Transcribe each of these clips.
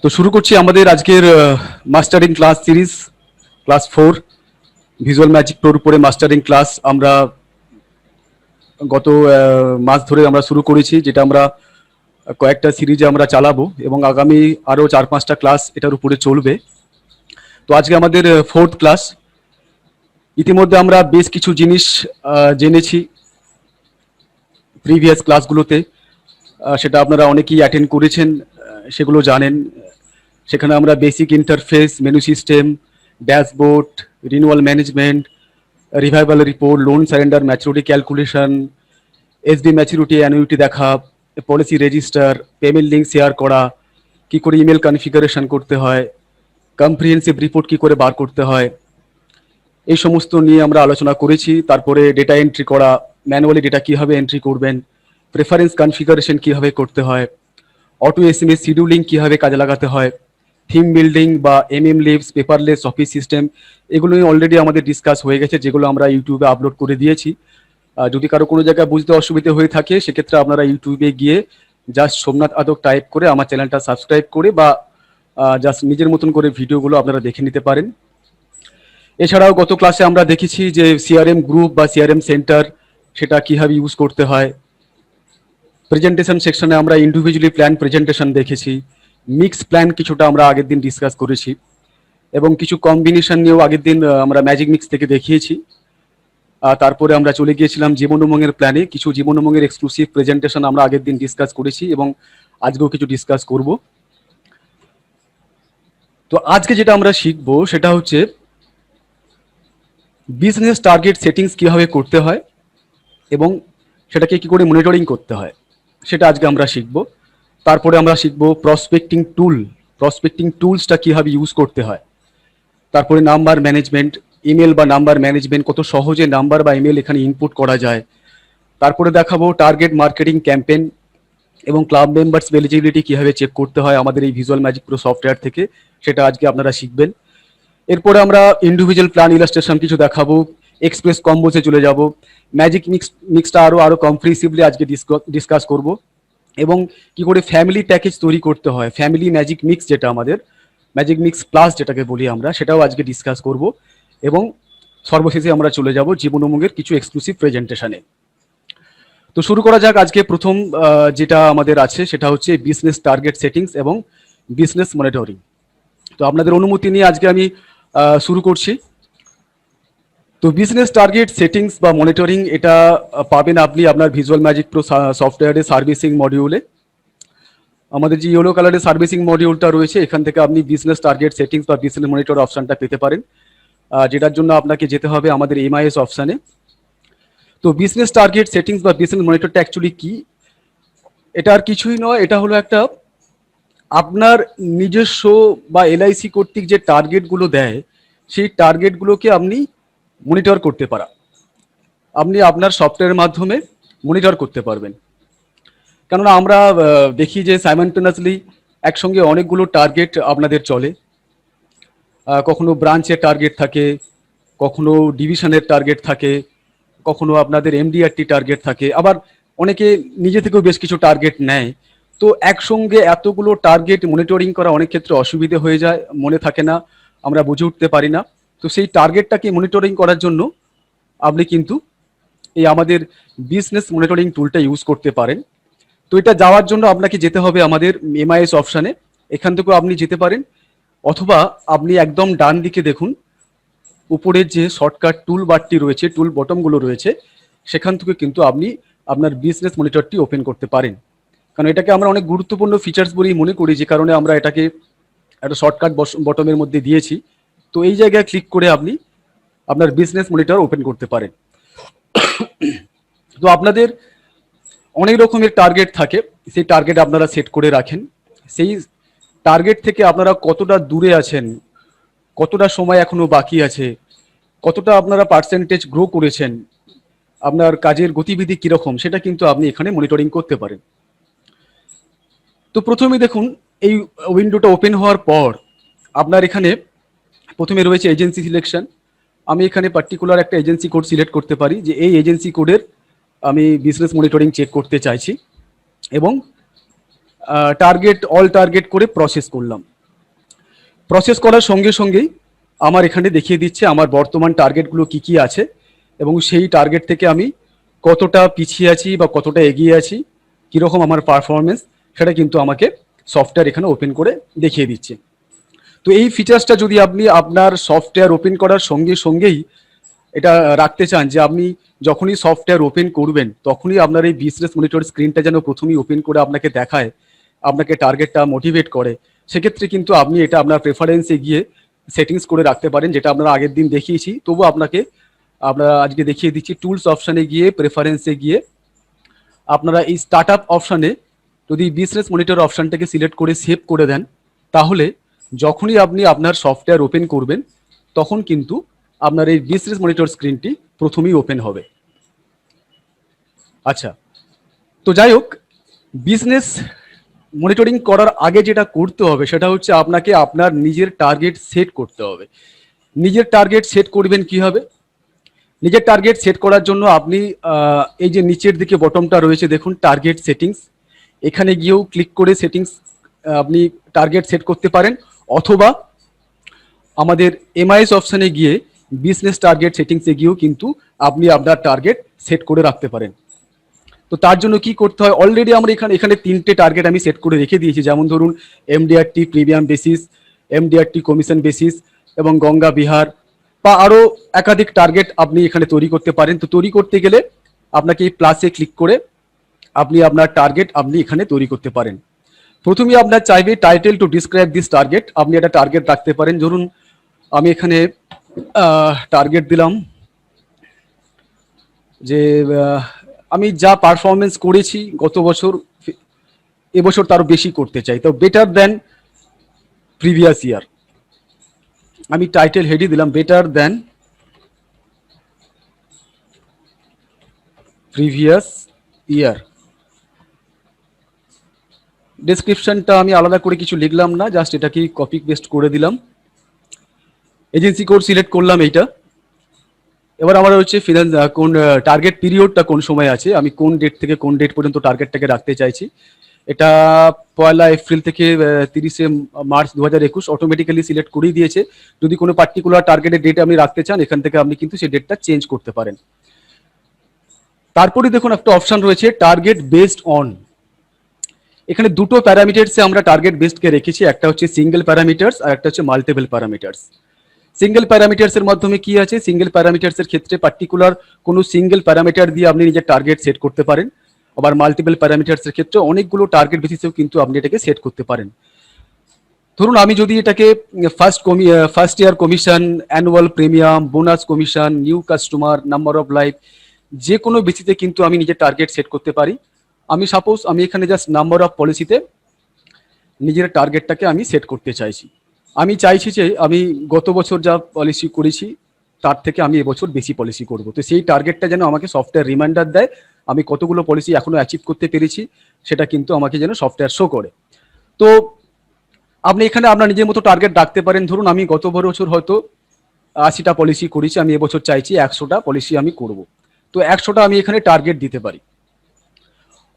তো শুরু করছি আমাদের আজকের mastering class series class 4 visual magic প্রোর উপরে মাস্টারিং ক্লাস আমরা গত মাস ধরে আমরা শুরু করেছি, যেটা আমরা কয়েকটা সিরিজে আমরা চালাবো এবং আগামী আরও 4-5টা ক্লাস এটার উপরে চলবে। তো আজকে আমাদের 4th ক্লাস। ইতিমধ্যে আমরা বেশ কিছু জিনিস জেনেছি প্রিভিয়াস ক্লাসগুলোতে, সেটা আপনারা অনেকেই অ্যাটেন্ড করেছেন, সেগুলো জানেন। সেখানে আমরা basic interface, menu system, dashboard, renewal management, revival report, loan surrender, maturity calculation, SD maturity annuity দেখা, policy register, payment link share করা, কী করে ইমেল কনফিগারেশন করতে হয়, কম্প্রিহেন্সিভ রিপোর্ট কী করে বার করতে হয়, এই সমস্ত নিয়ে আমরা আলোচনা করেছি। তারপরে ডেটা এন্ট্রি করা, ম্যানুয়ালি ডেটা কীভাবে এন্ট্রি করবেন, প্রেফারেন্স কনফিগারেশন কীভাবে করতে হয়, অটো এসএমএস শিডিউলিং কীভাবে কাজে লাগাতে হয়, থিম বিল্ডিং বা MM leaves, paperless office system, এগুলো অলরেডি আমাদের ডিসকাস হয়ে গেছে, যেগুলো আমরা ইউটিউবে আপলোড করে দিয়েছি। যদি কারো কোনো জায়গায় বুঝতে অসুবিধা হয়ে থাকে সেক্ষেত্রে আপনারা ইউটিউবে গিয়ে জাস্ট সোমনাথ আদক টাইপ করে আমার চ্যানেলটা সাবস্ক্রাইব করে বা জাস্ট নিজের মতন করে ভিডিওগুলো আপনারা দেখে নিতে পারেন। এছাড়াও গত ক্লাসে আমরা দেখেছি যে সিআরএম গ্রুপ বা সিআরএম সেন্টার সেটা কীভাবে ইউজ করতে হয়। প্রেজেন্টেশন সেকশনে আমরা ইন্ডিভিজুয়ালি প্ল্যান প্রেজেন্টেশন দেখেছি, মিক্স প্ল্যান কিছুটা আমরা আগের দিন ডিসকাস করেছি এবং কিছু কম্বিনেশন নিয়েও আগের দিন আমরা ম্যাজিক মিক্স থেকে দেখিয়েছি। তারপরে আমরা চলে গিয়েছিলাম জীবন উমংয়ের প্ল্যানে, কিছু জীবন উমংয়ের এক্সক্লুসিভ প্রেজেন্টেশন আমরা আগের দিন ডিসকাস করেছি এবং আজকেও কিছু ডিসকাস করব। তো আজকে যেটা আমরা শিখব সেটা হচ্ছে বিজনেস টার্গেট সেটিংস কীভাবে করতে হয় এবং সেটাকে কী করে মনিটরিং করতে হয় সেটা আজকে আমরা শিখব। তারপরে আমরা শিখব প্রসপেক্টিং টুলসটা কীভাবে ইউজ করতে হয়। তারপরে নাম্বার ম্যানেজমেন্ট, ইমেল বা নাম্বার ম্যানেজমেন্ট, কত সহজে নাম্বার বা ইমেল এখানে ইনপুট করা যায়। তারপরে দেখাবো টার্গেট মার্কেটিং ক্যাম্পেইন এবং ক্লাব মেম্বার্স এলিজিবিলিটি কীভাবে চেক করতে হয় আমাদের এই ভিজুয়াল ম্যাজিক প্রো সফটওয়্যার থেকে, সেটা আজকে আপনারা শিখবেন। এরপরে আমরা ইন্ডিভিজুয়াল প্ল্যান ইলাস্ট্রেশন কিছু দেখাবো, এক্সপ্রেস কম্বোসে চলে যাব, ম্যাজিক মিক্সটা আরও কমপ্রিহেন্সিভলি আজকে ডিসকাস করব এবং কি করে ফ্যামিলি প্যাকেজ তৈরি করতে হয়, ফ্যামিলি ম্যাজিক মিক্স যেটা আমাদের ম্যাজিক মিক্স প্লাস যেটাকে বলি আমরা, সেটাও আজকে ডিসকাস করব এবং সর্বশেষে আমরা চলে যাব জীবন উমংয়ের কিছু এক্সক্লুসিভ প্রেজেন্টেশনে। তো শুরু করা যাক। আজকে প্রথম যেটা আমাদের আছে সেটা হচ্ছে বিজনেস টার্গেট সেটিংস এবং বিজনেস মনিটরিং। তো আপনাদের অনুমতি নিয়ে আজকে আমি শুরু করছি। তো বিজনেস টার্গেট সেটিংস বা মনিটরিং এটা পাবেন আপনি আপনার ভিজুয়াল ম্যাজিক প্রো সফটওয়্যারের সার্ভিসিং মডিউলে। আমাদের যে ইয়েলো কালারের সার্ভিসিং মডিউলটা রয়েছে এখান থেকে আপনি বিজনেস টার্গেট সেটিংস বা বিজনেস মনিটর অপশানটা পেতে পারেন, যেটার জন্য আপনাকে যেতে হবে আমাদের এমআইএস অপশানে। তো বিজনেস টার্গেট সেটিংস বা বিজনেস মনিটরটা অ্যাকচুয়ালি কি? এটা আর কিছুই নয়, এটা হলো একটা আপনার নিজস্ব বা এলআইসি কর্তৃক যে টার্গেটগুলো দেয় সেই টার্গেটগুলোকে আপনি মনিটর করতে পারা, আপনি আপনার সফটওয়্যারের মাধ্যমে মনিটর করতে পারবেন। কেননা আমরা দেখি যে সাইমালটেনিয়াসলি একসঙ্গে অনেকগুলো টার্গেট আপনাদের চলে, কখনো ব্রাঞ্চের টার্গেট থাকে, কখনো ডিভিশনের টার্গেট থাকে, কখনো আপনাদের এমডিআরটি টার্গেট থাকে, আবার অনেকে নিজে থেকেও বেশ কিছু টার্গেট নেয়। তো একসঙ্গে এতগুলো টার্গেট মনিটরিং করা অনেক ক্ষেত্রে অসুবিধে হয়ে যায়, মনে থাকে না, আমরা বুঝে উঠতে পারি না। তো সেই টার্গেটটাকে মনিটরিং করার জন্য আপনি কিন্তু এই আমাদের বিজনেস মনিটরিং টুলটা ইউজ করতে পারেন। তো এটা যাওয়ার জন্য আপনাকে যেতে হবে আমাদের এমআইএস অপশানে, এখান থেকেও আপনি যেতে পারেন, অথবা আপনি একদম ডান দিকে দেখুন উপরের যে শর্টকাট টুল বারটি রয়েছে, টুল বটমগুলো রয়েছে, সেখান থেকে কিন্তু আপনি আপনার বিজনেস মনিটরটি ওপেন করতে পারেন। কারণ এটাকে আমরা অনেক গুরুত্বপূর্ণ ফিচার্স বলেই মনে করি, যে কারণে আমরা এটাকে একটা শর্টকাট বটমের মধ্যে দিয়েছি। তো এই জায়গায় ক্লিক করে আপনি আপনার বিজনেস মনিটর ওপেন করতে পারেন। তো আপনাদের অনেক রকমের টার্গেট থাকে, সেই টার্গেট আপনারা সেট করে রাখেন। সেই টার্গেট থেকে আপনারা কতটা দূরে আছেন, কতটা সময় এখনো বাকি আছে, কতটা আপনারা পার্সেন্টেজ গ্রো করেছেন, আপনার কাজের গতিবিধি কীরকম, সেটা কিন্তু আপনি এখানে মনিটরিং করতে পারেন। তো প্রথমেই দেখুন এই উইন্ডোটা ওপেন হওয়ার পর আপনার এখানে প্রথমে রয়েছে এজেন্সি সিলেকশন। আমি এখানে পার্টিকুলার একটা এজেন্সি কোড সিলেক্ট করতে পারি, যে এই এজেন্সি কোডের আমি বিজনেস মনিটরিং চেক করতে চাইছি এবং অল টার্গেট করে প্রসেস করলাম। প্রসেস করার সঙ্গে সঙ্গেই আমার এখানে দেখিয়ে দিচ্ছে আমার বর্তমান টার্গেটগুলো কি কি আছে এবং সেই টার্গেট থেকে আমি কতটা পিছিয়ে আছি বা কতটা এগিয়ে আছি, কীরকম আমার পারফরমেন্স, সেটা কিন্তু আমাকে সফটওয়্যার এখানে ওপেন করে দেখিয়ে দিচ্ছে। তো এই ফিচার্সটা যদি আপনি আপনার সফটওয়্যার ওপেন করার সঙ্গে সঙ্গেই এটা রাখতে চান যে আপনি যখনই সফটওয়্যার ওপেন করবেন তখনই আপনার এই বিজনেস মনিটর স্ক্রিনটা যেন প্রথমেই ওপেন করে আপনাকে দেখায়, আপনাকে টার্গেটটা মোটিভেট করে, সেক্ষেত্রে কিন্তু আপনি এটা আপনার প্রেফারেন্সে গিয়ে সেটিংস করে রাখতে পারেন, যেটা আপনারা আগের দিন দেখিয়েছি। তবু আপনারা আজকে দেখিয়ে দিচ্ছি। টুলস অপশানে গিয়ে প্রেফারেন্সে গিয়ে আপনারা এই স্টার্ট আপ অপশানে যদি বিজনেস মনিটর অপশানটাকে সিলেক্ট করে সেভ করে দেন, তাহলে যখনই আপনি আপনার সফটওয়্যার ওপেন করবেন তখন কিন্তু আপনার এই বিজনেস মনিটর স্ক্রিনটি প্রথমেই ওপেন হবে। আচ্ছা, তো যাই হোক, বিজনেস মনিটরিং করার আগে যেটা করতে হবে সেটা হচ্ছে আপনাকে আপনার নিজের টার্গেট সেট করতে হবে। নিজের টার্গেট সেট করবেন কিভাবে? নিজের টার্গেট সেট করার জন্য আপনি এই যে নিচের দিকে বটমটা রয়েছে দেখুন, টার্গেট সেটিংস, এখানে গিয়েও ক্লিক করে সেটিংস আপনি টার্গেট সেট করতে পারেন, অথবা আমাদের এমআইএস অপশানে গিয়ে বিজনেস টার্গেট সেটিংসে গিয়েও কিন্তু আপনি আপনার টার্গেট সেট করে রাখতে পারেন। তো তার জন্য কি করতে হয়, অলরেডি আমরা এখানে তিনটে টার্গেট আমি সেট করে রেখে দিয়েছি। যেমন ধরুন এমডিআরটি প্রিমিয়াম বেসিস, এমডিআরটি কমিশন বেসিস এবং গঙ্গা বিহার, বা আরও একাধিক টার্গেট আপনি এখানে তৈরি করতে পারেন। তো তৈরি করতে গেলে আপনাকে এই প্লাসে ক্লিক করে আপনি আপনার টার্গেট আপনি এখানে তৈরি করতে পারেন। প্রথমে আপনার চাইবে title to describe this target, আপনি একটা টার্গেট রাখতে পারেন। ধরুন আমি এখানে টার্গেট দিলাম যে আমি যা পারফরমেন্স করেছি গত বছর, এবছর তারও বেশি করতে চাই, তো বেটার দেন প্রিভিয়াস ইয়ার। আমি টাইটেল হেডই দিলাম বেটার দেন প্রিভিয়াস ইয়ার। ডেসক্রিপশনটা আমি আলাদা করে কিছু লিখলাম না, জাস্ট এটাকে কপি পেস্ট করে দিলাম। এজেন্সি কোড সিলেক্ট করলাম এইটা। এবার আমার হচ্ছে ফিনান্স কোন টার্গেট পিরিয়ডটা কোন সময় আছে, আমি কোন ডেট থেকে কোন ডেট পর্যন্ত টার্গেটটাকে রাখতে চাইছি। এটা 1 এপ্রিল থেকে 30 মার্চ 2021 অটোমেটিক্যালি সিলেক্ট করেই দিয়েছে। যদি কোনো পার্টিকুলার টার্গেটের ডেট আপনি রাখতে চান, এখান থেকে আপনি কিন্তু সেই ডেটটা চেঞ্জ করতে পারেন। তারপরে দেখুন একটা অপশন রয়েছে টার্গেট বেসড অন। এখানে দুটো প্যারামিটার্সে আমরা টার্গেট বেসডকে রেখেছি, একটা হচ্ছে সিঙ্গেল প্যারামিটার্স আর একটা হচ্ছে মাল্টিপল প্যারামিটার্স। সিঙ্গেল প্যারামিটার্সের মাধ্যমে কি আছে, সিঙ্গেল প্যারামিটার্সের ক্ষেত্রে পার্টিকুলার কোনো সিঙ্গেল প্যারামিটার দিয়ে আপনি নিজের টার্গেট সেট করতে পারেন। আবার মাল্টিপল প্যারামিটার্সের ক্ষেত্রে অনেকগুলো টার্গেট বেসিসেও কিন্তু আপনি এটাকে সেট করতে পারেন। ধরুন আমি যদি এটাকে first year commission, annual premium, bonus commission, new customer, number of life, যে কোনো বেসিসে কিন্তু আমি নিজের টার্গেট সেট করতে পারি। আমি সাপোজ আমি এখানে জাস্ট নাম্বার অফ পলিসিতে নিজের টার্গেটটাকে আমি সেট করতে চাইছি। আমি চাইছি যে আমি গত বছর যা পলিসি করেছি তার থেকে আমি এবছর বেশি পলিসি করব। তো সেই টার্গেটটা যেন আমাকে সফটওয়্যার রিমাইন্ডার দেয়, আমি কতগুলো পলিসি এখনো অ্যাচিভ করতে পেরেছি সেটা কিন্তু আমাকে যেন সফটওয়্যার শো করে। তো আপনি এখানে আপনার নিজের মতো টার্গেট রাখতে পারেন। ধরুন আমি গত বছর হয়তো 80টা পলিসি করেছি, আমি এবছর চাইছি 100টা পলিসি আমি করব। তো 100টা আমি এখানে টার্গেট দিতে পারি।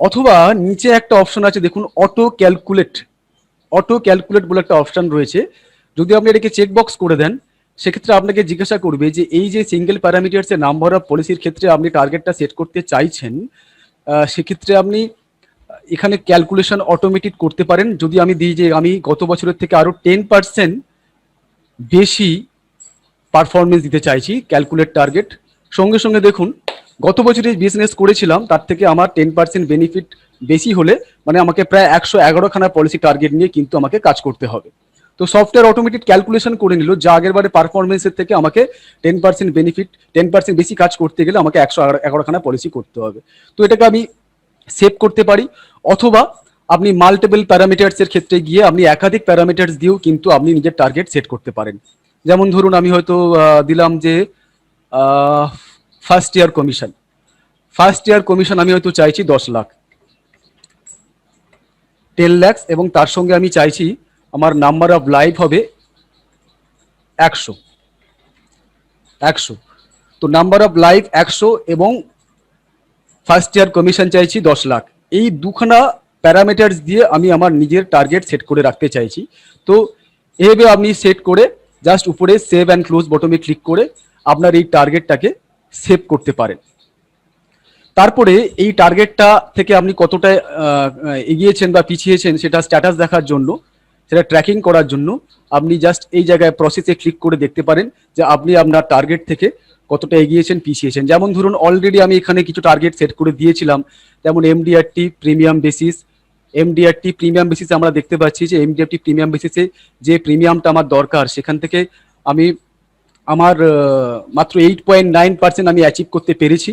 অথবা নিচে একটা অপশন আছে দেখুন, অটো ক্যালকুলেট বলে একটা অপশন রয়েছে। যদি আপনি এটাকে চেকবক্স করে দেন, সেক্ষেত্রে আপনাকে জিজ্ঞাসা করবে যে এই যে সিঙ্গেল প্যারামিটার্সের নাম্বার অফ পলিসির ক্ষেত্রে আপনি টার্গেটটা সেট করতে চাইছেন, সেক্ষেত্রে আপনি এখানে ক্যালকুলেশন অটোমেটিক করতে পারেন। যদি আমি দিই যে আমি গত বছরের থেকে আরও 10% বেশি পারফরমেন্স দিতে চাইছি, ক্যালকুলেট টার্গেট, সঙ্গে সঙ্গে দেখুন গত বছরে বিজনেস করেছিলাম তার থেকে আমার 10% বেনিফিট বেশি হলে মানে আমাকে প্রায় 111খানা পলিসি টার্গেট নিয়ে কিন্তু আমাকে কাজ করতে হবে। তো সফটওয়্যার অটোমেটিক ক্যালকুলেশন করে নিল যা আগের বারে পারফরমেন্সের থেকে আমাকে 10% বেনিফিট, 10% বেশি কাজ করতে গেলে আমাকে 111খানা পলিসি করতে হবে। তো এটাকে আমি সেভ করতে পারি। অথবা আপনি মাল্টিপল প্যারামিটার্সের ক্ষেত্রে গিয়ে আপনি একাধিক প্যারামিটার্স দিয়েও কিন্তু আপনি নিজের টার্গেট সেট করতে পারেন। যেমন ধরুন আমি হয়তো দিলাম যে ফার্স্ট ইয়ার কমিশন আমি হয়তো চাইছি 10 লাখ, 10 লাখ, এবং তার সঙ্গে আমি চাইছি আমার নাম্বার অফ লাইফ হবে 100। তো নাম্বার অফ লাইফ 100 এবং ফার্স্ট ইয়ার কমিশন চাইছি 10 লাখ, এই দুখানা প্যারামিটার্স দিয়ে আমি আমার নিজের টার্গেট সেট করে রাখতে চাইছি। তো এভাবে আপনি সেট করে জাস্ট উপরে সেভ অ্যান্ড ক্লোজ বটমে ক্লিক করে আপনার এই টার্গেটটাকে সেভ করতে পারেন। তারপরে এই টার্গেটটা থেকে আপনি কতটা এগিয়েছেন বা পিছিয়েছেন সেটা স্ট্যাটাস দেখার জন্য, সেটা ট্র্যাকিং করার জন্য আপনি জাস্ট এই জায়গায় প্রসেসে ক্লিক করে দেখতে পারেন যে আপনি আপনার টার্গেট থেকে কতটা এগিয়েছেন পিছিয়েছেন। যেমন ধরুন অলরেডি আমি এখানে কিছু টার্গেট সেট করে দিয়েছিলাম, যেমন এমডিআরটি প্রিমিয়াম বেসিস। এমডিআরটি প্রিমিয়াম বেসিসে আমরা দেখতে পাচ্ছি যে এমডিআরটি প্রিমিয়াম বেসিসে যে প্রিমিয়ামটা আমার দরকার সেখান থেকে আমি আমার মাত্র 8.9% আমি অ্যাচিভ করতে পেরেছি,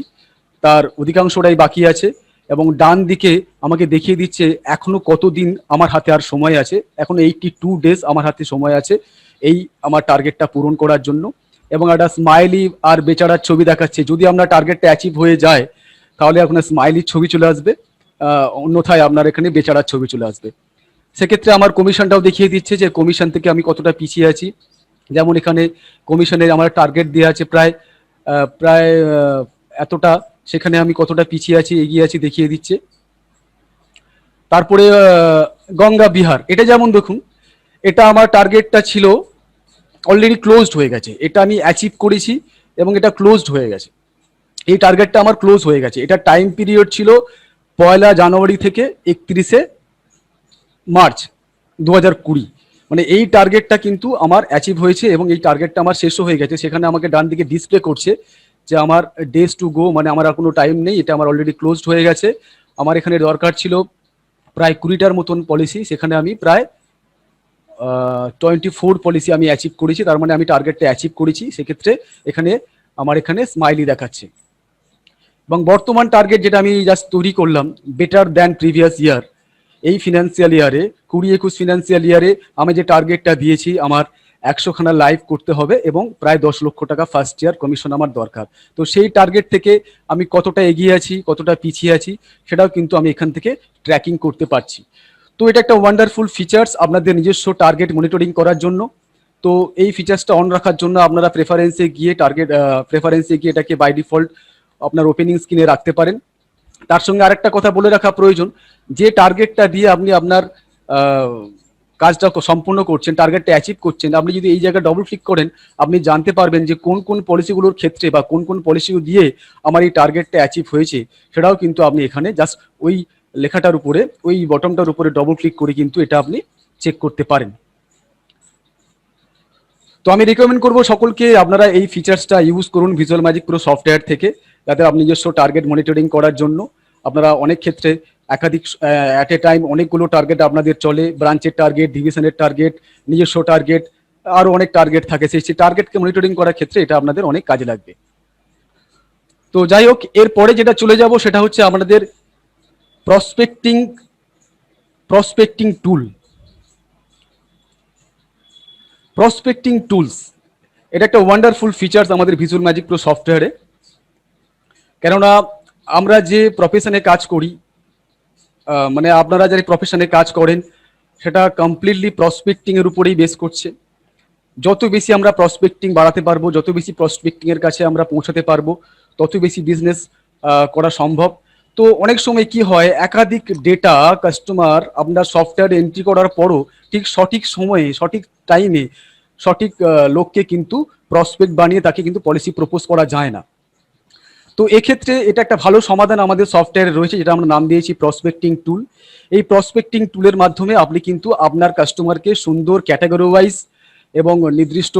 তার অধিকাংশটাই বাকি আছে। এবং ডান দিকে আমাকে দেখিয়ে দিচ্ছে এখনো কতদিন আমার হাতে আর সময় আছে, এখনো 82 ডেজ আমার হাতে সময় আছে এই আমার টার্গেটটা পূরণ করার জন্য। এবং একটা স্মাইলি আর বেচারার ছবি দেখাচ্ছে, যদি আপনার টার্গেটটা অ্যাচিভ হয়ে যায় তাহলে আপনার স্মাইলির ছবি চলে আসবে, অন্যথায় আপনার এখানে বেচারার ছবি চলে আসবে। সেক্ষেত্রে আমার কমিশনটাও দেখিয়ে দিচ্ছে যে কমিশন থেকে আমি কতটা পিছিয়ে আছি। যেমন এখানে কমিশনের আমার টার্গেট দেওয়া আছে প্রায় প্রায় এতটা, সেখানে আমি কতটা পিছিয়ে আছি এগিয়ে আছি দেখিয়ে দিচ্ছে। তারপরে গঙ্গা বিহার, এটা যেমন দেখুন, এটা আমার টার্গেটটা ছিল অলরেডি ক্লোজড হয়ে গেছে, এটা আমি অ্যাচিভ করেছি এবং এটা ক্লোজড হয়ে গেছে। এই টার্গেটটা আমার ক্লোজ হয়ে গেছে। এটা টাইম পিরিয়ড ছিল 1 জানুয়ারি থেকে 31 মার্চ 2020। মানে এই টার্গেটটা কিন্তু আমার অ্যাচিভ হয়েছে এবং এই টার্গেটটা আমার শেষও হয়ে গেছে। সেখানে আমাকে ডান দিকে ডিসপ্লে করছে যে আমার ডেজ টু গো, মানে আমার আর কোনো টাইম নেই, এটা আমার অলরেডি ক্লোজড হয়ে গেছে। আমার এখানে দরকার ছিল প্রায় 20টার মতন পলিসি, সেখানে আমি প্রায় 24 পলিসি আমি অ্যাচিভ করেছি, তার মানে আমি টার্গেটটা অ্যাচিভ করেছি। সেক্ষেত্রে এখানে আমার এখানে স্মাইলি দেখাচ্ছে। এবং বর্তমান টার্গেট যেটা আমি জাস্ট তৈরি করলাম, বেটার দ্যান প্রিভিয়াস ইয়ার, এই ফিনান্সিয়াল ইয়ারে 20-21 ফিনান্সিয়াল ইয়ারে আমি যে টার্গেটটা দিয়েছি আমার 100খানা লাইভ করতে হবে এবং প্রায় 10 লক্ষ টাকা ফার্স্ট ইয়ার কমিশন আমার দরকার। তো সেই টার্গেট থেকে আমি কতটা এগিয়ে আছি কতটা পিছিয়ে আছি সেটাও কিন্তু আমি এখান থেকে ট্র্যাকিং করতে পারছি। তো এটা একটা ওয়ান্ডারফুল ফিচার্স আপনাদের নিজস্ব টার্গেট মনিটরিং করার জন্য। তো এই ফিচার্সটা অন রাখার জন্য আপনারা প্রেফারেন্সে গিয়ে এটাকে বাই ডিফল্ট আপনার ওপেনিং স্ক্রিনে রাখতে পারেন। তার সঙ্গে আরেকটা কথা বলে রাখা প্রয়োজন, যে টার্গেটটা দিয়ে আপনি আপনার কাজটা সম্পূর্ণ করছেন, টার্গেটটা অ্যাচিভ করছেন, আপনি যদি এই জায়গায় ডবল ক্লিক করেন আপনি জানতে পারবেন যে কোন কোন পলিসিগুলোর ক্ষেত্রে বা কোন কোন পলিসিগুলো দিয়ে আমার এই টার্গেটটা অ্যাচিভ হয়েছে। সেটাও কিন্তু আপনি এখানে জাস্ট ওই লেখাটার উপরে, ওই বটমটার উপরে ডবল ক্লিক করে কিন্তু এটা আপনি চেক করতে পারেন। তো আমি রিকমেন্ড করবো সকলকে আপনারা এই ফিচার্সটা ইউজ করুন ভিজুয়াল ম্যাজিক প্রো সফটওয়্যার থেকে, যাতে আপনি নিজস্ব টার্গেট মনিটরিং করার জন্য আপনারা অনেক ক্ষেত্রে একাধিক অ্যাট এ টাইম অনেকগুলো টার্গেট আপনাদের চলে, ব্রাঞ্চের টার্গেট, ডিভিশনের টার্গেট, নিজস্ব টার্গেট, আরও অনেক টার্গেট থাকে, সেই টার্গেটকে মনিটরিং করার ক্ষেত্রে এটা আপনাদের অনেক কাজে লাগবে। তো যাই হোক, এরপরে যেটা চলে যাব সেটা হচ্ছে আপনাদের প্রসপেক্টিং টুল। প্রসপেক্টিং টুলস এটা একটা ওয়ান্ডারফুল ফিচার্স আমাদের ভিজুয়াল ম্যাজিক প্রো সফটওয়্যারে। কেননা আমরা যে প্রফেশনে কাজ করি, মানে আপনারা যারা প্রফেশনে কাজ করেন সেটা কমপ্লিটলি প্রসপেক্টিং এর উপরেই বেস করছে। যত বেশি আমরা প্রসপেক্টিং বাড়াতে পারবো, যত বেশি প্রসপেক্টিং এর কাছে আমরা পৌঁছাতে পারবো, তত বেশি বিজনেস করা সম্ভব। তো অনেক সময় কি হয়, একাধিক ডেটা কাস্টমার আপনার সফটওয়্যারে এন্ট্রি করার পরও ঠিক সঠিক সময়ে সঠিক টাইমে সঠিক লোককে কিন্তু প্রসপেক্ট বানিয়ে তাকে কিন্তু পলিসি প্রপোজ করা যায় না। তো এক্ষেত্রে এটা একটা ভালো সমাধান আমাদের সফটওয়্যারে রয়েছে, যেটা আমরা নাম দিয়েছি প্রসপেক্টিং টুল। এই প্রসপেক্টিং টুলের মাধ্যমে আপনি কিন্তু আপনার কাস্টমারকে সুন্দর ক্যাটাগরি ওয়াইজ এবং নির্দিষ্ট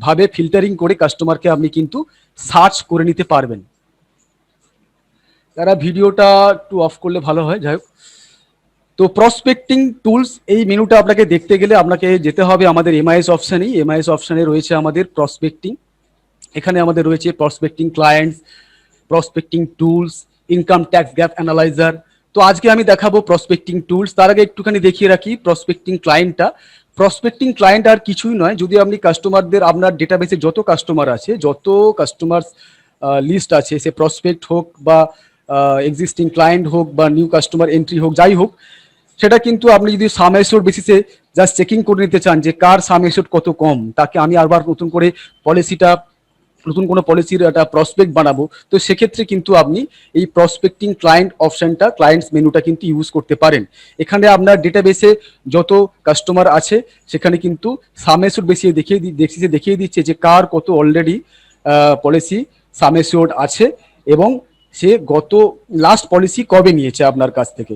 ভাবে ফিল্টারিং করে কাস্টমারকে আপনি কিন্তু সার্চ করে নিতে পারবেন। তারা ভিডিওটা একটু অফ করলে ভালো হয়। যাই হোক, তো প্রসপেক্টিং টুলস এই মেনুটা আপনাকে দেখতে গেলে আপনাকে যেতে হবে আমাদের এমআইএস অপশানেই। এমআইএস অপশানে রয়েছে আমাদের প্রসপেক্টিং, এখানে আমাদের রয়েছে prospecting clients, prospecting tools, income tax gap analyser. তো আজকে আমি দেখাবো প্রসপেক্টিং টুলস। তার আগে একটুখানি দেখিয়ে রাখি প্রসপেক্টিং ক্লায়েন্টটা। প্রসপেক্টিং ক্লায়েন্ট আর কিছুই নয়, যদি আপনি কাস্টমারদের, আপনার ডেটাবেসে যত কাস্টমার আছে, যত কাস্টমার লিস্ট আছে, সে প্রসপেক্ট হোক বা এক্সিস্টিং ক্লায়েন্ট হোক বা নিউ কাস্টমার এন্ট্রি হোক, যাই হোক, সেটা কিন্তু আপনি যদি সাম এসিওর বেসিসে জাস্ট চেকিং করে নিতে চান যে কার সাম এসিওর কত কম, তাকে আমি আবার নতুন করে পলিসিটা নতুন কোনো পলিসির একটা প্রসপেক্ট বানাবো, তো সেক্ষেত্রে কিন্তু আপনি এই প্রসপেক্টিং ক্লায়েন্ট অপশনটা, ক্লায়েন্টস মেনুটা কিন্তু ইউজ করতে পারেন। এখানে আপনার ডেটাবেসে যত কাস্টমার আছে সেখানে কিন্তু সামেসুড দেখিয়ে দিচ্ছে যে কার কত অলরেডি পলিসি সামেসুড আছে, এবং সে গত লাস্ট পলিসি কবে নিয়েছে আপনার কাছ থেকে,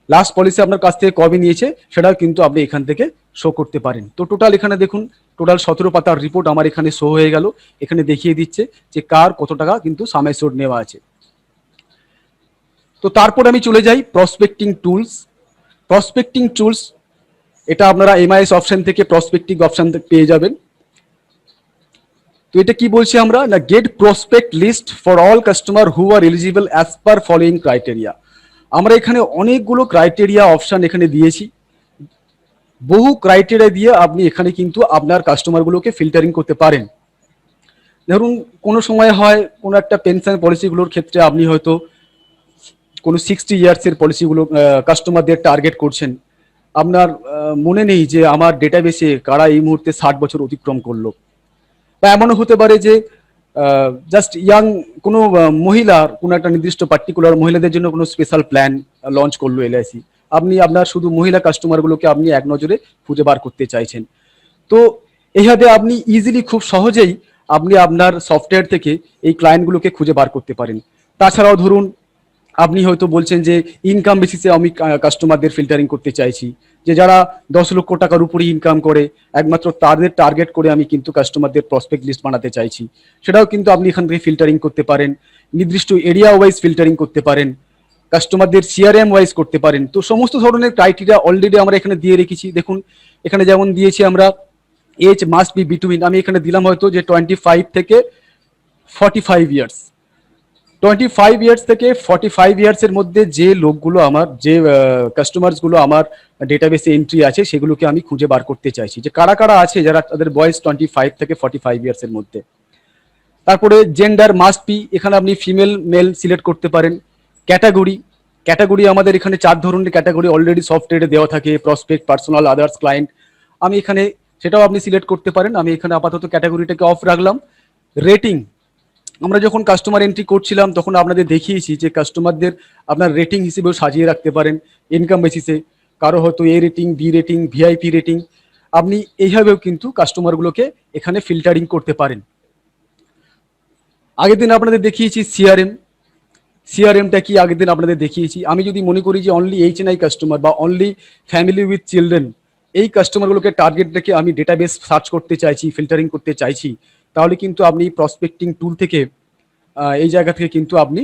লাস্ট পলিসি আপনার কাছ থেকে কবে নিয়েছে সেটাও কিন্তু আপনি এখান থেকে শো করতে পারেন। তো টোটাল এখানে দেখুন, টোটাল 17 পাতার রিপোর্ট আমার এখানে শো হয়ে গেল। এখানে দেখিয়ে দিচ্ছে যে কার কত টাকা কিন্তু সাম অ্যাসিওর্ড নেওয়া আছে। তো তারপর আমি চলে যাই প্রসপেক্টিং টুলস। প্রসপেক্টিং টুলস এটা আপনারা এমআইএস অপশন থেকে প্রসপেক্টিং অপশন পেয়ে যাবেন। তো এটা কি বলছি আমরা, না get prospect list for all customer who are eligible as per following criteria. আমরা এখানে অনেকগুলো ক্রাইটেরিয়া অপশন এখানে দিয়েছি, বহু ক্রাইটেরিয়া দিয়ে আপনি এখানে কিন্তু আপনার কাস্টমারগুলোকে ফিল্টারিং করতে পারেন। ধরুন কোনো সময় হয় কোনো একটা পেনশন পলিসিগুলোর ক্ষেত্রে আপনি হয়তো কোনো 60 ইয়ার্সের পলিসিগুলো কাস্টমারদের টার্গেট করছেন, আপনার মনে নেই যে আমার ডেটাবেসে কারা এই মুহূর্তে 60 বছর অতিক্রম করলো, বা এমনও হতে পারে যে জাস্ট ইয়াং কোনো মহিলার কোনো একটা নির্দিষ্ট পার্টিকুলার মহিলাদের জন্য কোনো স্পেশাল প্ল্যান লঞ্চ করলো এলআইসি, আপনি আপনার শুধু মহিলা কাস্টমারগুলোকে আপনি এক নজরে খুঁজে বার করতে চাইছেন। তো এইভাবে আপনি ইজিলি খুব সহজেই আপনি আপনার সফটওয়্যার থেকে এই ক্লায়েন্টগুলোকে খুঁজে বার করতে পারেন। তাছাড়াও ধরুন আপনি হয়তো বলছেন যে ইনকাম বেসিসে আমি কাস্টমারদের ফিল্টারিং করতে চাইছি, যে যারা 10 লক্ষ টাকার উপরে ইনকাম করে একমাত্র তাদের টার্গেট করে আমি কিন্তু কাস্টমারদের প্রসপেক্ট লিস্ট বানাতে চাইছি, সেটাও কিন্তু আপনি এখান থেকে ফিল্টারিং করতে পারেন। নির্দিষ্ট এরিয়া ওয়াইজ ফিল্টারিং করতে পারেন, কাস্টমারদের সিআরএম ওয়াইজ করতে পারেন। তো সমস্ত ধরনের ক্রাইটেরিয়া অলরেডি আমরা এখানে দিয়ে রেখেছি। দেখুন এখানে যেমন দিয়েছি আমরা এজ মাস্ট বি বিটুইন, আমি এখানে দিলাম হয়তো যে 25 থেকে 45 ইয়ার্স। 25 ইয়ার্স থেকে 45 ইয়ার্সের মধ্যে যে লোকগুলো আমার, যে কাস্টমার্সগুলো আমার ডেটাবেসে এন্ট্রি আছে সেগুলোকে আমি খুঁজে বার করতে চাইছি, যে কারা কারা আছে যারা তাদের বয়স 25 থেকে 45 ইয়ার্সের মধ্যে। তারপরে জেন্ডার মাস্ট বি, এখানে আপনি ফিমেল মেল সিলেক্ট করতে পারেন। ক্যাটাগরি, ক্যাটাগরি আমাদের এখানে 4 ধরনের ক্যাটাগরি অলরেডি সফটওয়্যারে দেওয়া থাকে, প্রসপেক্ট, পার্সোনাল, আদার্স, ক্লায়েন্ট। আমি এখানে সেটাও আপনি সিলেক্ট করতে পারেন। আমি এখানে আপাতত ক্যাটাগরিটাকে অফ রাখলাম। রেটিং, আমরা যখন কাস্টমার এন্ট্রি করছিলাম তখন আপনাদের দেখিয়েছি যে কাস্টমারদের আপনার রেটিং হিসেবেও সাজিয়ে রাখতে পারেন ইনকাম বেসিসে, কারো হয়তো A rating, B rating, VIP rating. আপনি এইভাবেও কিন্তু কাস্টমারগুলোকে এখানে ফিল্টারিং করতে পারেন। আগের দিন আপনাদের দেখিয়েছি সিআরএম। সিআরএমটা কি আগের দিন আপনাদের দেখিয়েছি। আমি যদি মনে করি যে অনলি এইচএনআই কাস্টমার বা অনলি ফ্যামিলি উইথ চিলড্রেন, এই কাস্টমারগুলোকে টার্গেট রেখে আমি ডেটাবেস সার্চ করতে চাইছি, ফিল্টারিং করতে চাইছি, তাহলে কিন্তু আপনি প্রসপেক্টিং টুল থেকে এই জায়গা থেকে কিন্তু আপনি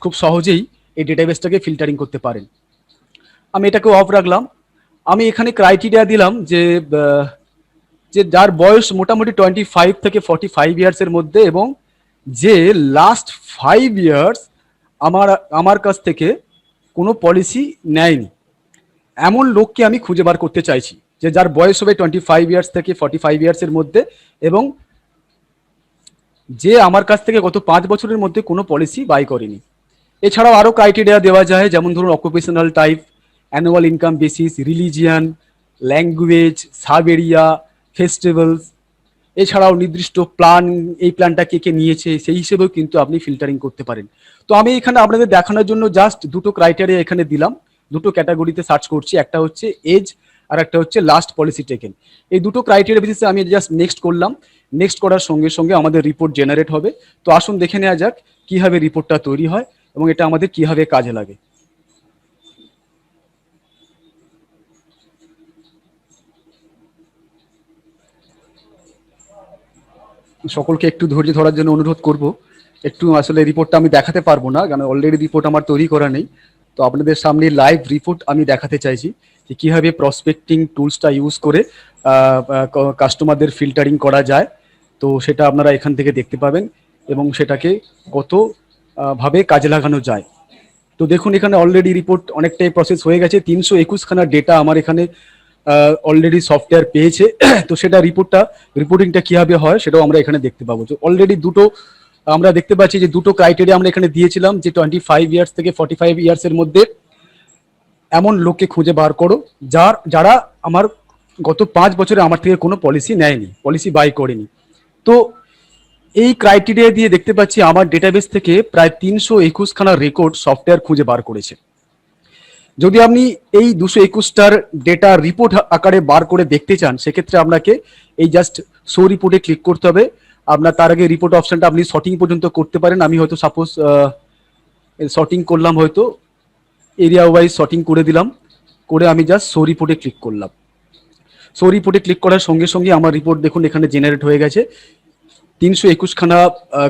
খুব সহজেই এই ডেটাবেসটাকে ফিল্টারিং করতে পারেন। আমি এটাকে অফ রাখলাম। আমি এখানে ক্রাইটেরিয়া দিলাম যে যে যার বয়স মোটামুটি 25 থেকে 45 ইয়ার্সের মধ্যে, এবং যে লাস্ট 5 ইয়ার্স আমার কাছ থেকে কোনো পলিসি নেয়নি, এমন লোককে আমি খুঁজে বার করতে চাইছি, যে যার বয়স হবে 25 ইয়ার্স থেকে 45 ইয়ার্সের মধ্যে, এবং যে আমার কাছ থেকে গত 5 বছরের মধ্যে কোনো পলিসি বাই করেনি। এছাড়াও আরও ক্রাইটেরিয়া দেওয়া যায়, যেমন ধরুন occupational type, annual income basis, religion, language, sub area, festivals. এছাড়াও নির্দিষ্ট প্ল্যান, এই প্ল্যানটা কে কে নিয়েছে সেই হিসেবেও কিন্তু আপনি ফিল্টারিং করতে পারেন। তো আমি এখানে আপনাদের দেখানোর জন্য জাস্ট দুটো ক্রাইটেরিয়া এখানে দিলাম, দুটো ক্যাটাগরিতে সার্চ করছি, একটা হচ্ছে এজ আর একটা হচ্ছে লাস্ট পলিসি টেকেন। এই দুটো ক্রাইটেরিয়া বেসিসে আমি জাস্ট নেক্সট করলাম। নেক্সট করার সঙ্গে সঙ্গে আমাদের রিপোর্ট জেনারেট হবে। তো আসুন দেখে নেওয়া যাক কীভাবে রিপোর্টটা তৈরি হয় এবং এটা আমাদের কীভাবে কাজে লাগে। সকলকে একটু ধৈর্য ধরার জন্য অনুরোধ করব। একটু আসলে রিপোর্টটা আমি দেখাতে পারবো না, কারণ অলরেডি রিপোর্ট আমার তৈরি করা নেই। তো আপনাদের সামনে লাইভ রিপোর্ট আমি দেখাতে চাইছি যে কীভাবে প্রসপেক্টিং টুলসটা ইউজ করে কাস্টমারদের ফিল্টারিং করা যায়। তো সেটা আপনারা এখান থেকে দেখতে পাবেন এবং সেটাকে কত ভাবে কাজে লাগানো যায়। তো দেখুন এখানে অলরেডি রিপোর্ট অনেকটাই প্রসেস হয়ে গেছে। 321খানা ডেটা আমার এখানে অলরেডি সফটওয়্যার পেয়েছে। তো সেটা রিপোর্টিংটা কীভাবে হয় সেটাও আমরা এখানে দেখতে পাবো। তো অলরেডি দুটো আমরা দেখতে পাচ্ছি যে দুটো ক্রাইটেরিয়া আমরা এখানে দিয়েছিলাম, যে 25 ইয়ার্স থেকে 45 ইয়ার্সের মধ্যে এমন লোককে খুঁজে বার করো যারা আমার গত 5 বছরে আমার থেকে কোনো পলিসি নেয়নি, পলিসি বাই করেনি। তো এই ক্রাইটেরিয়া দিয়ে দেখতে পাচ্ছি আমার ডেটাবেস থেকে প্রায় 321খানা রেকর্ড সফটওয়্যার খুঁজে বার করেছে। যদি আপনি এই 221টার ডেটা রিপোর্ট আকারে বার করে দেখতে চান, সেক্ষেত্রে আপনাকে এই জাস্ট শো রিপোর্টে ক্লিক করতে হবে। আপনার তার আগে রিপোর্ট অপশনটা আপনি শর্টিং পর্যন্ত করতে পারেন। আমি হয়তো সাপোজ শর্টিং করলাম, হয়তো এরিয়া ওয়াইজ শর্টিং করে দিলাম, করে আমি জাস্ট শো রিপোর্টে ক্লিক করলাম। শো রিপোর্টে ক্লিক করার সঙ্গে সঙ্গে আমার রিপোর্ট দেখুন এখানে জেনারেট হয়ে গেছে। 321খানা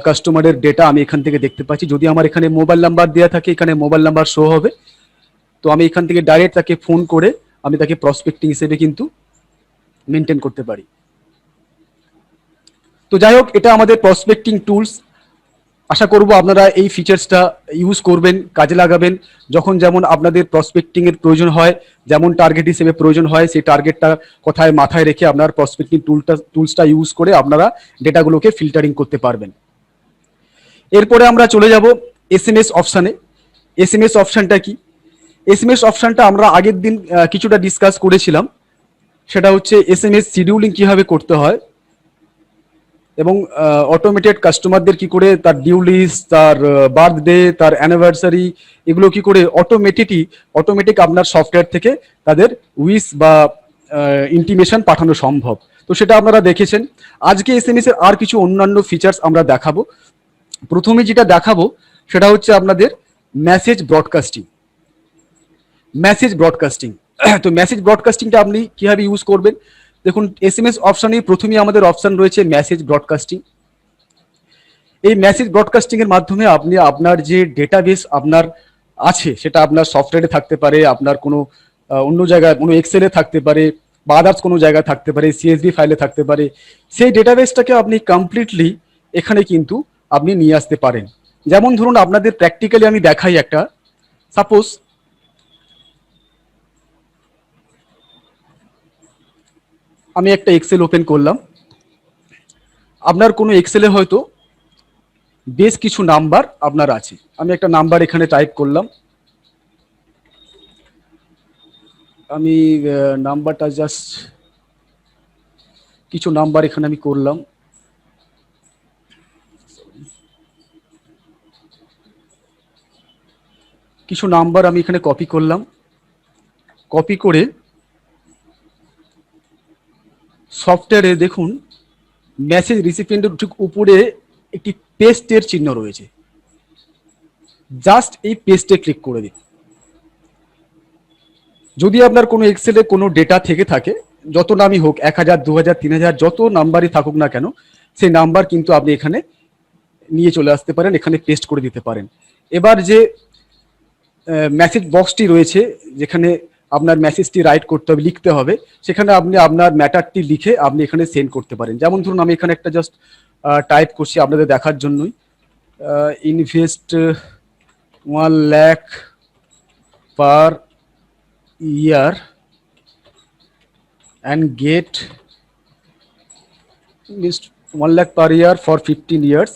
কাস্টমারের ডেটা আমি এখান থেকে দেখতে পাচ্ছি। যদি আমার এখানে মোবাইল নাম্বার দেওয়া থাকে, এখানে মোবাইল নাম্বার শো হবে। তো আমি এখান থেকে ডাইরেক্ট তাকে ফোন করে আমি তাকে প্রসপেক্টিং হিসেবে কিন্তু মেনটেন করতে পারি। তো যাই হোক, এটা আমাদের প্রসপেক্টিং টুলস। আশা করব আপনারা এই ফিচার্সটা ইউজ করবেন, কাজে লাগাবেন। যখন যেমন আপনাদের প্রসপেক্টিং এর প্রয়োজন হয়, যেমন টার্গেট হিসেবে প্রয়োজন হয়, সেই টার্গেটটা কথায় মাথায় রেখে আপনার প্রসপেক্টিং টুলসটা ইউজ করে আপনারা ডেটাগুলোকে ফিল্টারিং করতে পারবেন। এরপরে আমরা চলে যাব এসএমএস অপশানে। এসএমএস অপশানটা কি? এসএমএস অপশানটা আমরা আগের দিন কিছুটা ডিসকাস করেছিলাম। সেটা হচ্ছে এসএমএস শিডিউলিং কিভাবে করতে হয় এবং অটোমেটেড কাস্টমারদের কি করে তার ডিউ লিস্ট, তার বার্থডে, তার অ্যানিভার্সারি, এগুলো কি করে অটোমেটিক আপনার সফটওয়্যার থেকে তাদের উইশ বা ইন্টিমেশন পাঠানো সম্ভব। তো সেটা আপনারা দেখেছেন। আজকে এসএমএস এর আর কিছু অন্যান্য ফিচার্স আমরা দেখাবো। প্রথমে যেটা দেখাবো সেটা হচ্ছে আপনাদের মেসেজ ব্রডকাস্টিং। তো মেসেজ ব্রডকাস্টিংটা আপনি কিভাবে ইউজ করবেন? দেখুন, এসএমএস অপশানে প্রথমেই আমাদের অপশান রয়েছে মেসেজ ব্রডকাস্টিং। এই মেসেজ ব্রডকাস্টিং এর মাধ্যমে আপনি আপনার যে ডেটাবেস আপনার আছে, সেটা আপনার সফটওয়্যারে থাকতে পারে, আপনার কোনো অন্য জায়গায় কোনো এক্সেলে থাকতে পারে, বা আদার্স কোনো জায়গায় থাকতে পারে, সিএসভি ফাইলে থাকতে পারে। সেই ডেটাবেসটাকে আপনি কমপ্লিটলি এখানে কিন্তু আপনি নিয়ে আসতে পারেন। যেমন ধরুন, আপনাদের প্র্যাকটিক্যালি আমি দেখাই একটা। সাপোজ আমি একটা এক্সেল ওপেন করলাম। আপনার কোনো এক্সেলে হয়তো বেশ কিছু নাম্বার আপনার আছে। আমি একটা নাম্বার এখানে টাইপ করলাম। আমি নাম্বারটা জাস্ট কিছু নাম্বার এখানে আমি করলাম। কিছু নাম্বার আমি এখানে কপি করলাম। কপি করে সফটওয়্যারে দেখুন মেসেজ রিসিপিয়েন্টের ঠিক উপরে একটি পেস্টের চিহ্ন রয়েছে। জাস্ট এই পেস্টে ক্লিক করে দিন। যদি আপনার কোনো এক্সেলে কোনো ডেটা থেকে থাকে, যত নামই হোক, 1000, 2000, 3000, যত নাম্বারই থাকুক না কেন, সেই নাম্বার কিন্তু আপনি এখানে নিয়ে চলে আসতে পারেন, এখানে পেস্ট করে দিতে পারেন। এবার যে মেসেজ বক্সটি রয়েছে, যেখানে আপনার মেসেজটি রাইট করতে হবে, লিখতে হবে, সেখানে আপনি আপনার ম্যাটারটি লিখে আপনি এখানে সেন্ড করতে পারেন। যেমন ধরুন, আমি এখানে একটা জাস্ট টাইপ করছি আপনাদের দেখার জন্যই। Invest 1 lakh per year and get 1 lakh per year for 15 years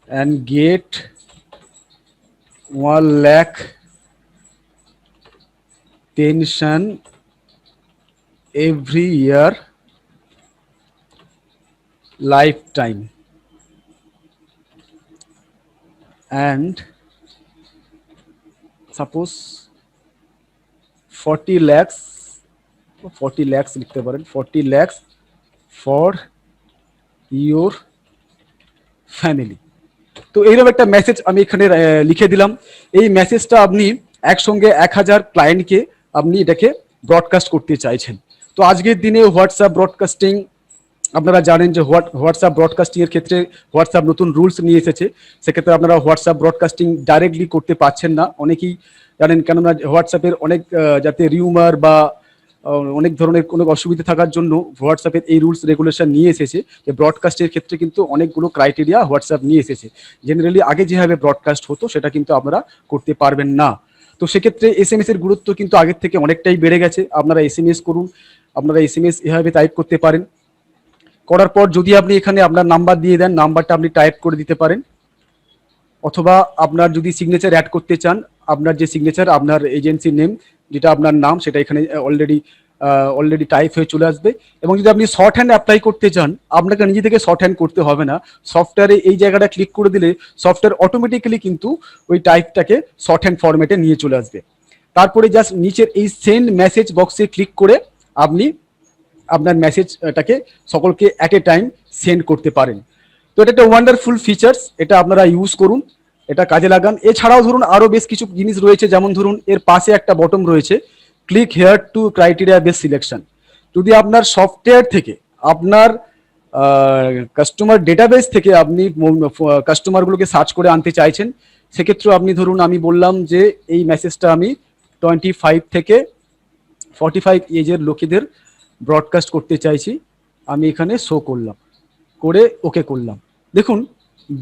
and get 1 lakh pension every year lifetime and suppose 40 lakhs লিখতে পারেন, 40 lakhs for your family। তো এইরকম একটা মেসেজ আমি এখানে লিখে দিলাম। এই মেসেজটা আপনি একসঙ্গে 1000 ক্লায়েন্টকে আপনি এটাকে ব্রডকাস্ট করতে চাইছেন। তো আজকের দিনে হোয়াটসঅ্যাপ ব্রডকাস্টিং, আপনারা জানেন যে হোয়াটসঅ্যাপ ব্রডকাস্টিং এর ক্ষেত্রে হোয়াটসঅ্যাপ নতুন রুলস নিয়ে এসেছে। সেক্ষেত্রে আপনারা হোয়াটসঅ্যাপ ব্রডকাস্টিং ডাইরেক্টলি করতে পারছেন না, অনেকেই জানেন। কেননা হোয়াটসঅ্যাপের অনেক যাতে রিউমার বা অনেক ধরনের কোনো অসুবিধা থাকার জন্য হোয়াটসঅ্যাপের এই রুলস রেগুলেশন নিয়ে এসেছে যে ব্রডকাস্টের ক্ষেত্রে কিন্তু অনেকগুলো ক্রাইটেরিয়া হোয়াটসঅ্যাপ নিয়ে এসেছে। জেনারেলি আগে যেভাবে ব্রডকাস্ট হতো সেটা কিন্তু আপনারা করতে পারবেন না। তো সেক্ষেত্রে এসএমএস এর গুরুত্ব কিন্তু আগের থেকে অনেকটাই বেড়ে গেছে। আপনারা এসএমএস করুন, আপনারা এসএমএস এভাবে টাইপ করতে পারেন। করার পর যদি আপনি এখানে আপনার নাম্বার দিয়ে দেন, নাম্বারটা আপনি টাইপ করে দিতে পারেন। অথবা আপনার যদি সিগনেচার অ্যাড করতে চান, আপনার যে সিগনেচার, আপনার এজেন্সির নেম, যেটা আপনার নাম, সেটা এখানে অলরেডি অলরেডি টাইপ হয়ে চলে আসবে। এবং যদি আপনি শর্ট হ্যান্ড অ্যাপ্লাই করতে চান, আপনাকে নিজে থেকে শর্ট হ্যান্ড করতে হবে না। সফটওয়্যারে এই জায়গাটা ক্লিক করে দিলে সফটওয়্যার অটোমেটিক্যালি কিন্তু ওই টাইপটাকে শর্ট হ্যান্ড ফরম্যাটে নিয়ে চলে আসবে। তারপরে জাস্ট নিচের এই সেন্ড মেসেজ বক্সে ক্লিক করে আপনি আপনার মেসেজটাকে সকলকে অ্যাট এ টাইম সেন্ড করতে পারেন। তো এটা একটা ওয়ান্ডারফুল ফিচার্স, এটা আপনারা ইউজ করুন, এটা কাজে লাগান। এছাড়াও ধরুন আরও বেশ কিছু জিনিস রয়েছে, যেমন ধরুন এর পাশে একটা বটম রয়েছে click here two criteria base selection. যদি আপনার সফটওয়্যার থেকে আপনার কাস্টমার ডেটাবেস থেকে আপনি কাস্টমারগুলোকে সার্চ করে আনতে চাইছেন, সেক্ষেত্রে আপনি ধরুন আমি বললাম যে এই মেসেজটা আমি 25 থেকে 45 এজের লোকেদের ব্রডকাস্ট করতে চাইছি, আমি এখানে শো করলাম, করে ওকে করলাম। দেখুন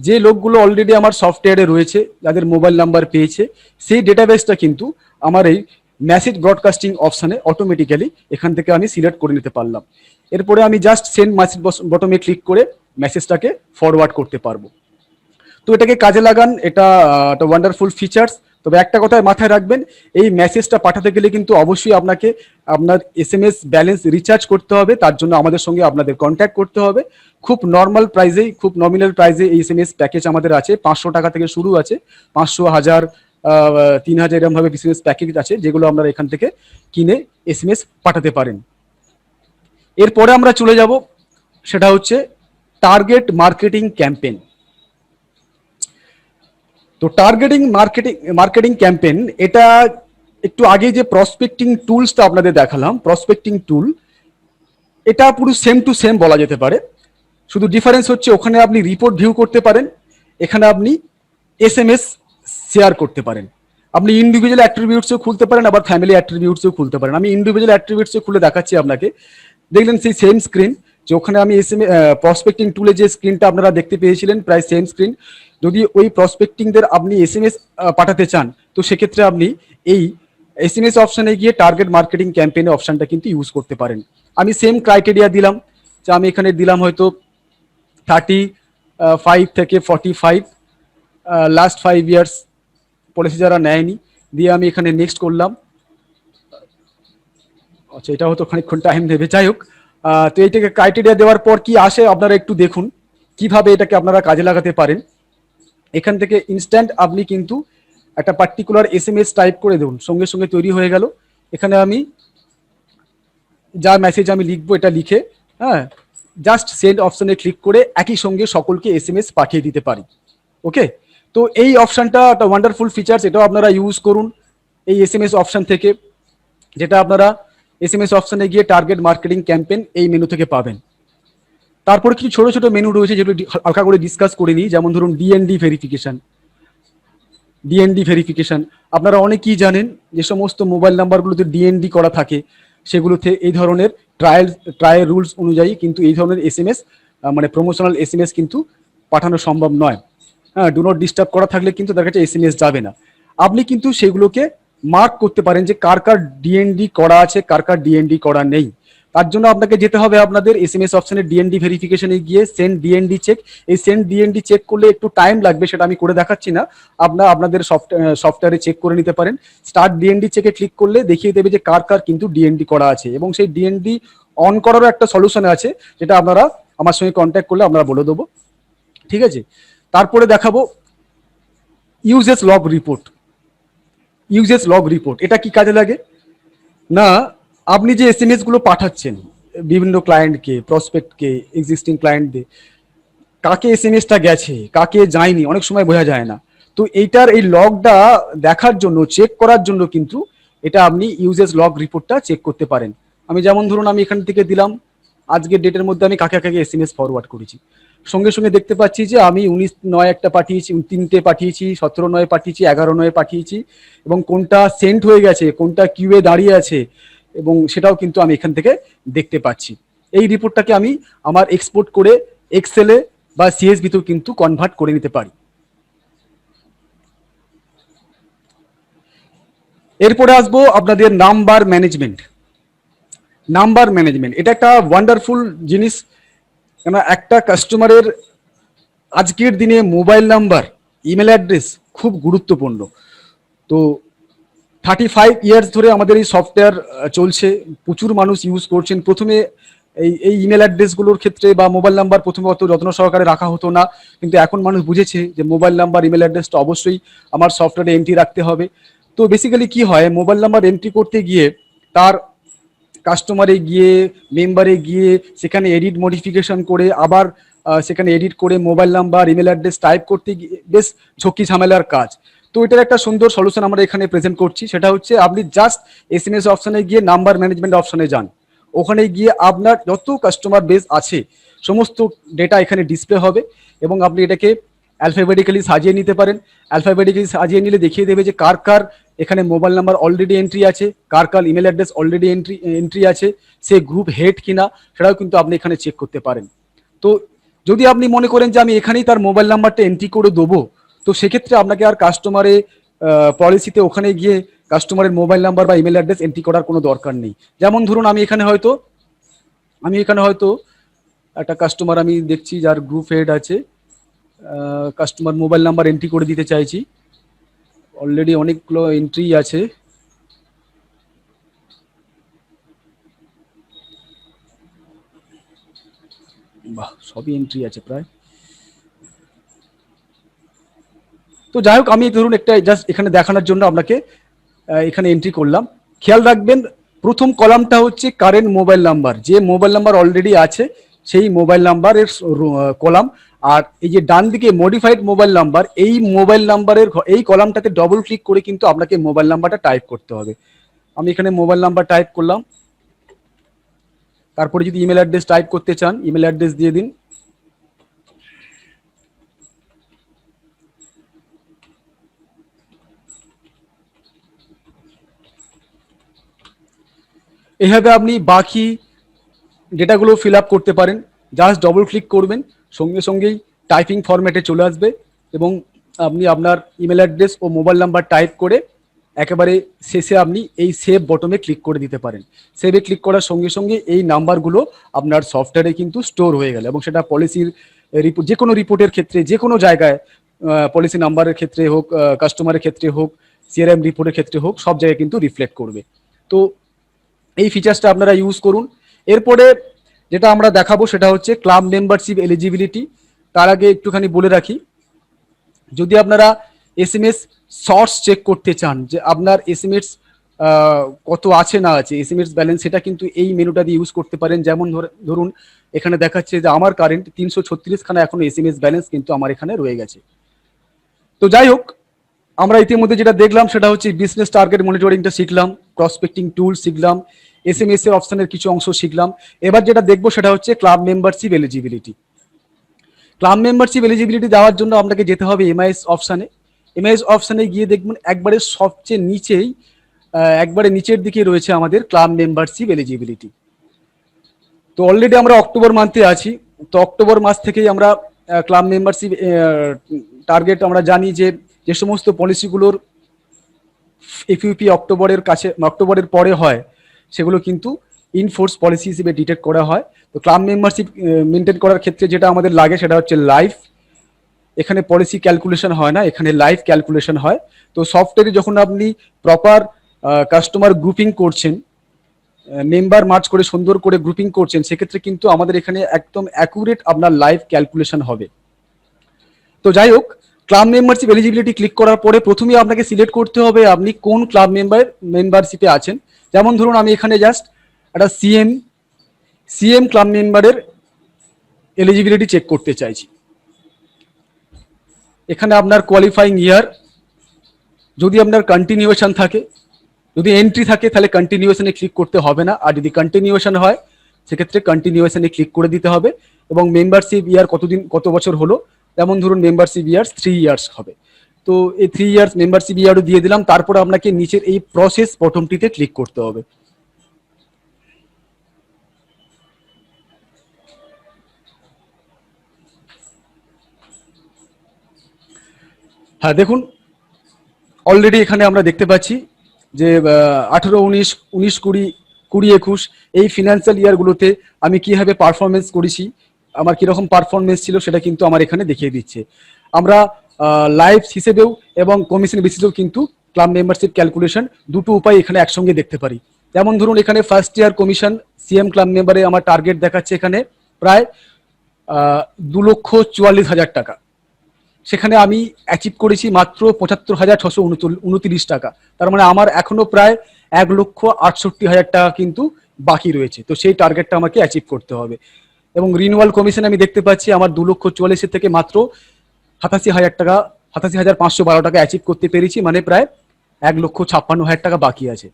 যে লোকগুলো অলরেডি আমার সফটওয়্যারে রয়েছে, যাদের মোবাইল নাম্বার পেয়েছে, সেই ডেটাবেসটা কিন্তু আমার এই মেসেজ ব্রডকাস্টিং অপশানে অটোমেটিক্যালি এখান থেকে আমি সিলেক্ট করে নিতে পারলাম। এরপরে আমি জাস্ট সেন্ড মেসেজ বটমে ক্লিক করে মেসেজটাকে ফরওয়ার্ড করতে পারবো। তো এটাকে কাজে লাগান, এটা একটা ওয়ান্ডারফুল ফিচার্স। তবে একটা কথায় মাথায় রাখবেন, এই মেসেজটা পাঠাতে গেলে কিন্তু অবশ্যই আপনাকে আপনার এসএমএস ব্যালেন্স রিচার্জ করতে হবে। তার জন্য আমাদের সঙ্গে আপনাদের কন্ট্যাক্ট করতে হবে। খুব নর্মাল প্রাইসেই, খুব নমিনাল প্রাইসে এই এসএমএস প্যাকেজ আমাদের আছে। 500 টাকা থেকে শুরু আছে, 500, 1000, 3000 এরমভাবে এসএমএস প্যাকেজ আছে, যেগুলো আপনারা এখান থেকে কিনে এসএমএস পাঠাতে পারেন। এরপরে আমরা চলে যাব, সেটা হচ্ছে টার্গেট মার্কেটিং ক্যাম্পেইন। তো মার্কেটিং ক্যাম্পেইন, এটা একটু আগে যে প্রসপেক্টিং টুলসটা আপনাদের দেখালাম, প্রসপেক্টিং টুল, এটা পুরো সেম টু সেম বলা যেতে পারে। শুধু ডিফারেন্স হচ্ছে ওখানে আপনি রিপোর্ট ভিউ করতে পারেন, এখানে আপনি এসএমএস শেয়ার করতে পারেন। আপনি ইন্ডিভিজুয়াল অ্যাট্রিবিউটসও খুলতে পারেন, আবার ফ্যামিলি অ্যাট্রিবিউটসও খুলতে পারেন। আমি ইন্ডিভিজুয়াল অ্যাট্রিবিউটসও খুলে দেখাচ্ছি আপনাকে। দেখলেন সেই সেম স্ক্রিন, যে ওখানে আমি প্রসপেক্টিং টুলে যে স্ক্রিনটা আপনারা দেখতে পেয়েছিলেন, প্রায় সেম স্ক্রিন। যদি ওই প্রসপেক্টিংদের আপনি এসএমএস পাঠাতে চান, তো সেক্ষেত্রে আপনি এই এসএমএস অপশানে গিয়ে টার্গেট মার্কেটিং ক্যাম্পেইনের অপশানটা কিন্তু ইউজ করতে পারেন। আমি সেম ক্রাইটেরিয়া দিলাম, যে আমি এখানে দিলাম হয়তো 35 থেকে 45, লাস্ট 5 ইয়ার্স পলিসি যারা নেয়নি, দিয়ে আমি এখানে নেক্সট করলাম। আচ্ছা, এটা হয়তো খানিকক্ষণ টাইম নেবে, যাই হোক। তো এইটাকে ক্রাইটেরিয়া দেওয়ার পর কি আসে আপনারা একটু দেখুন কিভাবে এটাকে আপনারা কাজে লাগাতে পারেন। এখান থেকে ইনস্ট্যান্ট আপনি কিন্তু একটা পার্টিকুলার এসএমএস টাইপ করে দেবেন, সঙ্গে সঙ্গে তৈরি হয়ে গেল। এখানে আমি যা মেসেজ আমি লিখবো এটা লিখে, হ্যাঁ, জাস্ট সেন্ড অপশনে ক্লিক করে একই সঙ্গে সকলকে এসএমএস পাঠিয়ে দিতে পারি। ওকে, তো এই অপশানটা একটা ওয়ান্ডারফুল ফিচার্স, এটাও আপনারা ইউজ করুন এই এসএমএস অপশান থেকে, যেটা আপনারা এসএমএস অপশানে গিয়ে টার্গেট মার্কেটিং ক্যাম্পেইন এই মেনু থেকে পাবেন। তারপরে কিছু ছোট ছোট মেনু রয়েছে যেগুলো হালকা করে ডিসকাস করে নিই, যেমন ধরুন ডিএনডি ভেরিফিকেশন। আপনারা অনেকেই জানেন যে সমস্ত মোবাইল নাম্বারগুলোতে ডিএনডি করা থাকে, সেগুলোতে এই ধরনের ট্রায়াল রুলস অনুযায়ী কিন্তু এই ধরনের এসএমএস, মানে প্রমোশনাল এসএমএস কিন্তু পাঠানো সম্ভব নয়। হ্যাঁ, ডু নট ডিস্টার্ব করা থাকলে কিন্তু তার কাছে এসএমএস যাবে না। আপনি কিন্তু সেগুলোকে মার্ক করতে পারেন যে কার কার ডিএনডি করা আছে, কার কার ডিএনডি করা নেই। তার জন্য আপনাকে যেতে হবে আপনাদের এসএমএস অপশনে ডিএনডি ভেরিফিকেশনে গিয়ে সেন্ড ডিএনডি চেক। এই সেন্ড ডিএনডি চেক করলে একটু টাইম লাগবে, সেটা আমি করে দেখাচ্ছি না, আপনাদের সফটওয়্যারে চেক করে নিতে পারেন। স্টার্ট ডিএনডি চেকে ক্লিক করলে দেখিয়ে দেবে যে কার কার কিন্তু ডিএনডি করা আছে, এবং সেই ডিএনডি অন করারও একটা সলিউশন আছে, যেটা আপনারা আমার সঙ্গে কন্ট্যাক্ট করলে আমরা বলে দেবো। ঠিক আছে, তারপরে দেখাবো ইউজেস লগ রিপোর্ট। এটা কি কাজে লাগে না, আপনি যে এসএমএস গুলো পাঠাচ্ছেন বিভিন্ন ক্লায়েন্টকে, প্রসপেক্টকে, এক্সিস্টিং ক্লায়েন্টদের, কাকে এসএমএসটা গেছে, কাকে যায়নি, অনেক সময় বোঝা যায় না। তো এইটার এই লগটা দেখার জন্য, চেক করার জন্য কিন্তু এটা আপনি ইউজেস লগ রিপোর্টটা চেক করতে পারেন। আমি যেমন ধরুন আমি এখান থেকে দিলাম আজকের ডেটের মধ্যে আমি কাকে কাকে এসএমএস ফরওয়ার্ড করেছি, সঙ্গে সঙ্গে দেখতে পাচ্ছি যে আমি 19/9 একটা পাঠিয়েছি, 3টে পাঠিয়েছি, 17/9 পাঠিয়েছি, 11/9 পাঠিয়েছি, এবং কোনটা সেন্ড হয়ে গেছে, কোনটা কিউয়ে দাঁড়িয়ে আছে, এবং সেটাও কিন্তু আমি এখান থেকে দেখতে পাচ্ছি। এই রিপোর্টটাকে আমি আমার এক্সপোর্ট করে এক্সেলে বা সিএসভিতেও কিন্তু কনভার্ট করে নিতে পারি। এরপরে আসবো আপনাদের নাম্বার ম্যানেজমেন্ট। এটা একটা ওয়ান্ডারফুল জিনিস, কেন একটা কাস্টমারের আজকের দিনে মোবাইল নাম্বার, ইমেল অ্যাড্রেস খুব গুরুত্বপূর্ণ। তো 35 ইয়ার্স ধরে আমাদের এই সফটওয়্যার চলছে, প্রচুর মানুষ ইউজ করছেন। প্রথমে এই ইমেল অ্যাড্রেসগুলোর ক্ষেত্রে বা মোবাইল নাম্বার প্রথমে অত যত্ন সহকারে রাখা হতো না, কিন্তু এখন মানুষ বুঝেছে যে মোবাইল নাম্বার ইমেল অ্যাড্রেসটা অবশ্যই আমার সফটওয়্যারে এন্ট্রি রাখতে হবে। তো বেসিক্যালি কি হয়, মোবাইল নাম্বার এন্ট্রি করতে গিয়ে তার কাস্টমারে গিয়ে, মেম্বারে গিয়ে সেখানে এডিট মডিফিকেশন করে আবার সেখানে এডিট করে mobile number email address type করতে গিয়ে বেশ ঝক্কি ঝামেলার কাজ। তো এটার একটা সুন্দর সলিউশন আমরা এখানে প্রেজেন্ট করছি, সেটা হচ্ছে আপনি জাস্ট এসএমএস অপশনে গিয়ে নাম্বার ম্যানেজমেন্ট অপশনে যান। ওখানে গিয়ে আপনার যত কাস্টমার বেস আছে সমস্ত ডেটা এখানে ডিসপ্লে হবে এবং আপনি এটাকে অ্যালফাবেটিক্যালি সাজিয়ে নিতে পারেন। অ্যালফাবেটিক্যালি সাজিয়ে নিলে দেখিয়ে দেবে যে কার কার এখানে মোবাইল নাম্বার অলরেডি এন্ট্রি আছে, কার কার ইমেল অ্যাড্রেস অলরেডি এন্ট্রি আছে, সে গ্রুপ হেড কিনা সেটাও কিন্তু আপনি এখানে চেক করতে পারেন। তো যদি আপনি মনে করেন যে আমি এখানেই তার মোবাইল নাম্বারটা এন্ট্রি করে দেবো, তো সেক্ষেত্রে আপনাকে আর কাস্টমারে পলিসিতে ওখানে গিয়ে কাস্টমারের মোবাইল নাম্বার বা ইমেল অ্যাড্রেস এন্ট্রি করার কোনো দরকার নেই। যেমন ধরুন আমি এখানে হয়তো একটা কাস্টমার আমি দেখছি যার গ্রুপ হেড আছে, কাস্টমার মোবাইল নাম্বার এন্ট্রি করে দিতে চাইছি। অলরেডি অনেকগুলো এন্ট্রি আছে, বাহ সবই এন্ট্রি আছে প্রায়। তো যাই হোক, আমি ধরুন একটা জাস্ট এখানে দেখানোর জন্য আপনাকে এখানে এন্ট্রি করলাম। খেয়াল রাখবেন প্রথম কলামটা হচ্ছে কারেন্ট মোবাইল নাম্বার, যে মোবাইল নাম্বার অলরেডি আছে সেই মোবাইল নাম্বারের কলাম। আর এই যে ডান দিকে মডিফাইড মোবাইল নাম্বার, এই মোবাইল নাম্বারের এই কলামটাতে ডবল ক্লিক করে কিন্তু আপনাকে মোবাইল নাম্বারটা টাইপ করতে হবে। আমি এখানে মোবাইল নাম্বার টাইপ করলাম, তারপরে যদি ইমেল অ্যাড্রেস টাইপ করতে চান ইমেল অ্যাড্রেস দিয়ে দিন। এইভাবে আপনি বাকি ডেটাগুলো ফিল আপ করতে পারেন। জাস্ট ডবল ক্লিক করবেন, সঙ্গে সঙ্গেই টাইপিং ফরম্যাটে চলে আসবে এবং আপনি আপনার ইমেল অ্যাড্রেস ও মোবাইল নাম্বার টাইপ করে একেবারে শেষে আপনি এই সেভ বটমে ক্লিক করে দিতে পারেন। সেভে ক্লিক করার সঙ্গে সঙ্গে এই নাম্বারগুলো আপনার সফটওয়্যারে কিন্তু স্টোর হয়ে গেল এবং সেটা পলিসির রিপোর্ট, যে কোনো রিপোর্টের ক্ষেত্রে, যে কোনো জায়গায়, পলিসি নাম্বারের ক্ষেত্রে হোক, কাস্টমারের ক্ষেত্রে হোক, সিআরএম রিপোর্টের ক্ষেত্রে হোক, সব জায়গায় কিন্তু রিফ্লেক্ট করবে। তো এই ফিচার্সটা আপনারা ইউজ করুন। এরপরে যেটা আমরা দেখাবো সেটা হচ্ছে ক্লাব মেম্বারশিপ এলিজিবিলিটি। তার আগে একটুখানি বলে রাখি, যদি আপনারা এসএমএস শর্টস চেক করতে চান যে আপনার এসএমএস কত আছে না আছে, এসএমএস ব্যালেন্স, সেটা কিন্তু এই মেনুটা দিয়ে ইউজ করতে পারেন। যেমন ধরুন এখানে দেখাচ্ছে যে আমার কারেন্ট 336খানা এখনো এসএমএস ব্যালেন্স কিন্তু আমার এখানে রয়ে গেছে। তো যাই হোক, আমরা ইতিমধ্যে যেটা দেখলাম সেটা হচ্ছে বিজনেস টার্গেট মনিটরিংটা শিখলাম, প্রসপেক্টিং টুল শিখলাম, এসএমএস এর অপশনের কিছু অংশ শিখলাম। এবার যেটা দেখবো সেটা হচ্ছে club membership eligibility. Club membership eligibility দেওয়ার জন্য আপনাকে যেতে হবে এমআইএস অপশানে। এমআইএস অপশানে গিয়ে দেখবেন একবারে সবচেয়ে নিচেই, একবারে নিচের দিকে রয়েছে আমাদের ক্লাব মেম্বারশিপ এলিজিবিলিটি। তো অলরেডি আমরা অক্টোবর মান্থে আছি, তো অক্টোবর মাস থেকেই আমরা ক্লাব মেম্বারশিপ টার্গেট আমরা জানি যে যে সমস্ত পলিসিগুলোর এফইউপি অক্টোবরের পরে হয় সেগুলো কিন্তু ইনফোর্স পলিসি হিসেবে ডিটেক্ট করা হয়। তো ক্লাব মেম্বারশিপ মেনটেন করার ক্ষেত্রে যেটা আমাদের লাগে সেটা হচ্ছে লাইফ। এখানে পলিসি ক্যালকুলেশন হয় না, এখানে লাইফ ক্যালকুলেশন হয়। তো সফটওয়্যারে যখন আপনি প্রপার কাস্টমার গ্রুপিং করছেন, মেম্বার মার্চ করে সুন্দর করে গ্রুপিং করছেন, সেক্ষেত্রে কিন্তু আমাদের এখানে একদম অ্যাকুরেট আপনার লাইফ ক্যালকুলেশন হবে। তো যাই হোক, ক্লাব মেম্বারশিপ এলিজিবিলিটি ক্লিক করার পরে প্রথমেই আপনাকে সিলেক্ট করতে হবে আপনি কোন ক্লাব মেম্বারশিপে আছেন। যেমন ধরুন আমি এখানে জাস্ট একটা সিএম ক্লাব মেম্বারের এলিজিবিলিটি চেক করতে চাইছি। এখানে আপনার কোয়ালিফাইং ইয়ার, যদি আপনার কন্টিনিউয়েশন থাকে, যদি এন্ট্রি থাকে তাহলে কন্টিনিউয়েশনে ক্লিক করতে হবে না, আর যদি কন্টিনিউয়েশন হয় সেক্ষেত্রে কন্টিনিউয়েশনে ক্লিক করে দিতে হবে। এবং মেম্বারশিপ ইয়ার কত বছর হলো, যেমন ধরুন মেম্বারশিপ ইয়ার্স 3 ইয়ার্স হবে, তো এই 3 ইয়ার্স মেম্বারশিপ ইয়ারও দিয়ে দিলাম। তারপরে আপনাকে নিচের এই প্রসেস বটমটিতে ক্লিক করতে হবে। হ্যাঁ দেখুন, অলরেডি এখানে আমরা দেখতে পাচ্ছি যে 18, 19, 19, 20, 20, 21 এই ফিনান্সিয়াল ইয়ারগুলোতে আমি কিভাবে পারফরমেন্স করেছি, আমার কিরকম পারফরমেন্স ছিল সেটা কিন্তু আমার এখানে দেখিয়ে দিচ্ছে। আমরা লাইভ হিসেবেও এবং কমিশন বেসিসেও কিন্তু ক্লাব মেম্বারশিপ ক্যালকুলেশন দুটো উপায় এখানে একসঙ্গে দেখতে পারি। যেমন ধরুন এখানে first year commission CM club মেম্বারে আমার টার্গেট দেখাচ্ছে এখানে প্রায় 2,44,000 টাকা, সেখানে আমি অ্যাচিভ করেছি মাত্র 75,629 টাকা। তার মানে আমার এখনো প্রায় 1,68,000 টাকা কিন্তু বাকি রয়েছে, তো সেই টার্গেটটা আমাকে অ্যাচিভ করতে হবে। এবং রিনিউয়াল কমিশন আমি দেখতে পাচ্ছি আমার 2,44,000 থেকে মাত্র 87,000 টাকা, 87,512 টাকা অ্যাচিভ করতে পেরেছি, মানে প্রায় 1,56,000 টাকা বাকি আছে।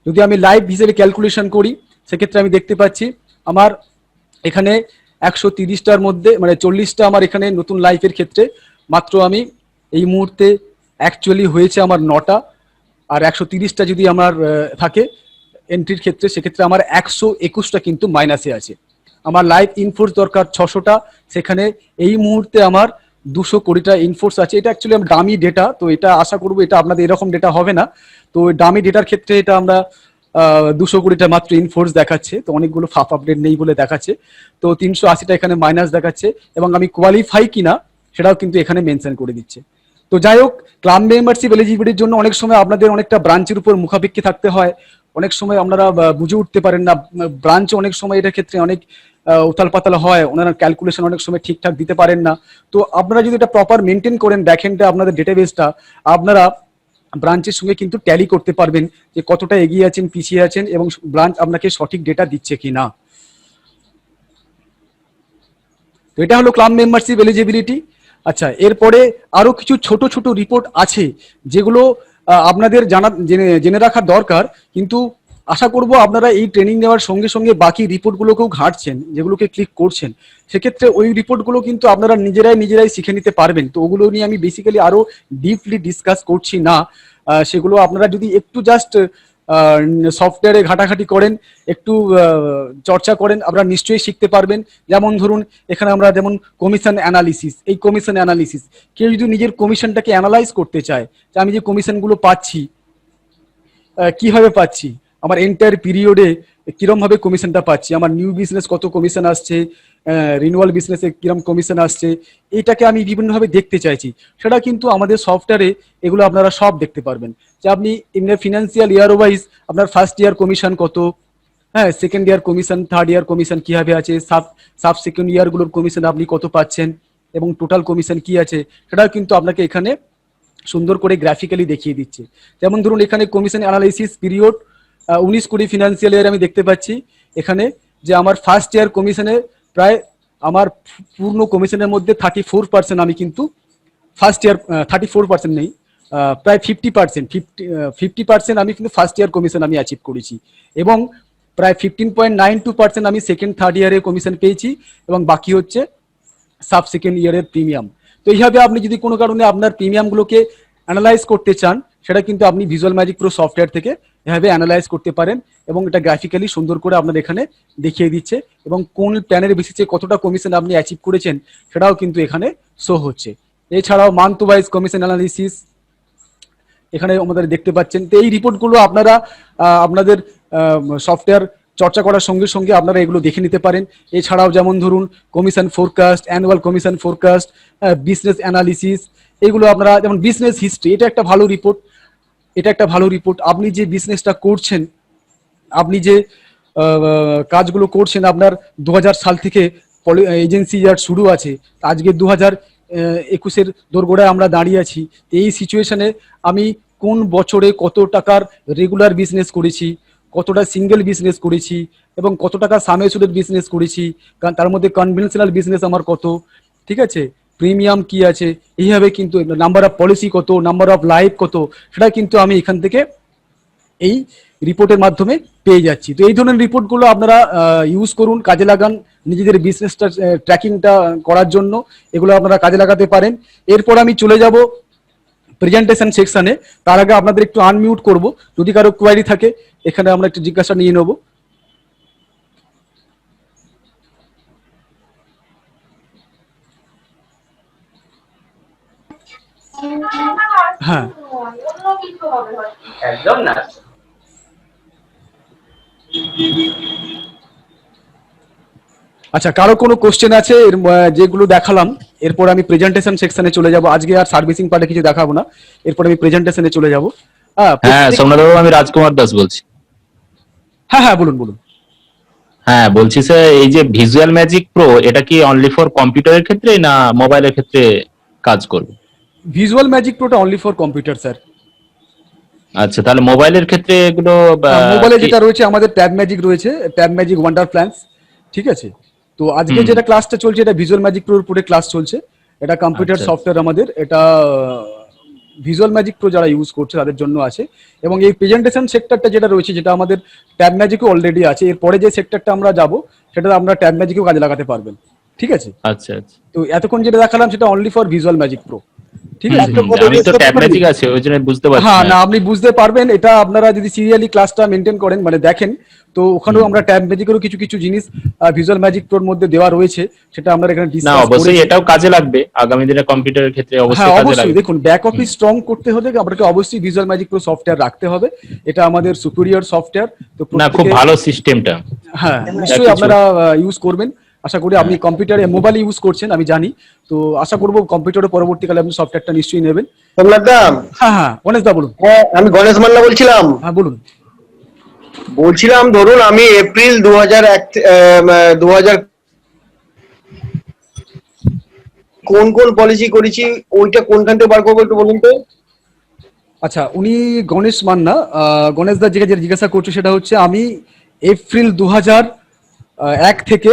যদি আমি লাইভ হিসেবে ক্যালকুলেশন করি সেক্ষেত্রে আমি দেখতে পাচ্ছি আমার এখানে 130টার মধ্যে মানে 40টা আমার এখানে নতুন লাইফের ক্ষেত্রে মাত্র আমি এই মুহূর্তে অ্যাকচুয়ালি হয়েছে আমার 9টা, আর 130টা যদি আমার থাকে এন্ট্রির ক্ষেত্রে সেক্ষেত্রে আমার 121টা কিন্তু মাইনাসে আছে। আমার লাইভ ইনফোর্স দরকার 600টা, সেখানে এই মুহূর্তে আমার 200 কোটিটা ইনফোর্স আছে। এটা অ্যাকচুয়ালি ডামি ডেটা, তো এটা আশা করবো এটা আপনাদের এরকম ডেটা হবে না। তো ডামি ডেটার ক্ষেত্রে এটা আমরা 200 কোটিটা মাত্র ইনফোর্স দেখাচ্ছে, তো অনেকগুলো ফাফ আপডেট নেই বলে দেখাচ্ছে। তো 380টা এখানে মাইনাস দেখাচ্ছে, এবং আমি কোয়ালিফাই কিনা সেটাও কিন্তু এখানে মেনশন করে দিচ্ছে। তো যাই হোক, ক্লাব মেম্বারশিপ এলিজিবিলিটির জন্য অনেক সময় আপনাদের অনেকটা ব্রাঞ্চের উপর মুখাপেক্ষি থাকতে হয়, অনেক সময় আপনারা বুঝে উঠতে পারেন না, ব্রাঞ্চ অনেক সময় এটার ক্ষেত্রে অনেক উতাল পাতাল হয়, ওনারা ক্যালকুলেশন অনেক সময় ঠিকঠাক দিতে পারেন না। তো আপনারা যদি এটা প্রপার মেনটেন করেন ব্যাকএন্ডে আপনাদের ডেটাবেসটা, আপনারা ব্রাঞ্চের সঙ্গে কিন্তু ট্যালি করতে পারবেন যে কতটা এগিয়ে আছেন পিছিয়ে আছেন এবং ব্রাঞ্চ আপনাকে সঠিক ডেটা দিচ্ছে কি না। তো এটা হলো ক্লাব মেম্বারশিপ এলিজিবিলিটি। আচ্ছা, এরপরে আরো কিছু ছোট ছোট রিপোর্ট আছে যেগুলো আপনাদের জেনে রাখা দরকার, কিন্তু আশা করব আপনারা এই ট্রেনিং নেওয়ার সঙ্গে সঙ্গে বাকি রিপোর্টগুলোকেও ঘাঁটছেন, যেগুলোকে ক্লিক করছেন, সেক্ষেত্রে ওই রিপোর্টগুলো কিন্তু আপনারা নিজেরাই শিখে নিতে পারবেন। তো ওগুলো নিয়ে আমি বেসিক্যালি আরো ডিপলি ডিসকাস করছি না, সেগুলো আপনারা যদি একটু জাস্ট সফটওয়্যারে ঘাটাঘাটি করেন, একটু চর্চা করেন, আপনারা নিশ্চয়ই শিখতে পারবেন। যেমন ধরুন এখানে আমরা যেমন কমিশন অ্যানালিসিস, এই কমিশন অ্যানালিসিস কেউ যদি নিজের কমিশনটাকে অ্যানালাইজ করতে চায় যে আমি যে কমিশনগুলো পাচ্ছি কিভাবে পাচ্ছি, আমার এন্টায়ার পিরিয়ডে কিরম ভাবে কমিশনটা পাচ্ছি, আমার নিউ বিজনেস কত কমিশন আসছে, রিনিউয়াল বিজনেসে কিরম কমিশন আসছে, এটাকে আমি বিভিন্নভাবে দেখতে চাইছি, সেটা কিন্তু আমাদের সফটওয়্যারে এগুলো আপনারা সব দেখতে পারবেন। যে আপনি এমনি ফিনান্সিয়াল ইয়ার ওয়াইজ আপনার ফার্স্ট ইয়ার কমিশন কত, হ্যাঁ second year commission, third year commission কিভাবে আছে, সাব সেকেন্ড ইয়ারগুলোর কমিশন আপনি কত পাচ্ছেন এবং টোটাল কমিশন কি আছে, সেটাও কিন্তু আপনাকে এখানে সুন্দর করে গ্রাফিক্যালি দেখিয়ে দিচ্ছে। যেমন ধরুন এখানে commission analysis period 19-20 financial year আমি দেখতে পাচ্ছি এখানে যে আমার ফার্স্ট ইয়ার কমিশনে প্রায় আমার পূর্ণ কমিশনের মধ্যে 34% আমি কিন্তু ফার্স্ট ইয়ার 34% নেই, প্রায় 50% আমি কিন্তু ফার্স্ট ইয়ার কমিশন আমি অ্যাচিভ করেছি, এবং প্রায় 15.92% আমি সেকেন্ড থার্ড ইয়ারের কমিশন পেয়েছি, এবং বাকি হচ্ছে সাব সেকেন্ড ইয়ারের প্রিমিয়াম। তো এইভাবে আপনি যদি কোনো কারণে আপনার প্রিমিয়ামগুলোকে অ্যানালাইজ করতে চান, সেটা কিন্তু আপনি ভিজুয়াল ম্যাজিক প্রো সফটওয়্যার থেকে এভাবে অ্যানালাইজ করতে পারেন, এবং এটা গ্রাফিক্যালি সুন্দর করে আপনার এখানে দেখিয়ে দিচ্ছে, এবং কোন প্ল্যানের বেসিসে কতটা কমিশন আপনি অ্যাচিভ করেছেন সেটাও কিন্তু এখানে শো হচ্ছে। এছাড়াও মান্থ ওয়াইজ কমিশন অ্যানালিসিস এখানে আমাদের দেখতে পাচ্ছেন। তো এই রিপোর্টগুলো আপনারা আপনাদের সফটওয়্যার চর্চা করার সঙ্গে সঙ্গে আপনারা এগুলো দেখে নিতে পারেন। এছাড়াও যেমন ধরুন commission forecast, annual commission forecast, business analysis, এগুলো আপনারা যেমন বিজনেস হিস্ট্রি, এটা একটা ভালো রিপোর্ট। আপনি যে বিজনেসটা করছেন, আপনি যে কাজগুলো করছেন, আপনার 2000 সাল থেকে এজেন্সি যার শুরু আছে, আজকে 2021-এর দোরগোড়ায় আমরা দাঁড়িয়ে আছি। এই সিচুয়েশনে আমি কোন বছরে কত টাকার রেগুলার বিজনেস করেছি, কতটা সিঙ্গেল বিজনেস করেছি, এবং কত টাকা সামেসুডের বিজনেস করেছি, কারণ তার মধ্যে কনভেনশনাল বিজনেস আমার কত, ঠিক আছে, প্রিমিয়াম কি আছে, এইভাবে কিন্তু নাম্বার অফ পলিসি কত, নাম্বার অফ লাইফ কত, সেটা কিন্তু আমি এখান থেকে এই রিপোর্টের মাধ্যমে পেয়ে যাচ্ছি। তো এই ধরনের রিপোর্টগুলো আপনারা ইউজ করুন, কাজে লাগান নিজেদের বিজনেসটা ট্র্যাকিংটা করার জন্য, এগুলো আপনারা কাজে লাগাতে পারেন। এরপর আমি চলে যাব প্রেজেন্টেশন সেকশনে। তার আগে আপনাদের একটু আনমিউট করব, যদি কারো কোয়ারি থাকে এখানে আমরা একটু জিজ্ঞাসা নিয়ে নেব। হ্যাঁ একদম না। আচ্ছা, কারো কোনো কোশ্চেন আছে যেগুলো দেখালাম? এরপর আমি প্রেজেন্টেশন সেকশনে চলে যাব। আজকে আর সার্ভিসিং পার্টে কিছু দেখাবো না, এরপর আমি প্রেজেন্টেশনে চলে যাব। হ্যাঁ প্রত্যেক সোমনাথ বাবু, আমি রাজকুমার দাস বলছি। হ্যাঁ হ্যাঁ বলুন বলুন। হ্যাঁ বলছি স্যার, এই যে ভিজুয়াল ম্যাজিক প্রো, এটা কি অনলি ফর কম্পিউটারের ক্ষেত্রে না মোবাইলের ক্ষেত্রে কাজ করবে? ভিজুয়াল ম্যাজিক প্রোটা অনলি ফর কম্পিউটার স্যার। আচ্ছা, তাহলে মোবাইলের ক্ষেত্রে এগুলো মোবাইলে কি? যেটা রয়েছে আমাদের ট্যাব ম্যাজিক রয়েছে, ট্যাব ম্যাজিক ওয়ান্ডার প্ল্যান্স, ঠিক আছে। তো আজকে হুম। যেটা ক্লাসটা চলছে এটা ভিজুয়াল ম্যাজিক প্রোর উপরে ক্লাস চলছে। এটা কম্পিউটার আচ্ছা আচ্ছা। সফটওয়্যার আমাদের, এটা ভিজুয়াল ম্যাজিক প্রো যারা ইউজ করছে তাদের জন্য আছে। এবং এই প্রেজেন্টেশন সেক্টরটা যেটা রয়েছে, যেটা আমাদের ট্যাব ম্যাজিকও অলরেডি আছে, এরপরে যে সেক্টরটা আমরা যাব সেটা আমরা ট্যাব ম্যাজিকও কাজে লাগাতে পারবেন, ঠিক আছে। আচ্ছা আচ্ছা। তো এতক্ষণ যেটা দেখালাম সেটা only for visual magic pro, ঠিক হুম আছে। হুম, আমি তো ট্যাব ম্যাজিক আছে, ওই জন্য বুঝতে পারছি হ্যাঁ না না, আর কি। আপনি বুঝতে পারবেন এটা, আপনারা যদি সিরিয়ালি ক্লাসটা মেনটেন করেন মানে দেখেন, তো ওখানেও হুম। আমরা ট্যাব ম্যাজিকেরও কিছু কিছু জিনিস ভিজুয়াল ম্যাজিক প্রোর মধ্যে দেওয়া রয়েছে, সেটা আমরা এখানে না ডিসকাস অবশ্যই করেছি। এটাও কাজে লাগবে আগামী দিনে, কম্পিউটারের ক্ষেত্রে হ্যাঁ অবশ্যই কাজে অবশ্যই, লাগবে। দেখুন ব্যাক হুম। অফিস স্ট্রং করতে হলে আপনাকে অবশ্যই ভিজুয়াল ম্যাজিক প্রো সফটওয়্যার রাখতে হবে। এটা আমাদের সুপিরিয়র সফটওয়্যার, তো না, খুব প্রত্যেকে ভালো সিস্টেমটা। হ্যাঁ যা নিশ্চয়ই কিছু। আপনারা ইউজ করবেন। আশা করি আপনি হ্যাঁ। কম্পিউটারে মোবাইলে ইউজ করছেন আমি জানি, তো আশা করবো কম্পিউটারে পরবর্তীকালে আপনি সফটওয়্যারটা নিশ্চয়ই নেবেন। সোমনাথ দা, হ্যাঁ হ্যাঁ গণেশ দা বলুন। হ্যাঁ আমি গণেশ মান্না বলছিলাম। হ্যাঁ বলুন। বলছিলাম ধরুন আমি এপ্রিল 2001 কোন কোন পলিসি করেছি, ওইটা কোনখান থেকে বার করবো একটু বলুন তো। আচ্ছা, উনি গণেশ মান্না, গণেশ দা যেটা যেটা জিজ্ঞাসা করছে সেটা হচ্ছে আমি এপ্রিল 2001 থেকে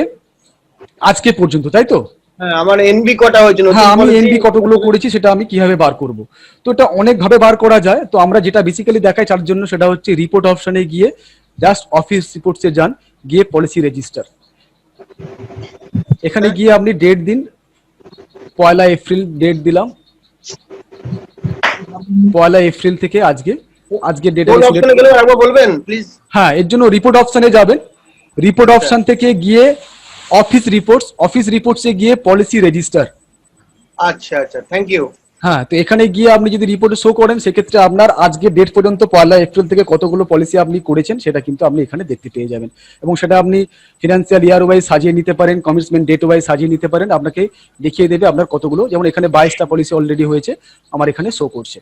আজকে পর্যন্ত, তাই তো? হ্যাঁ, আমার এনবি কটা হয়েছে নতুন হ্যাঁ আমি পলিসি। এনবি কতগুলো করেছি সেটা আমি কিভাবে বার করব। তো এটা অনেক ভাবে বার করা যায়, তো আমরা যেটা বেসিক্যালি দেখাই তার জন্য সেটা হচ্ছে রিপোর্ট অপশনে গিয়ে জাস্ট অফিস রিপোর্টসে যান, গিয়ে পলিসি রেজিস্টার, এখানে গিয়ে আপনি ডেট দিন, 1 এপ্রিল ডেট দিলাম, 1 এপ্রিল থেকে আজকে, আজকে ডেট কোন আমি সিলেক্ট। অপশনে গেলে একবার বলবেন প্লিজ। হ্যাঁ এর জন্য রিপোর্ট অপশনে যাবেন, রিপোর্ট আচ্ছা অপশন থেকে গিয়ে অফিস রিপোর্টস, অফিস রিপোর্টসে গিয়ে পলিসি রেজিস্টার। আচ্ছা আচ্ছা, থ্যাংক ইউ। হ্যাঁ তো এখানে গিয়ে আপনি যদি রিপোর্টে শো করেন সেক্ষেত্রে আপনার আজকে ডেট পর্যন্ত 1 এপ্রিল থেকে কতগুলো পলিসি আপনি করেছেন সেটা কিন্তু আপনি এখানে দেখতে পেয়ে যাবেন। এবং সেটা আপনি ফিনান্সিয়াল ইয়ার ওয়াইজ সাজিয়ে নিতে পারেন, কমিটমেন্ট ডেট ওয়াইজ সাজিয়ে নিতে পারেন, আপনাকে দেখিয়ে দেবে আপনার কতগুলো, যেমন এখানে 22টা পলিসি অলরেডি হয়েছে আমার এখানে শো করছে।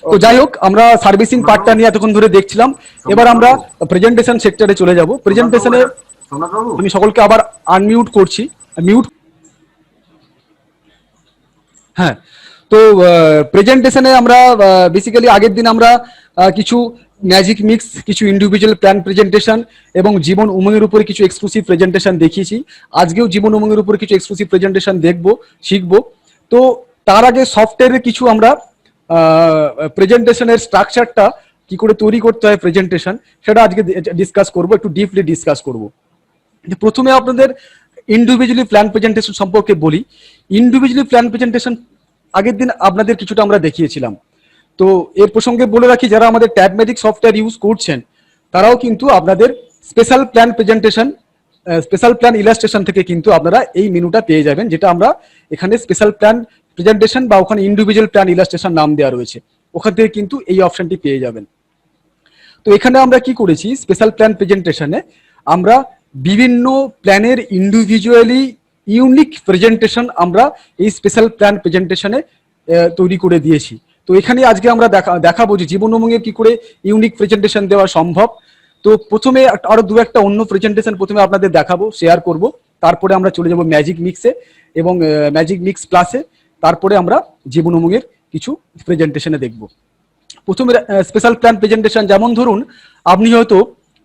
তো যাই হোক, আমরা সার্ভিসিং পার্টটা নিয়ে এতক্ষণ ধরে দেখছিলাম, এবার আমরা প্রেজেন্টেশন সেক্টরে চলে যাব। প্রেজেন্টেশনে আমি সকলকে আবার আনমিউট করছি, মিউট। হ্যাঁ, তো প্রেজেন্টেশনে আমরা বেসিক্যালি আগের দিন আমরা কিছু ম্যাজিক মিক্স, কিছু ইন্ডিভিজুয়াল প্ল্যান প্রেজেন্টেশন এবং জীবন উমঙ্গের উপরে কিছু এক্সক্লুসিভ প্রেজেন্টেশন দেখিয়েছি। আজকেও জীবন উমঙ্গের উপরে কিছু এক্সক্লুসিভ প্রেজেন্টেশন দেখবো, শিখবো। তো তার আগে সফটওয়্যারের কিছু আমরা প্রেজেন্টেশনের স্ট্রাকচারটা কি করে তৈরি করতে হয় প্রেজেন্টেশন, সেটা আজকে ডিসকাস করবো, একটু ডিপলি ডিসকাস করবো। যে প্রথমে আপনাদের ইন্ডিভিজুয়ালি প্ল্যান প্রেজেন্টেশন সম্পর্কে বলি। ইন্ডিভিজুয়ালি প্ল্যান প্রেজেন্টেশন আগের দিন আপনাদের কিছুটা আমরা দেখিয়েছিলাম। তো এর প্রসঙ্গে বলে রাখি, যারা আমাদের ট্যাব ম্যাজিক সফটওয়্যার ইউজ করছেন তারাও কিন্তু আপনাদের special plan presentation, special plan illustration থেকে কিন্তু আপনারা এই মেনুটা পেয়ে যাবেন, যেটা আমরা এখানে স্পেশাল প্ল্যান প্রেজেন্টেশন বা ওখানে ইন্ডিভিজুয়াল প্ল্যান ইলাস্ট্রেশন নাম দেওয়া রয়েছে, ওখান থেকে কিন্তু এই অপশনটি পেয়ে যাবেন। তো এখানে আমরা কি করেছি, স্পেশাল প্ল্যান প্রেজেন্টেশনে আমরা বিভিন্ন প্ল্যানের ইন্ডিভিজুয়ালি ইউনিক প্রেজেন্টেশন আমরা এই স্পেশাল প্ল্যান প্রেজেন্টেশনে তৈরি করে দিয়েছি। তো এখানে আজকে আমরা দেখাবো যে জীবন উমঙ্গের কি করে ইউনিক প্রেজেন্টেশন দেওয়া সম্ভব। তো প্রথমে আরো দু একটা অন্য প্রেজেন্টেশন প্রথমে আপনাদের দেখাবো, শেয়ার করব, তারপরে আমরা চলে যাব ম্যাজিক মিক্সে এবং ম্যাজিক মিক্স প্লাসে, তারপরে আমরা জীবন উমঙ্গের কিছু প্রেজেন্টেশনে দেখব। প্রথমে স্পেশাল প্ল্যান প্রেজেন্টেশন, যেমন ধরুন আপনি হয়তো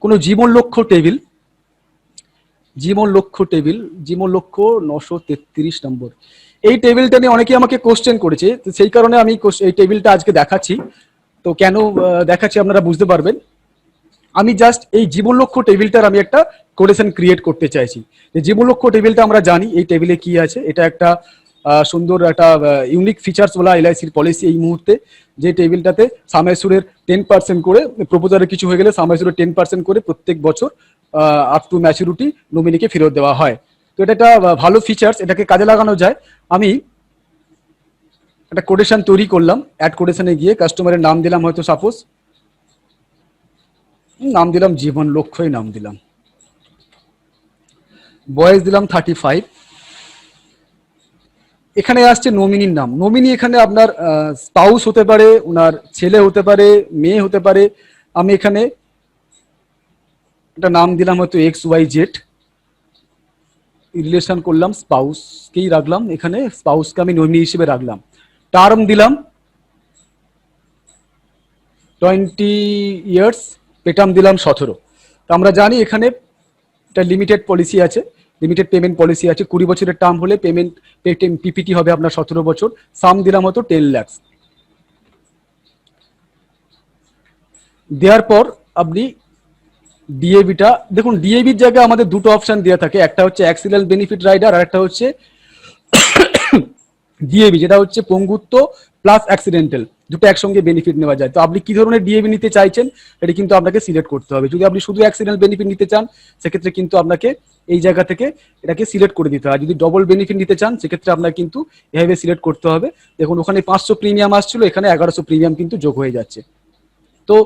কোনো জীবন লক্ষ্য টেবিল, জীবন লক্ষ্য টেবিল, জীবন লক্ষ্য 933 নম্বর, এই টেবিলটা নিয়ে অনেকে আমাকে কোশ্চেন করেছে, তো সেই কারণে আমি এই টেবিলটা আজকে দেখাচ্ছি। তো কেন দেখাচ্ছি আপনারা বুঝতে পারবেন। আমি জাস্ট এই জীবন লক্ষ্য টেবিলটার আমি একটা কোটেশন ক্রিয়েট করতে চাইছি। যে জীবন লক্ষ্য টেবিলটা আমরা জানি এই টেবিলে কি আছে, এটা একটা সুন্দর একটা ইউনিক ফিচার্স বলা এলআইসির পলিসি এই মুহূর্তে, যে টেবিলটাতে সামাইসুরের 10% করে, প্রপোজারে কিছু হয়ে গেলে সামাইসুরের 10% করে প্রত্যেক বছর আপ টু ম্যাচুরিটি নমিনিকে ফেরত দেওয়া হয়। তো এটা একটা ভালো ফিচার্স, এটাকে কাজে লাগানো যায়। আমি একটা কোটেশন তৈরি করলাম, অ্যাড কোটেশনে গিয়ে কাস্টমারের নাম দিলাম, হয়তো সাপোজ নাম দিলাম জীবন লক্ষ্যই নাম দিলাম, বয়স দিলাম 35, এখানে আসছে নমিনির নাম। নমিনি এখানে আপনার স্পাউস হতে পারে, ওনার ছেলে হতে পারে, মেয়ে হতে পারে। আমি এখানে একটা নাম দিলাম হয়তো XYZ, রিলেশন করলাম, স্পাউসকেই রাখলাম, এখানে স্পাউসকে আমি নমিনি হিসেবে রাখলাম। টার্ম দিলাম 20 ইয়ার্স, পেটাম দিলাম 17। তো আমরা জানি এখানে একটা লিমিটেড পলিসি আছে, লিমিটেড পেমেন্ট পলিসি আছে। 20 বছরের টার্ম হলে পেমেন্ট পিপিটি হবে আপনার 17 বছর। সাম দিলাম হতো 10 লাখ। দেওয়ার পর আপনি ডিএবিটা দেখুন, ডিএবির জায়গায় আমাদের দুটো অপশন দেওয়া থাকে, একটা হচ্ছে অ্যাক্সিডেন্ট বেনিফিট রাইডার আর একটা হচ্ছে ডিএবি, যেটা হচ্ছে পঙ্গুত্ব প্লাস অ্যাক্সিডেন্টাল, দুটো একসঙ্গে বেনিফিট নেওয়া যায়। তো আপনি কি ধরনের ডিএবি নিতে চাইছেন সেটা কিন্তু আপনাকে সিলেক্ট করতে হবে। যদি আপনি শুধু অ্যাক্সিডেন্ট বেনিফিট নিতে চান সেক্ষেত্রে কিন্তু আপনাকে এই জায়গা থেকে এটাকে সিলেক্ট করে দিতে হয়। যদি ডবল বেনিফিট নিতে চান সেক্ষেত্রে আপনাকে কিন্তু এভাবে সিলেক্ট করতে হবে। দেখুন ওখানে 500 প্রিমিয়াম আসছিল, এখানে 1100 প্রিমিয়াম কিন্তু যোগ হয়ে যাচ্ছে। তো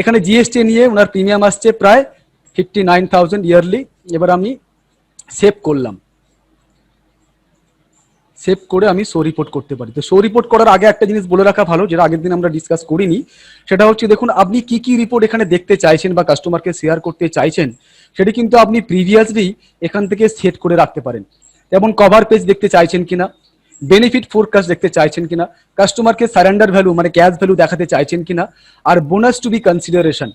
এখানে জিএসটি নিয়ে ওনার প্রিমিয়াম আসছে প্রায় 59,000 ইয়ারলি। এবার আমি সেভ করলাম, সেভ করে আমি শো রিপোর্ট করতে পারি। তো শো রিপোর্ট করার আগে একটা জিনিস বলে রাখা ভালো, যেটা আগের দিন আমরা ডিসকাস করিনি, সেটা হচ্ছে দেখুন আপনি কি কি রিপোর্ট এখানে দেখতে চাইছেন বা কাস্টমারকে শেয়ার করতে চাইছেন সেটা কিন্তু আপনি প্রিভিয়াসলি এখান থেকে সেট করে রাখতে পারেন। যেমন কভার পেজ দেখতে চাইছেন কিনা, বেনিফিট ফোরকাস্ট দেখতে চাইছেন কিনা, কাস্টমারকে সারেন্ডার ভ্যালু মানে ক্যাশ ভ্যালু দেখাতে চাইছেন কিনা, আর বোনাস টু বি কনসিডারেশন,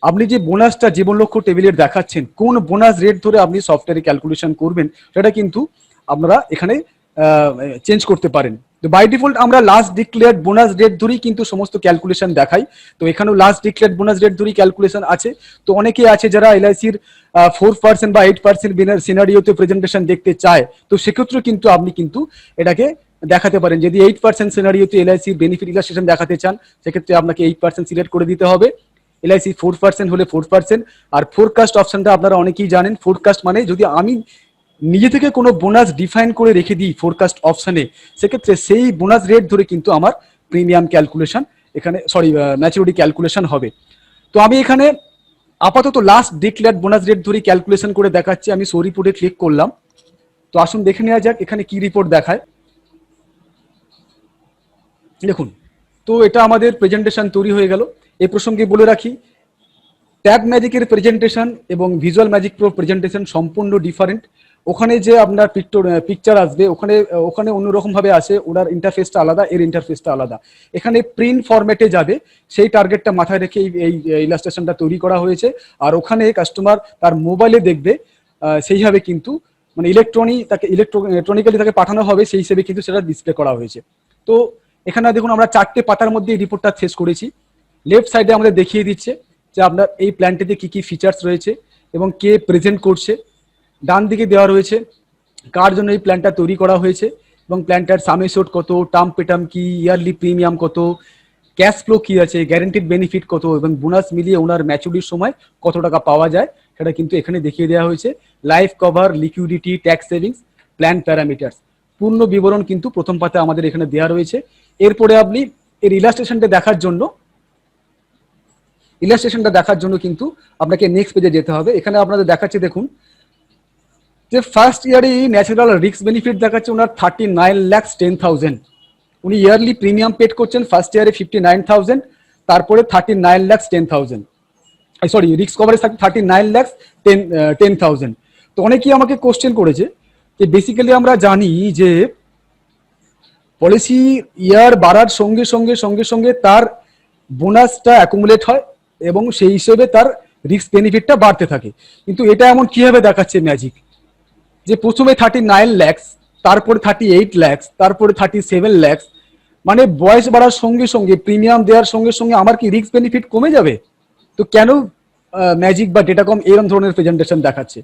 আপনি যে বোনাসটা জীবন লক্ষ্য টেবিলের দেখাচ্ছেন কোন বোনাস রেট ধরে আপনি সফটওয়্যারে ক্যালকুলেশন করবেন সেটা কিন্তু আপনারা এখানে চেঞ্জ করতে পারেন। তো বাই ডিফল্ট আমরা লাস্ট ডিক্লেয়ার্ড বোনাস রেট ধরেই কিন্তু সমস্ত ক্যালকুলেশন দেখাই। তো এখানেও লাস্ট ডিক্লেয়ার্ড বোনাস রেট ধরেই ক্যালকুলেশন আছে। তো অনেকে আছে যারা এলআইসির 4% বা 8% সিনারিওতে প্রেজেন্টেশন দেখতে চায়, তো সেক্ষেত্রে কিন্তু আপনি কিন্তু এটাকে দেখাতে পারেন। যদি 8% সিনারিওতে এলআইসির বেনিফিট ইলাস্ট্রেশন দেখাতে চান সেক্ষেত্রে আপনাকে 8% সিলেক্ট করে দিতে হবে। এলআইসি 4% হলে 4%। আর ফোরকাস্ট অপশনটা আপনারা অনেকেই জানেন, ফোরকাস্ট মানে যদি আমি নিজে থেকে কোনো বোনাস ডিফাইন করে রেখে দিই ফোরকাস্ট অপশনে সেক্ষেত্রে সেই বোনাস রেট ধরে কিন্তু আমার প্রিমিয়াম ক্যালকুলেশন এখানে ম্যাচুরিটি ক্যালকুলেশন হবে। তো আমি এখানে আপাতত লাস্ট ডিক্লেয়ার্ড বোনাস রেট ধরে ক্যালকুলেশন করে দেখাচ্ছি। আমি শো রিপোর্টে ক্লিক করলাম। তো আসুন দেখে নেওয়া যাক এখানে কি রিপোর্ট দেখায়। দেখুন, তো এটা আমাদের প্রেজেন্টেশন তৈরি হয়ে গেল। এই প্রসঙ্গে বলে রাখি, ট্যাগ ম্যাজিকের প্রেজেন্টেশন এবং ভিজুয়াল ম্যাজিক প্রো প্রেজেন্টেশন সম্পূর্ণ ডিফারেন্ট। ওখানে যে আপনার পিকচার আসবে ওখানে অন্যরকম ভাবে আসে, ওনার ইন্টারফেসটা আলাদা, এর ইন্টারফেসটা আলাদা। এখানে প্রিন্ট ফরম্যাটে যাবে, সেই টার্গেটটা মাথায় রেখে এই ইলাস্ট্রেশনটা তৈরি করা হয়েছে। আর ওখানে কাস্টমার তার মোবাইলে দেখবে, সেইভাবে কিন্তু মানে ইলেকট্রনিক্যালি তাকে পাঠানো হবে, সেই হিসেবে কিন্তু সেটা ডিসপ্লে করা হয়েছে। তো এখানে দেখুন আমরা 4টে পাতার মধ্যে এই রিপোর্টটা শেষ করেছি। লেফট সাইডে আমাদের দেখিয়ে দিচ্ছে যে আপনার এই প্ল্যানটিতে কি কি ফিচার্স রয়েছে এবং কে প্রেজেন্ট করছে। ডান দিকে দেওয়া রয়েছে কার জন্য এই প্ল্যানটা তৈরি করা হয়েছে এবং প্ল্যানটার সামেশোড কত, টার্ম পেটাম কি, ইয়ারলি প্রিমিয়াম কত, ক্যাশ ফ্লো কি আছে, গ্যারান্টিড বেনিফিট কত এবং বোনাস মিলিয়ে ওনার ম্যাচুরিটির সময় কত টাকা পাওয়া যায় সেটা কিন্তু এখানে দেখিয়ে দেওয়া হয়েছে। Life cover, liquidity, tax savings, plan parameters পূর্ণ বিবরণ কিন্তু প্রথম পাতায় আমাদের এখানে দেওয়া রয়েছে। এরপরে আপনি এর ইলাস্ট্রেশনটা দেখার জন্য কিন্তু আপনাকে নেক্সট পেজে যেতে হবে। এখানে আপনাদের দেখাচ্ছে দেখুন যে ফার্স্ট ইয়ারই ন্যাচারাল রিস্ক বেনিফিট দেখাচ্ছে ওনার 39,10,000। উনি ইয়ারলি প্রিমিয়াম পেড করছেন ফার্স্ট ইয়ারে 59,000, তারপরে 39,10,000, সরি রিস্ক কভারেজ থাকে 39,10,000। তো অনেকেই আমাকে কোশ্চেন করেছে যে বেসিক্যালি আমরা জানি যে পলিসি ইয়ার বাড়ার সঙ্গে সঙ্গে তার বোনাসটা অ্যাকুমুলেট হয় এবং সেই হিসেবে তার রিস্ক বেনিফিটটা বাড়তে থাকে। কিন্তু এটা এমন কিভাবে দেখাচ্ছে ম্যাজিক যে প্রথমে 39 লাখ, তারপরে 38 লাখ, তারপরে 37 লাখ, মানে বয়স বাড়ার সঙ্গে প্রিমিয়াম দেওয়ার সঙ্গে আমার কি রিস্ক বেনিফিট কমে যাবে? তো কেন ম্যাজিক বা ডেটাকম এরকম ধরনের প্রেজেন্টেশন দেখাচ্ছে?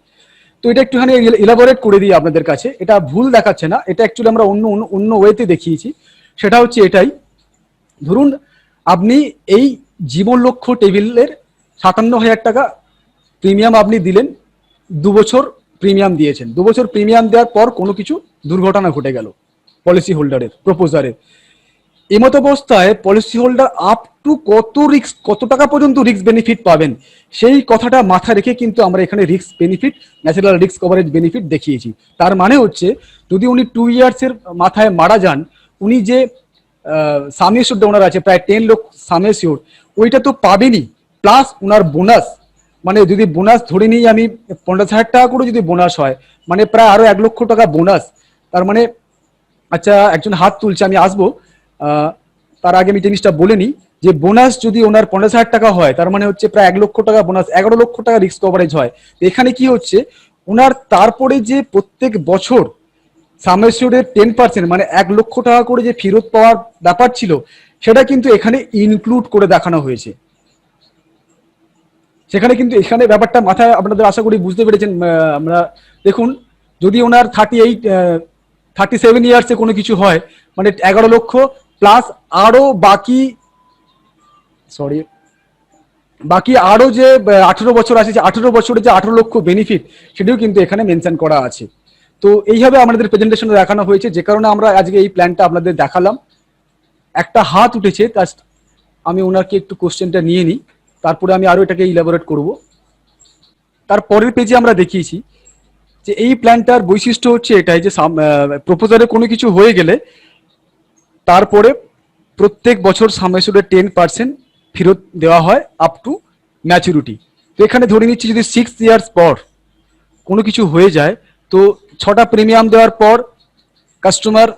তো এটা একটুখানি ইলাবোরেট করে দিই আপনাদের কাছে। এটা ভুল দেখাচ্ছে না, এটা অ্যাকচুয়ালি আমরা অন্য ওয়েতে দেখিয়েছি। সেটা হচ্ছে এটাই, ধরুন আপনি এই জীবন লক্ষ্য টেবিলের 57,000 টাকা প্রিমিয়াম আপনি দিলেন, 2 বছর প্রিমিয়াম দিয়েছেন। 2 বছর প্রিমিয়াম দেওয়ার পর কোনো কিছু দুর্ঘটনা ঘটে গেল পলিসি হোল্ডারের, প্রপোজারের, এমত অবস্থায় পলিসি হোল্ডার আপ টু কত টাকা পর্যন্ত রিস্ক বেনিফিট পাবেন সেই কথাটা মাথায় রেখে কিন্তু আমরা এখানে risk benefit, natural risk coverage benefit দেখিয়েছি। তার মানে হচ্ছে যদি উনি 2 ইয়ার্সের মাথায় মারা যান, উনি যে সাম এশিওরড ওনার আছে প্রায় 10 লাখ সাম এশিওরড, ওইটা তো পাবেনই, প্লাস ওনার বোনাস, মানে যদি বোনাস ধরে নিই আমি 50,000 টাকা করে যদি বোনাস হয়, মানে প্রায় আরো 1 লক্ষ টাকা বোনাস। তার মানে আচ্ছা, একজন হাত তুলছে, আমি আসবো। তার আগে আমি জিনিসটা বলে নিই যে বোনাস যদি ওনার 50,000 টাকা হয়, তার মানে হচ্ছে প্রায় 1 লক্ষ টাকা বোনাস, 11 লক্ষ টাকা রিস্ক কভারেজ হয়। তো এখানে কি হচ্ছে, ওনার তারপরে যে প্রত্যেক বছর সাম এশিওরের 10% মানে 1 লক্ষ টাকা করে যে ফেরত পাওয়ার ব্যাপার ছিল, সেটা কিন্তু এখানে ইনক্লুড করে দেখানো হয়েছে। সেখানে কিন্তু এখানে ব্যাপারটা মাথায় আপনাদের আশা করি বুঝতে পেরেছেন। আমরা দেখুন, যদি ওনার 37 ইয়ার্সে কোনো কিছু হয়, মানে 11 লক্ষ প্লাস আরো বাকি আরো যে 18 বছর আছে, যে 18 বছরে যে 18 লক্ষ বেনিফিট, সেটাও কিন্তু এখানে মেনশন করা আছে। তো এইভাবে আমাদের প্রেজেন্টেশনে দেখানো হয়েছে, যে কারণে আমরা আজকে এই প্ল্যানটা আপনাদের দেখালাম। একটা হাত উঠেছে, আমি ওনাকে একটু কোশ্চেনটা নিয়ে নিই, তারপরে আমি আরো এটাকে ইলাবোরেট করব। তারপরের পেজে আমরা দেখিয়েছি যে এই প্ল্যানটার বৈশিষ্ট্য হচ্ছে এটাই যে প্রপোজালে কোনো কিছু হয়ে গেলে তারপরে প্রত্যেক বছর সাম এশিওরের 10% ফেরত দেওয়া হয় আপ টু ম্যাচুরিটি। তো এখানে ধরে নিচ্ছি যদি 6 ইয়ার্স পর কোনো কিছু হয়ে যায়, তো 6টা প্রিমিয়াম দেওয়ার পর কাস্টমার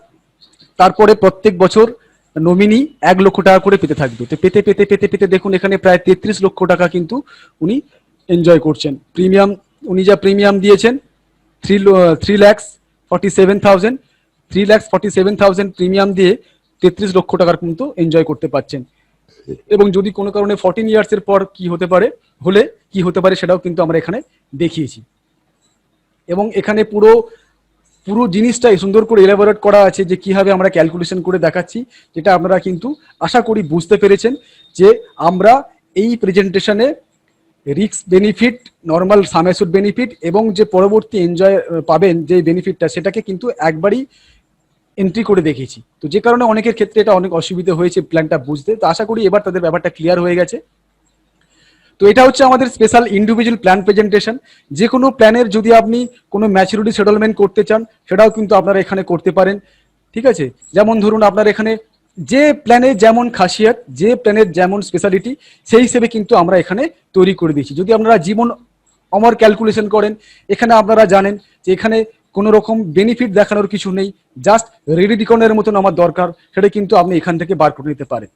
তারপরে প্রত্যেক বছর নমিনি 1 লক্ষ টাকা করে পেতে থাকবে। তো পেতে পেতে পেতে পেতে দেখুন এখানে প্রায় 33 লক্ষ টাকা কিন্তু উনি এনজয় করছেন। প্রিমিয়াম, উনি যা প্রিমিয়াম দিয়েছেন 3,47,000 প্রিমিয়াম দিয়ে 33 লক্ষ টাকার কিন্তু এনজয় করতে পারছেন। এবং যদি কোনো কারণে 14 ইয়ার্সের পর কি হতে পারে সেটাও কিন্তু আমরা এখানে দেখিয়েছি। এবং এখানে পুরো জিনিসটাই সুন্দর করে এলাবোরেট করা আছে যে কিভাবে আমরা ক্যালকুলেশন করে দেখাচ্ছি, যেটা আপনারা কিন্তু আশা করি বুঝতে পেরেছেন যে আমরা এই প্রেজেন্টেশনে রিস্ক বেনিফিট, নর্মাল সাম এশিওরড বেনিফিট এবং যে পরবর্তী এনজয় পাবেন যে বেনিফিটটা, সেটাকে কিন্তু একবারই এন্ট্রি করে দেখিয়েছি। তো যে কারণে অনেকের ক্ষেত্রে এটা অনেক অসুবিধা হয়েছে প্ল্যানটা বুঝতে। তো আশা করি এবার তাদের ব্যাপারটা ক্লিয়ার হয়ে গেছে। তো এটা হচ্ছে আমাদের স্পেশাল ইন্ডিভিজুয়াল প্ল্যান প্রেজেন্টেশন। যে কোনো প্ল্যানের যদি আপনি কোনো ম্যাচুরিটি সেটেলমেন্ট করতে চান, সেটাও কিন্তু আপনারা এখানে করতে পারেন। ঠিক আছে, যেমন ধরুন আপনার এখানে যে প্ল্যানের যেমন খাসিয়াত, যে প্ল্যানের যেমন স্পেশালিটি, সেই হিসেবে কিন্তু আমরা এখানে তৈরি করে দিয়েছি। যদি আপনারা জীবন অমর ক্যালকুলেশন করেন, এখানে আপনারা জানেন যে এখানে কোনো রকম বেনিফিট দেখানোর কিছু নেই, জাস্ট রেডি রিকনের মতন আমার দরকার, সেটা কিন্তু আপনি এখান থেকে বার করে নিতে পারেন।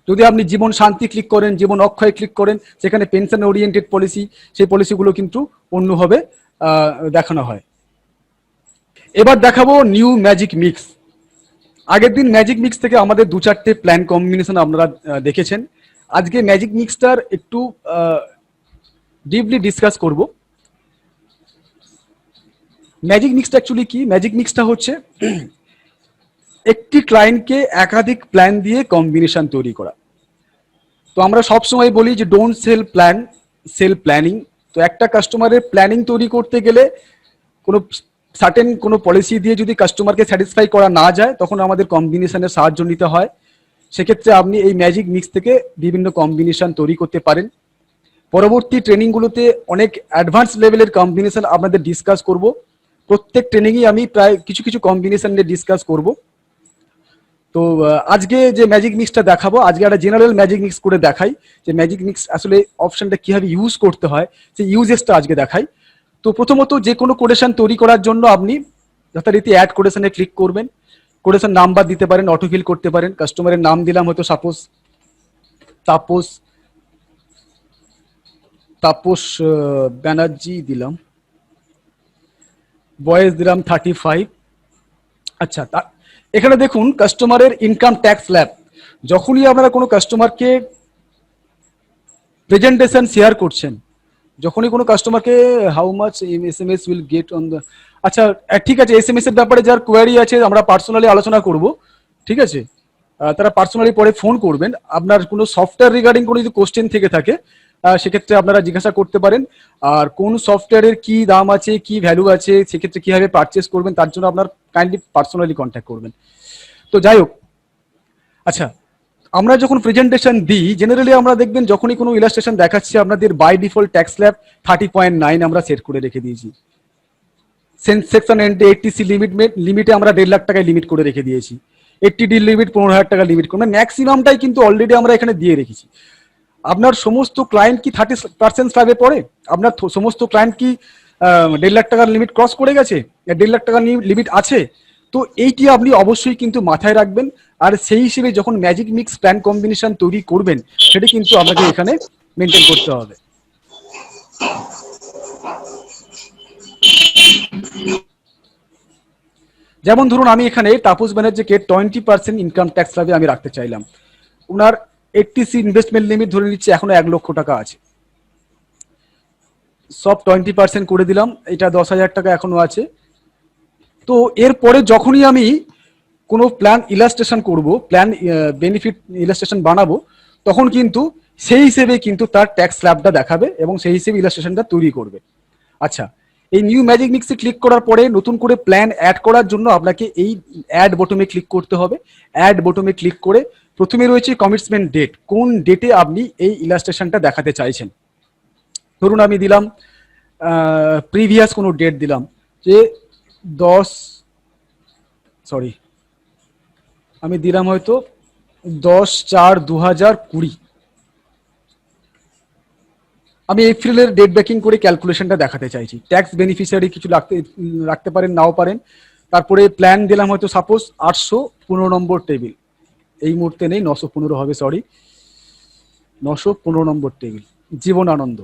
যদি আপনি জীবন শান্তি ক্লিক করেন, জীবন অক্ষয় ক্লিক করেন, সেখানে পেনশন ওরিয়েন্টেড পলিসি, সেই পলিসিগুলো কিন্তু অন্যভাবে দেখানো হয়। এবার দেখাবো নিউ ম্যাজিক মিক্স। আগের দিন ম্যাজিক মিক্স থেকে আমাদের 2-4টে প্ল্যান কম্বিনেশন আপনারা দেখেছেন। আজকে ম্যাজিক মিক্সটার একটু ডিপলি ডিসকাস করব। ম্যাজিক মিক্সটা অ্যাকচুয়ালি কি? ম্যাজিক মিক্সটা হচ্ছে একটি ক্লায়েন্টকে একাধিক প্ল্যান দিয়ে কম্বিনেশন তৈরি করা। তো আমরা সবসময় বলি যে don't sell plan, sell planning. তো একটা কাস্টমারের প্ল্যানিং তৈরি করতে গেলে কোনো সার্টেন কোনো পলিসি দিয়ে যদি কাস্টমারকে স্যাটিসফাই করা না যায়, তখন আমাদের কম্বিনেশনের সাহায্য নিতে হয়। সেক্ষেত্রে আপনি এই ম্যাজিক মিক্স থেকে বিভিন্ন কম্বিনেশন তৈরি করতে পারেন। পরবর্তী ট্রেনিংগুলোতে অনেক অ্যাডভান্স লেভেলের কম্বিনেশন আপনাদের ডিসকাস করব। প্রত্যেক ট্রেনিংই আমি প্রায় কিছু কিছু কম্বিনেশন নিয়ে ডিসকাস করব। তো আজকে যে ম্যাজিক মিক্সটা দেখাবো, আজকে একটা জেনারেল ম্যাজিক মিক্স করে দেখাই যে ম্যাজিক মিক্স আসলে অপশনটা কিভাবে ইউজ করতে হয়, সেই ইউজেসটা আজকে দেখাই। তো প্রথমত যে কোনো কোটেশন তৈরি করার জন্য আপনি যথারীতি অ্যাড কোটেশনে ক্লিক করবেন। কোটেশন নাম্বার দিতে পারেন, অটোফিল করতে পারেন। কাস্টমারের নাম দিলাম হয়তো তাপস ব্যানার্জি দিলাম, বয়স দিলাম 35। আচ্ছা, এখানে দেখুন কাস্টমারের ইনকাম ট্যাক্স স্ল্যাব। যখনই আপনারা কোনো কাস্টমারকে প্রেজেন্টেশন শেয়ার করছেন, যখনই কোনো কাস্টমারকে how much SMS will get on the, আচ্ছা ঠিক আছে, SMS এর ব্যাপারে যার কোয়ারি আছে আমরা পার্সোনালি আলোচনা করব। ঠিক আছে, তারা পার্সোনালি পরে ফোন করবেন। আপনার কোনো সফটওয়্যার রিগার্ডিং কোনো যদি কোশ্চেন থেকে থাকে, সেক্ষেত্রে আপনারা জিজ্ঞাসা করতে পারেন। আর কোন সফটওয়্যারের কি দাম আছে, কি ভ্যালু আছে, সেক্ষেত্রে কিভাবে পারচেস করবেন, তার জন্য আপনার কাইন্ডলি পার্সোনালি কন্ট্যাক্ট করবেন। তো যাই হোক, আচ্ছা, আমরা যখন প্রেজেন্টেশন দিই জেনারেলি আমরা দেখবেন যখনই কোনো ইলাস্ট্রেশন দেখাচ্ছে আপনাদের বাই ডিফল্ট ট্যাক্স স্ল্যাব 30.9 আমরা সেট করে রেখে দিয়েছি। সেকশন এন্ড 80C লিমিটে আমরা 1.5 লাখ টাকায় লিমিট করে রেখে দিয়েছি। 80D লিমিট 15,000 টাকা লিমিট করে ম্যাক্সিমামটাই কিন্তু অলরেডি আমরা এখানে দিয়ে রেখেছি। আপনার সমস্ত ক্লায়েন্ট কি 30% স্ল্যাবে পড়ে? আপনার সমস্ত ক্লায়েন্ট কি 1.5 লাখ টাকার লিমিট ক্রস করে গেছে? 1.5 লাখ টাকার লিমিট আছে? তো এইটি আপনি অবশ্যই কিন্তু মাথায় রাখবেন। আর সেই হিসেবে যখন ম্যাজিক মিক্স প্ল্যান কম্বিনেশন তৈরি করবেন সেটা কিন্তু আপনাকে এখানে মেনটেন করতে হবে। যেমন ধরুন আমি এখানে তাপস ব্যানার্জিকে 20% ইনকাম ট্যাক্স স্ল্যাবে আমি রাখতে চাইলাম। ওনার 80C ইনভেস্টমেন্ট লিমিট ধরে নিচ্ছে এখনো 1 লক্ষ টাকা আছে। সব 20% করে দিলাম, এটা 10,000 টাকা এখনো আছে। তো এরপরে যখনই আমি কোনো প্ল্যান ইলাস্ট্রেশন করব, প্ল্যান বেনিফিট ইলাস্ট্রেশন বানাবো, তখন কিন্তু সেই হিসেবে কিন্তু তার ট্যাক্স স্ল্যাবটা দেখাবে এবং সেই হিসেবে ইলাস্ট্রেশনটা তৈরি করবে। আচ্ছা, এই নিউ ম্যাজিক মিক্সে ক্লিক করার পরে নতুন করে প্ল্যান অ্যাড করার জন্য আপনাকে এই অ্যাড বটমে ক্লিক করতে হবে। অ্যাড বটমে ক্লিক করে প্রথমে রয়েছে কমিটমেন্ট ডেট, কোন ডেটে আপনি এই ইলাস্ট্রেশনটা দেখাতে চাইছেন। ধরুন আমি দিলাম প্রিভিয়াস কোনো ডেট দিলাম যে 10 সরি আমি দিলাম হয়তো 10/4/2020। আমি এপ্রিলের ডেট ব্যাকিং করে ক্যালকুলেশনটা দেখাতে চাইছি। ট্যাক্স বেনিফিশিয়ারি কিছু রাখতে পারেন, নাও পারেন। তারপরে প্ল্যান দিলাম হয়তো সাপোজ 815 নম্বর টেবিল, এই মুহূর্তে নেই, 915 হবে, সরি 915 নম্বর টেবিল, জীবন আনন্দ।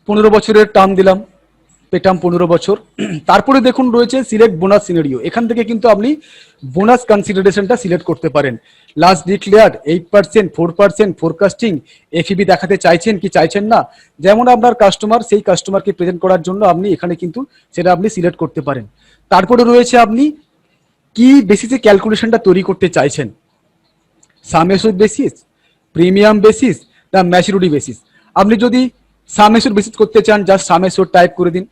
15 বছরের টার্ম দিলাম, পেটাম 15 বছর। তারপরে দেখুন রয়েছে সিলেক্ট বোনাস সিনারিও, এখান থেকে কিন্তু আপনি বোনাস কনসিডারেশনটা সিলেক্ট করতে পারেন। লাস্ট ডিক্লেয়ার 8%, 4%, ফোরকাস্টিং, এফইবি দেখাতে চাইছেন কি চাইছেন না, যেমন আপনার কাস্টমার সেই কাস্টমারকে প্রেজেন্ট করার জন্য আপনি এখানে কিন্তু সেটা আপনি সিলেক্ট করতে পারেন। তারপরে রয়েছে আপনি কি বেসিসে ক্যালকুলেশনটা তৈরি করতে চাইছেন, সাম এসুড বেসিস, প্রিমিয়াম বেসিস না ম্যাচুরিটি বেসিস। আপনি যদি সাম এসুড বেসিস করতে চান জাস্ট সাম এসুড টাইপ করে দিন।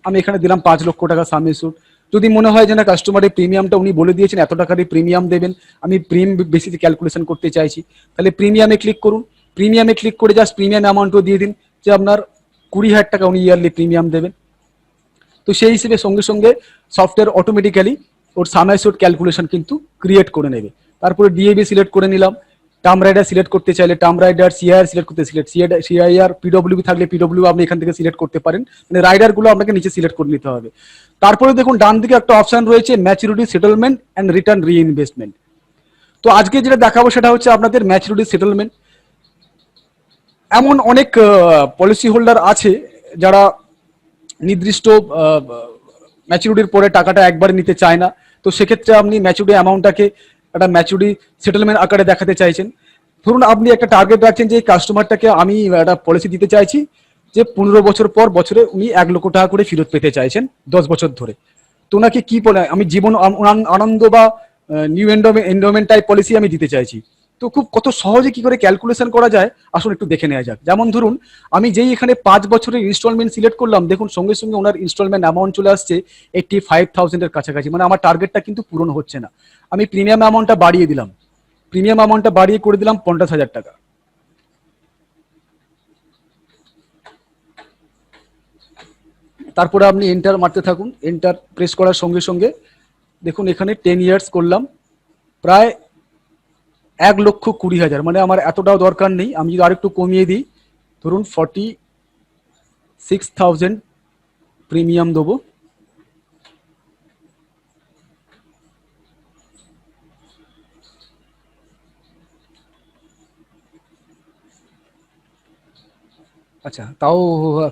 আমি এখানে দিলাম 5 লক্ষ টাকা সাম এসুড। যদি মনে হয় যে না কাস্টমারের প্রিমিয়ামটা উনি বলে দিয়েছেন এত টাকারই প্রিমিয়াম দেবেন, আমি বেসিসে ক্যালকুলেশন করতে চাইছি, তাহলে প্রিমিয়ামে ক্লিক করুন। প্রিমিয়ামে ক্লিক করে জাস্ট প্রিমিয়াম অ্যামাউন্টও দিয়ে দিন যে আপনার 20,000 টাকা উনি ইয়ারলি প্রিমিয়াম দেবেন। তো সেই হিসেবে সঙ্গে সঙ্গে সফটওয়্যার অটোমেটিক্যালি ওর সাম এসুড ক্যালকুলেশন কিন্তু ক্রিয়েট করে নেবে। তারপরে ডিএবি সিলেক্ট করে নিলাম। টার্ম রাইডার সিলেক্ট করতে চাইলে টার্ম রাইডার, সিআইআর সিলেক্ট করতে সিআইআর, পিডব্লিউ থাকলে পিডব্লিউ আপনি এখান থেকে সিলেক্ট করতে পারেন, মানে রাইডার গুলো আপনাকে নিচে সিলেক্ট করে নিতে হবে। তারপরে দেখুন ডান দিকে একটা অপশন রয়েছে maturity settlement and return reinvestment. তো আজকে যেটা দেখাবো সেটা হচ্ছে আপনাদের ম্যাচুরিটি সেটেলমেন্ট। এমন অনেক পলিসি হোল্ডার আছে যারা নির্দিষ্ট ম্যাচুরিটির পরে টাকাটা একবারে নিতে চায় না। তো সেক্ষেত্রে আপনি ম্যাচুরিটি অ্যামাউন্টটাকে একটা ম্যাচুরিটি সেটেলমেন্ট আকারে দেখাতে চাইছেন। ধরুন আপনি একটা টার্গেট রাখছেন যে এই কাস্টমারটাকে আমি একটা পলিসি দিতে চাইছি যে 15 বছর পর বছরে উনি 1 লক্ষ টাকা করে ফেরত পেতে চাইছেন 10 বছর ধরে। তো ওনাকে কি বলে আমি জীবন আনন্দ বা নিউ এন্ডোমেন্ট টাইপ পলিসি আমি দিতে চাইছি। তো খুব কত সহজে কি করে ক্যালকুলেশন করা যায় আসুন একটু দেখে নেওয়া যাক। যেমন ধরুন আমি যেই এখানে 5 বছরের ইনস্টলমেন্ট সিলেক্ট করলাম, দেখুন সঙ্গে সঙ্গে ওনার ইনস্টলমেন্ট অ্যামাউন্ট চলে আসছে 85,000 এর কাছাকাছি, মানে আমার টার্গেটটা কিন্তু পূরণ হচ্ছে না। আমি প্রিমিয়াম অ্যামাউন্টটা বাড়িয়ে দিলাম, প্রিমিয়াম অ্যামাউন্টটা বাড়িয়ে করে দিলাম 50,000 টাকা। তারপরে আপনি এন্টার মারতে থাকুন। এন্টার প্রেস করার সঙ্গে সঙ্গে দেখুন এখানে 10 ইয়ার্স করলাম, প্রায় 1,20,000, মানে আমার এতটাও দরকার নেই। আমি যদি আরেকটু কমিয়ে দিই, ধরুন 46,000 প্রিমিয়াম দেবো। আচ্ছা, তাও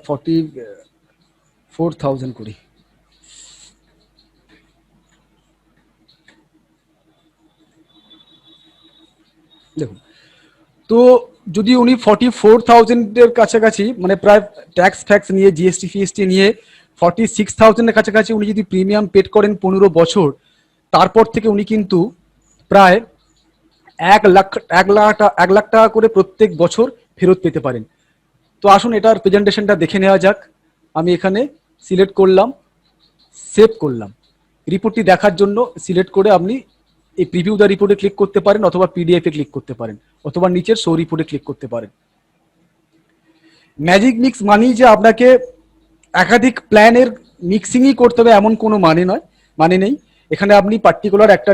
44,000 করি। দেখুন, তো যদি উনি 44,000 কাছাকাছি, মানে প্রায় ট্যাক্স ফ্যাক্স নিয়ে জিএসটি ফিএসটি নিয়ে 46,000 কাছাকাছি উনি যদি প্রিমিয়াম পেড করেন 15 বছর, তারপর থেকে উনি কিন্তু প্রায় 1 লাখ টাকা করে প্রত্যেক বছর ফেরত পেতে পারেন। তো আসুন এটার প্রেজেন্টেশনটা দেখে নেওয়া যাক। আমি এখানে সিলেক্ট করলাম, সেভ করলাম। রিপোর্টটি দেখার জন্য সিলেক্ট করে আপনি এই প্রিভিউ দ্য রিপোর্টে ক্লিক করতে পারেন, অথবা পিডিএফ এ ক্লিক করতে পারেন, অথবা নিচের শো রিপোর্টে ক্লিক করতে পারেন। ম্যাজিক মিক্স মানেই যে আপনাকে একাধিক প্ল্যানের মিক্সিংই করতে হবে এমন কোনো মানে নেই। এখানে আপনি পার্টিকুলার একটা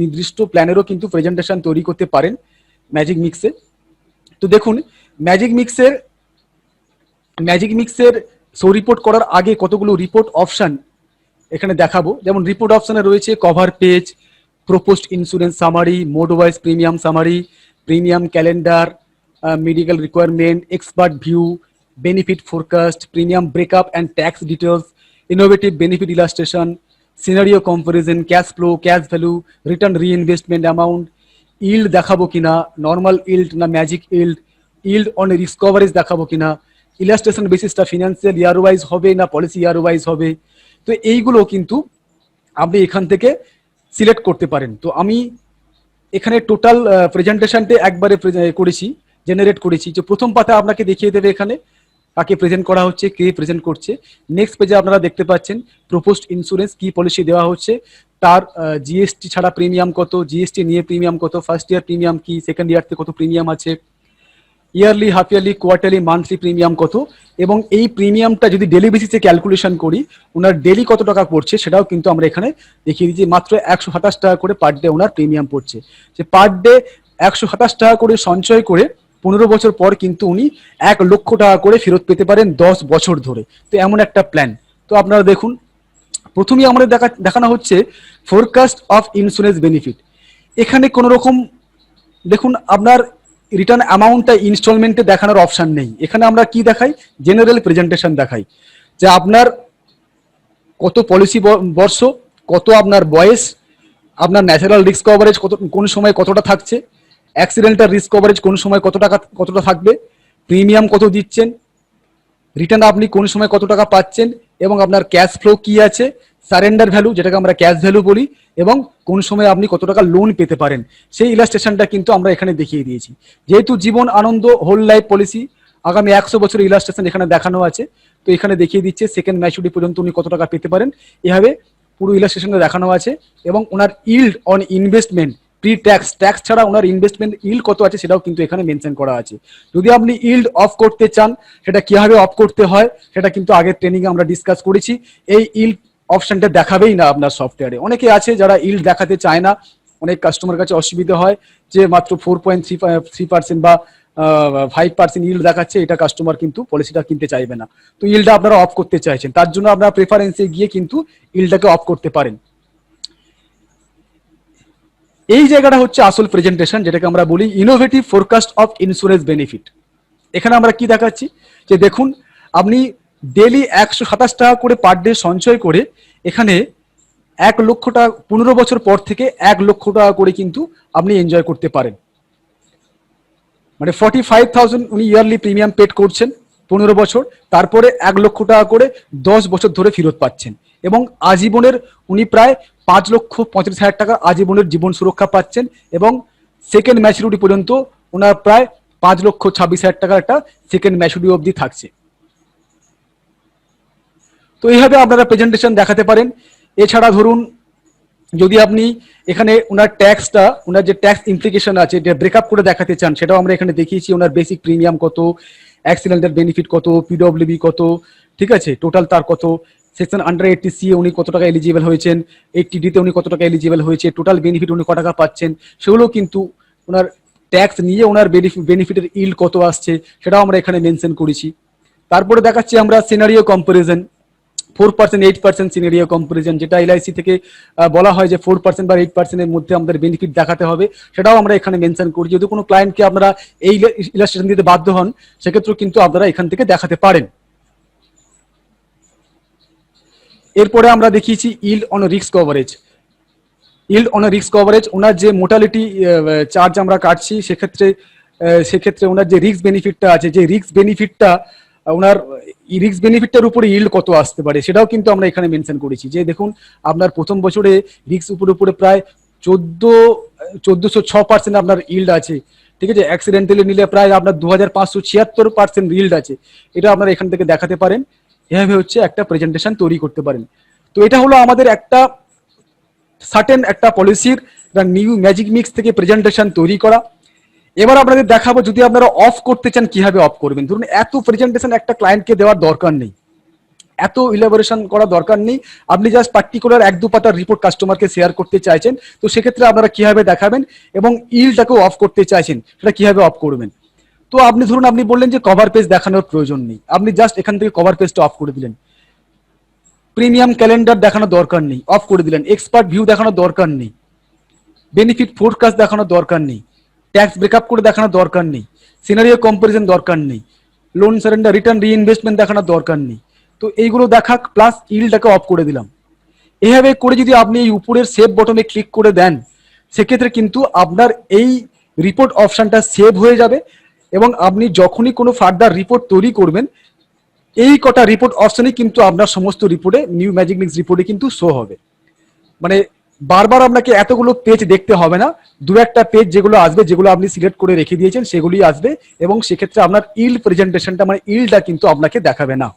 নির্দিষ্ট প্ল্যানেরও কিন্তু প্রেজেন্টেশন তৈরি করতে পারেন ম্যাজিক মিক্সে। তো দেখুন, ম্যাজিক মিক্সের শো রিপোর্ট করার আগে কতগুলো রিপোর্ট অপশন এখানে দেখাবো। যেমন রিপোর্ট অপশনে রয়েছে cover page, proposed insurance summary, mode wise premium summary, premium calendar, medical requirement, expert view, benefit forecast, premium breakup and tax details, innovative benefit illustration, scenario comparison, cash flow, cash value, return reinvestment amount, yield দেখাবো কিনা, normal yield না magic yield, yield on risk coverage দেখাবো কিনা, illustration বেসিসটা financial year wise হবে না policy ইয়ার wise হবে। তো এইগুলো কিন্তু আপনি এখান থেকে সিলেক্ট করতে পারেন। তো আমি এখানে টোটাল প্রেজেন্টেশনটা একবারে জেনারেট করেছি। যে প্রথম পাতা আপনাকে দেখিয়ে দেবে এখানে কাকে প্রেজেন্ট করা হচ্ছে, কে প্রেজেন্ট করছে। নেক্সট পেজে আপনারা দেখতে পাচ্ছেন প্রপোজড ইন্স্যুরেন্স কি পলিসি দেওয়া হচ্ছে, তার জিএসটি ছাড়া প্রিমিয়াম কত, জিএসটি নিয়ে প্রিমিয়াম কত, ফার্স্ট ইয়ার প্রিমিয়াম কি, সেকেন্ড ইয়ারতে কত প্রিমিয়াম আছে, yearly, half yearly, quarterly, monthly premium কত, এবং এই প্রিমিয়ামটা যদি ডেলি বেসিসে ক্যালকুলেশন করি ওনার ডেলি কত টাকা পড়ছে সেটাও কিন্তু আমরা এখানে দেখিয়ে দিচ্ছি। মাত্র 127 টাকা করে পার ডে ওনার প্রিমিয়াম পড়ছে। যে পার ডে 127 টাকা করে সঞ্চয় করে 15 বছর পর কিন্তু উনি 1 লক্ষ টাকা করে ফেরত পেতে পারেন 10 বছর ধরে। তো এমন একটা প্ল্যান। তো আপনারা দেখুন, প্রথমেই আমাদের দেখানো হচ্ছে ফোরকাস্ট অফ ইন্স্যুরেন্স বেনিফিট। এখানে কোনো রকম দেখুন আপনার রিটার্ন অ্যামাউন্টটা ইনস্টলমেন্টে দেখানোর অপশন নেই। এখানে আমরা কি দেখাই, জেনারেল প্রেজেন্টেশন দেখাই যে আপনার কত পলিসি বর্ষ, কত আপনার বয়স, আপনার ন্যাচারাল রিস্ক কভারেজ কোন সময় কতটা থাকছে, অ্যাক্সিডেন্টাল রিস্ক কভারেজ কোন সময় কতটা থাকবে, প্রিমিয়াম কত দিচ্ছেন, রিটার্ন আপনি কোন সময় কত টাকা পাচ্ছেন, এবং আপনার ক্যাশ ফ্লো কি আছে, সারেন্ডার ভ্যালু যেটাকে আমরা ক্যাশ ভ্যালু বলি, এবং কোন সময় আপনি কত টাকা লোন পেতে পারেন সেই ইলাস্ট্রেশনটা কিন্তু আমরা এখানে দেখিয়ে দিয়েছি। যেহেতু জীবন আনন্দ হোল লাইফ পলিসি, আগামী 100 বছরের ইলাস্ট্রেশন এখানে দেখানো আছে। তো এখানে দেখিয়ে দিচ্ছে সেকেন্ড ম্যাচুরিটি পর্যন্ত উনি কত টাকা পেতে পারেন, এভাবে পুরো ইলাস্ট্রেশনে দেখানো আছে। এবং ওনার yield on investment pre tax, tax ছাড়া ওনার ইনভেস্টমেন্ট ইল্ড কত আছে সেটাও কিন্তু এখানে মেনশন করা আছে। যদি আপনি ইল্ড অফ করতে চান সেটা কিভাবে অফ করতে হয় সেটা কিন্তু আগের ট্রেনিংয়ে আমরা ডিসকাস করেছি। এই ইল্ড অপশনটা দেখাবেই না আপনার সফটওয়্যারে। অনেকে আছে যারা ইল্ড দেখাতে চায় না, অনেক কাস্টমার কাছে অসুবিধা হয় যে মাত্র 4.3% বা 5% ইল্ড দেখাচ্ছে, এটা কাস্টমার কিন্তু পলিসিটা কিনতে চাইবে না। তো ইল্ডটা আপনারা অফ করতে চাইছেন, তার জন্য আপনারা প্রেফারেন্সে গিয়ে কিন্তু ইল্ডটাকে অফ করতে পারেন। এই জায়গাটা হচ্ছে আসল প্রেজেন্টেশন, যেটাকে আমরা বলি innovative forecast of insurance benefit. এখানে আমরা কি দেখাচ্ছি যে দেখুন, আপনি ডেলি 127 টাকা করে পার ডে সঞ্চয় করে এখানে 1 লক্ষ টাকা 15 বছর পর থেকে 1 লক্ষ টাকা করে কিন্তু আপনি এনজয় করতে পারেন। মানে 45,000 উনি ইয়ারলি প্রিমিয়াম পেড করছেন 15 বছর, তারপরে 1 লক্ষ টাকা করে 10 বছর ধরে ফেরত পাচ্ছেন, এবং আজীবনের উনি প্রায় 5,35,000 টাকা আজীবনের জীবন সুরক্ষা পাচ্ছেন, এবং সেকেন্ড ম্যাচুরিটি পর্যন্ত ওনার প্রায় 5,26,000 টাকার একটা সেকেন্ড ম্যাচুরিটি অবধি থাকছে। তো এইভাবে আপনারা প্রেজেন্টেশন দেখাতে পারেন। এছাড়া ধরুন যদি আপনি এখানে ওনার ট্যাক্সটা, ওনার যে ট্যাক্স ইমপ্লিকেশন আছে এটা ব্রেকআপ করে দেখাতে চান, সেটাও আমরা এখানে দেখিয়েছি। ওনার বেসিক প্রিমিয়াম কত, অ্যাক্সিডেন্টাল বেনিফিট কত, পিডব্লিউবি কত, ঠিক আছে, টোটাল তার কত, সেকশন আন্ডার 80C উনি কত টাকা এলিজিবল হয়েছেন, 80D উনি কত টাকা এলিজিবল হয়েছে, টোটাল বেনিফিট উনি কত টাকা পাচ্ছেন, সেগুলো কিন্তু ওনার ট্যাক্স নিয়ে ওনার বেনিফিটের ইল্ড কত আসছে সেটাও আমরা এখানে মেনশন করেছি। তারপরে দেখাচ্ছি আমরা সিনারিও কম্পারিজন, 4% 8% সিনারিও কম্পারিজন, যেটা এলআইসি থেকে বলা হয় যে 4% বা 8%-এর মধ্যে আমাদের বেনিফিট দেখাতে হবে, সেটাও আমরা এখানে মেনশন করি। যদি কোনো ক্লায়েন্টকে আপনারা এই ইলাস্ট্রেশন দিতে বাধ্য হন সেক্ষেত্রেও কিন্তু আপনারা এখান থেকে দেখাতে পারেন। এরপরে আমরা দেখিয়েছি yield on risk coverage. Yield on risk coverage ওনার যে মোর্টালিটি চার্জ আমরা কাটছি সেক্ষেত্রে ওনার যে রিস্ক বেনিফিটটা আছে, যে রিস্ক বেনিফিটটা ওনার রিস্ক বেনিফিটটার উপরে ইল্ড কত আসতে পারে সেটাও কিন্তু আমরা এখানে মেনশন করেছি। যে দেখুন আপনার প্রথম বছরে রিস্ক উপরে প্রায় 1406% আপনার ইল্ড আছে, ঠিক আছে, অ্যাক্সিডেন্টালি নিলে প্রায় আপনার 2576% ইল্ড আছে, এটা আপনারা এখান থেকে দেখাতে পারেন। এভাবে হচ্ছে একটা প্রেজেন্টেশন তৈরি করতে পারেন। তো এটা হলো আমাদের একটা সার্টেন একটা পলিসির নিউ ম্যাজিক মিক্স থেকে প্রেজেন্টেশন তৈরি করা। এবার আপনাদের দেখাবো যদি আপনারা অফ করতে চান কিভাবে অফ করবেন। ধরুন এত প্রেজেন্টেশন একটা ক্লায়েন্টকে দেওয়ার দরকার নেই, এত ইলাবোরেশন করার দরকার নেই, আপনি জাস্ট পার্টিকুলার 1-2 পাতার রিপোর্ট কাস্টমারকে শেয়ার করতে চাইছেন, তো সেক্ষেত্রে আপনারা কিভাবে দেখাবেন এবং ইলটাকেও অফ করতে চাইছেন সেটা কিভাবে অফ করবেন। তো আপনি ধরুন আপনি বললেন যে কভার পেজ দেখানোর প্রয়োজন নেই, আপনি জাস্ট এখান থেকে কভার পেজটা অফ করে দিলেন। প্রিমিয়াম ক্যালেন্ডার দেখানোর দরকার নেই, অফ করে দিলেন। এক্সপার্ট ভিউ দেখানোর দরকার নেই, বেনিফিট ফোরকাস্ট দেখানোর দরকার নেই, ট্যাক্স ব্রেকআপ করে দেখানোর দরকার নেই, সিনারিও কম্পারিজন দরকার নেই, লোন সারেন্ডার রিটার্ন রিইনভেস্টমেন্ট দেখানোর দরকার নেই। তো এইগুলো দেখা প্লাস ইলটাকে অফ করে দিলাম। এভাবে করে যদি আপনি এই উপরের সেভ বটনে ক্লিক করে দেন, সেক্ষেত্রে কিন্তু আপনার এই রিপোর্ট অপশনটা সেভ হয়ে যাবে এবং আপনি যখনই কোনো ফার্দার রিপোর্ট তৈরি করবেন, এই কটা রিপোর্ট অপশনই কিন্তু আপনার সমস্ত রিপোর্টে, নিউ ম্যাজিক মিক্স রিপোর্টে কিন্তু শো হবে। মানে বারবার আপনাকে এতগুলো পেজ দেখতে হবে না, 2-1টা পেজ যেগুলো আসবে, যেগুলো আপনি সিলেক্ট করে রেখে দিয়েছেন সেগুলি আসবে এবং সেক্ষেত্রে আপনার ইল প্রেজেন্টেশনটা মানে ইলটা কিন্তু আপনাকে দেখাবে না।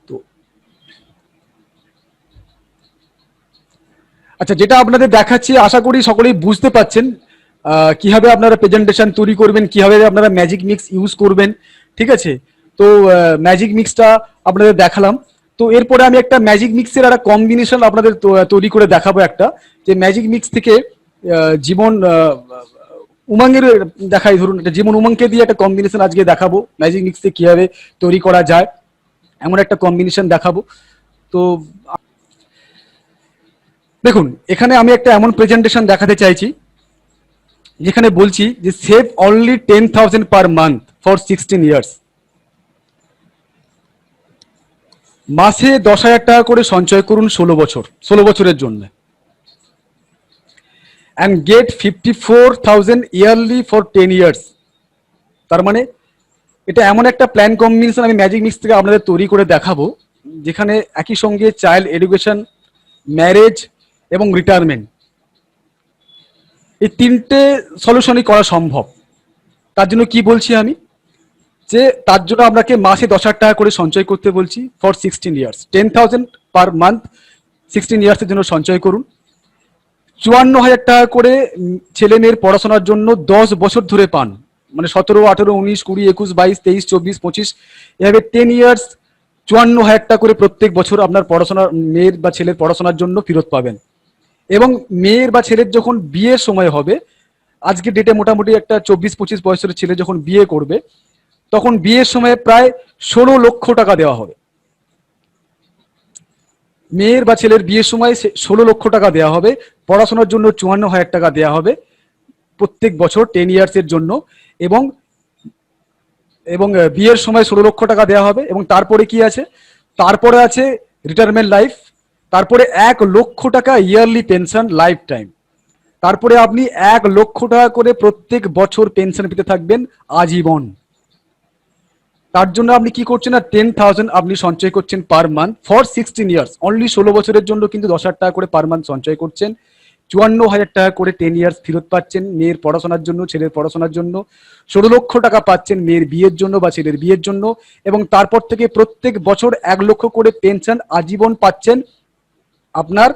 তো আচ্ছা, যেটা আপনাদের দেখাচ্ছি আশা করি সকলেই বুঝতে পাচ্ছেন কিভাবে আপনারা প্রেজেন্টেশন তৈরি করবেন, কিভাবে আপনারা ম্যাজিক মিক্স ইউজ করবেন। ঠিক আছে, তো ম্যাজিক মিক্সটা আপনাদের দেখালাম। তো এরপরে আমি একটা ম্যাজিক মিক্সের একটা কম্বিনেশন আপনাদের তৈরি করে দেখাবো, একটা যে ম্যাজিক মিক্স থেকে জীবন উমাঙ্গের দেখাই। ধরুন একটা জীবন উমাংকে দিয়ে একটা কম্বিনেশন আজকে দেখাবো, ম্যাজিক মিক্স থেকে কিভাবে তৈরি করা যায় এমন একটা কম্বিনেশন দেখাবো। তো দেখুন এখানে আমি একটা এমন প্রেজেন্টেশন দেখাতে চাইছি যেখানে বলছি যে save only 10,000 per month for 16 years. মাসে 10,000 টাকা করে সঞ্চয় করুন 16 বছরের জন্য, and get 54,000 yearly for 10 years. তার মানে এটা এমন একটা প্ল্যান কম্বিনেশন আমি ম্যাজিক মিক্স থেকে আপনাদের তৈরি করে দেখাবো যেখানে একই সঙ্গে চাইল্ড এডুকেশন, ম্যারেজ এবং রিটায়ারমেন্ট এই 3টে সলিউশনই করা সম্ভব। তার জন্য কি বলছি আমি, যে তার জন্য আপনাকে মাসে 10,000 টাকা করে সঞ্চয় করতে বলছি ফর 16 ইয়ার্স, 10,000 পার মান্থ 16 ইয়ার্সের জন্য সঞ্চয় করুন। 54,000 টাকা করে ছেলে মেয়ের পড়াশোনার জন্য 10 বছর ধরে পান, মানে 17, 18, 19, 20, 21, 22, 23, 24, 25 এভাবে 10 ইয়ার্স 54,000 টাকা করে প্রত্যেক বছর আপনার পড়াশোনার, মেয়ের বা ছেলের পড়াশোনার জন্য ফেরত পাবেন। এবং মেয়ের বা ছেলের যখন বিয়ের সময় হবে, আজকে ডেটে মোটামুটি একটা 24-25 বছরের ছেলে যখন বিয়ে করবে, তখন বিয়ের সময় প্রায় 16 লক্ষ টাকা দেওয়া হবে। মেয়ের বা ছেলের বিয়ের সময় 16 লক্ষ টাকা দেওয়া হবে, পড়াশোনার জন্য 54,000 টাকা দেওয়া হবে প্রত্যেক বছর 10 ইয়ার্সের জন্য, এবং এবং বিয়ের সময় 16 লক্ষ টাকা দেওয়া হবে। এবং তারপরে কি আছে, তারপরে আছে রিটায়ারমেন্ট লাইফ, তারপরে 1 লক্ষ টাকা ইয়ারলি পেনশন লাইফ টাইম, তারপরে আপনি 1 লক্ষ টাকা করে প্রত্যেক বছর পেনশন পেতে থাকবেন আজীবন। তার জন্য আপনি কি করছেন না, 10,000 আপনি সঞ্চয় করছেন পার মান্থ ফর 16 ইয়ার্স, অনলি 16 বছরের জন্য কিন্তু 10,000 টাকা করে পার মান্থ সঞ্চয় করছেন। 54,000 টাকা করে 10 ইয়ার্স ফেরত পাচ্ছেন মেয়ের পড়াশোনার জন্য, ছেলের পড়াশোনার জন্য। 16 লক্ষ টাকা পাচ্ছেন মেয়ের বিয়ের জন্য বা ছেলের বিয়ের জন্য, এবং তারপর থেকে প্রত্যেক বছর 1 লক্ষ করে পেনশন আজীবন পাচ্ছেন আপনার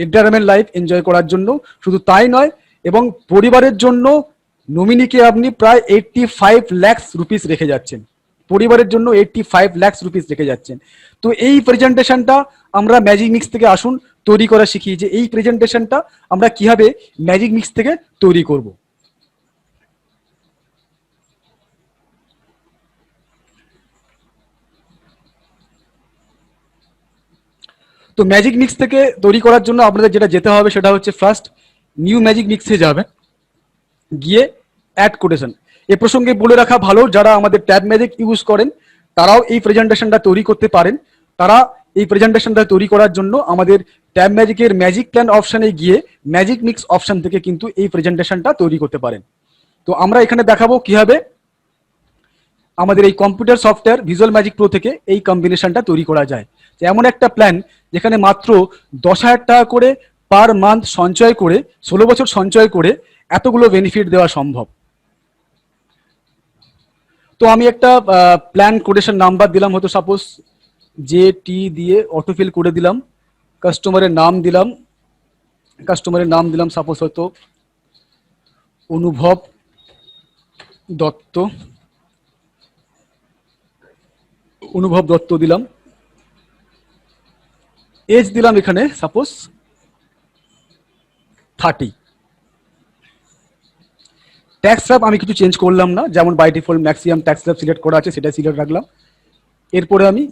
রিটায়ারমেন্ট লাইফ এনজয় করার জন্য। শুধু তাই নয়, এবং পরিবারের জন্য নমিনিকে আপনি প্রায় 85 লাখ রুপিস রেখে যাচ্ছেন, পরিবারের জন্য 85 লাখ রুপিস রেখে যাচ্ছেন। তো এই প্রেজেন্টেশনটা আমরা ম্যাজিক মিক্স থেকে আসুন তৈরি করা শিখি, যে এই প্রেজেন্টেশনটা আমরা কিভাবে ম্যাজিক মিক্স থেকে তৈরি করব। তো ম্যাজিক মিক্স থেকে তৈরি করার জন্য আপনাদের যেটা যেতে হবে সেটা হচ্ছে ফার্স্ট নিউ ম্যাজিক মিক্সে যাবেন, গিয়ে অ্যাড কোটেশন। এ প্রসঙ্গে বলে রাখা ভালো, যারা আমাদের ট্যাব ম্যাজিক ইউজ করেন তারাও এই প্রেজেন্টেশনটা তৈরি করতে পারেন। তারা এই প্রেজেন্টেশনটা তৈরি করার জন্য আমাদের ট্যাব ম্যাজিকের ম্যাজিক প্ল্যান অপশানে গিয়ে ম্যাজিক মিক্স অপশান থেকে কিন্তু এই প্রেজেন্টেশনটা তৈরি করতে পারেন। তো আমরা এখানে দেখাবো কিভাবে আমাদের এই computer software visual magic pro থেকে এই কম্বিনেশনটা তৈরি করা যায়। যে এমন একটা প্ল্যান যেখানে মাত্র 10,000 টাকা করে পার মান্থ সঞ্চয় করে 16 বছর সঞ্চয় করে এতগুলো বেনিফিট দেওয়া সম্ভব। তো আমি একটা প্ল্যান কোটেশন নাম্বার দিলাম, হয়তো সাপোজ JT দিয়ে অটোফিল করে দিলাম, কাস্টমারের নাম দিলাম, কাস্টমারের নাম দিলাম সাপোজ হয়তো অনুভব দত্ত, অনুভব দত্ত দিলাম। এজ দিলাম এখানে সাপোজ 30। ট্যাক্স স্ল্যাব আমি কিছু চেঞ্জ করলাম না, যেমন by default maximum tax slab select করা আছে সেটা সিলেক্ট রাখলাম। এরপরে আমি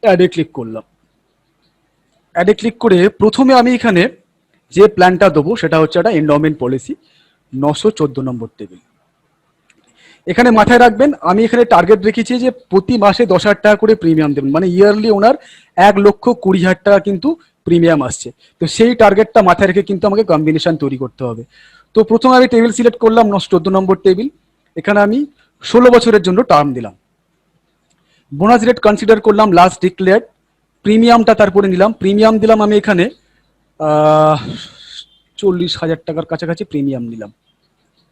অ্যাডে ক্লিক করলাম। অ্যাডে ক্লিক করে প্রথমে আমি এখানে যে প্ল্যানটা দেবো সেটা হচ্ছে একটা এন্ডাওমেন্ট পলিসি 914 নম্বর টেবিল। এখানে মাথায় রাখবেন আমি এখানে টার্গেট রেখেছি যে প্রতি মাসে 10,000 টাকা করে প্রিমিয়াম দেবেন, মানে ইয়ারলি ওনার 1,20,000 টাকা কিন্তু প্রিমিয়াম আসছে। তো সেই টার্গেটটা মাথায় রেখে কিন্তু আমাকে কম্বিনেশন তৈরি করতে হবে। তো প্রথমে আমি টেবিল সিলেক্ট করলাম 914 নম্বর টেবিল। এখানে আমি 16 বছরের জন্য টার্ম দিলাম। বোনাস রেট কনসিডার করলাম লাস্ট ডিক্লেয়ার্ড। প্রিমিয়ামটা তারপরে নিলাম। প্রিমিয়াম দিলাম আমি এখানে 40,000 টাকার কাছাকাছি প্রিমিয়াম নিলাম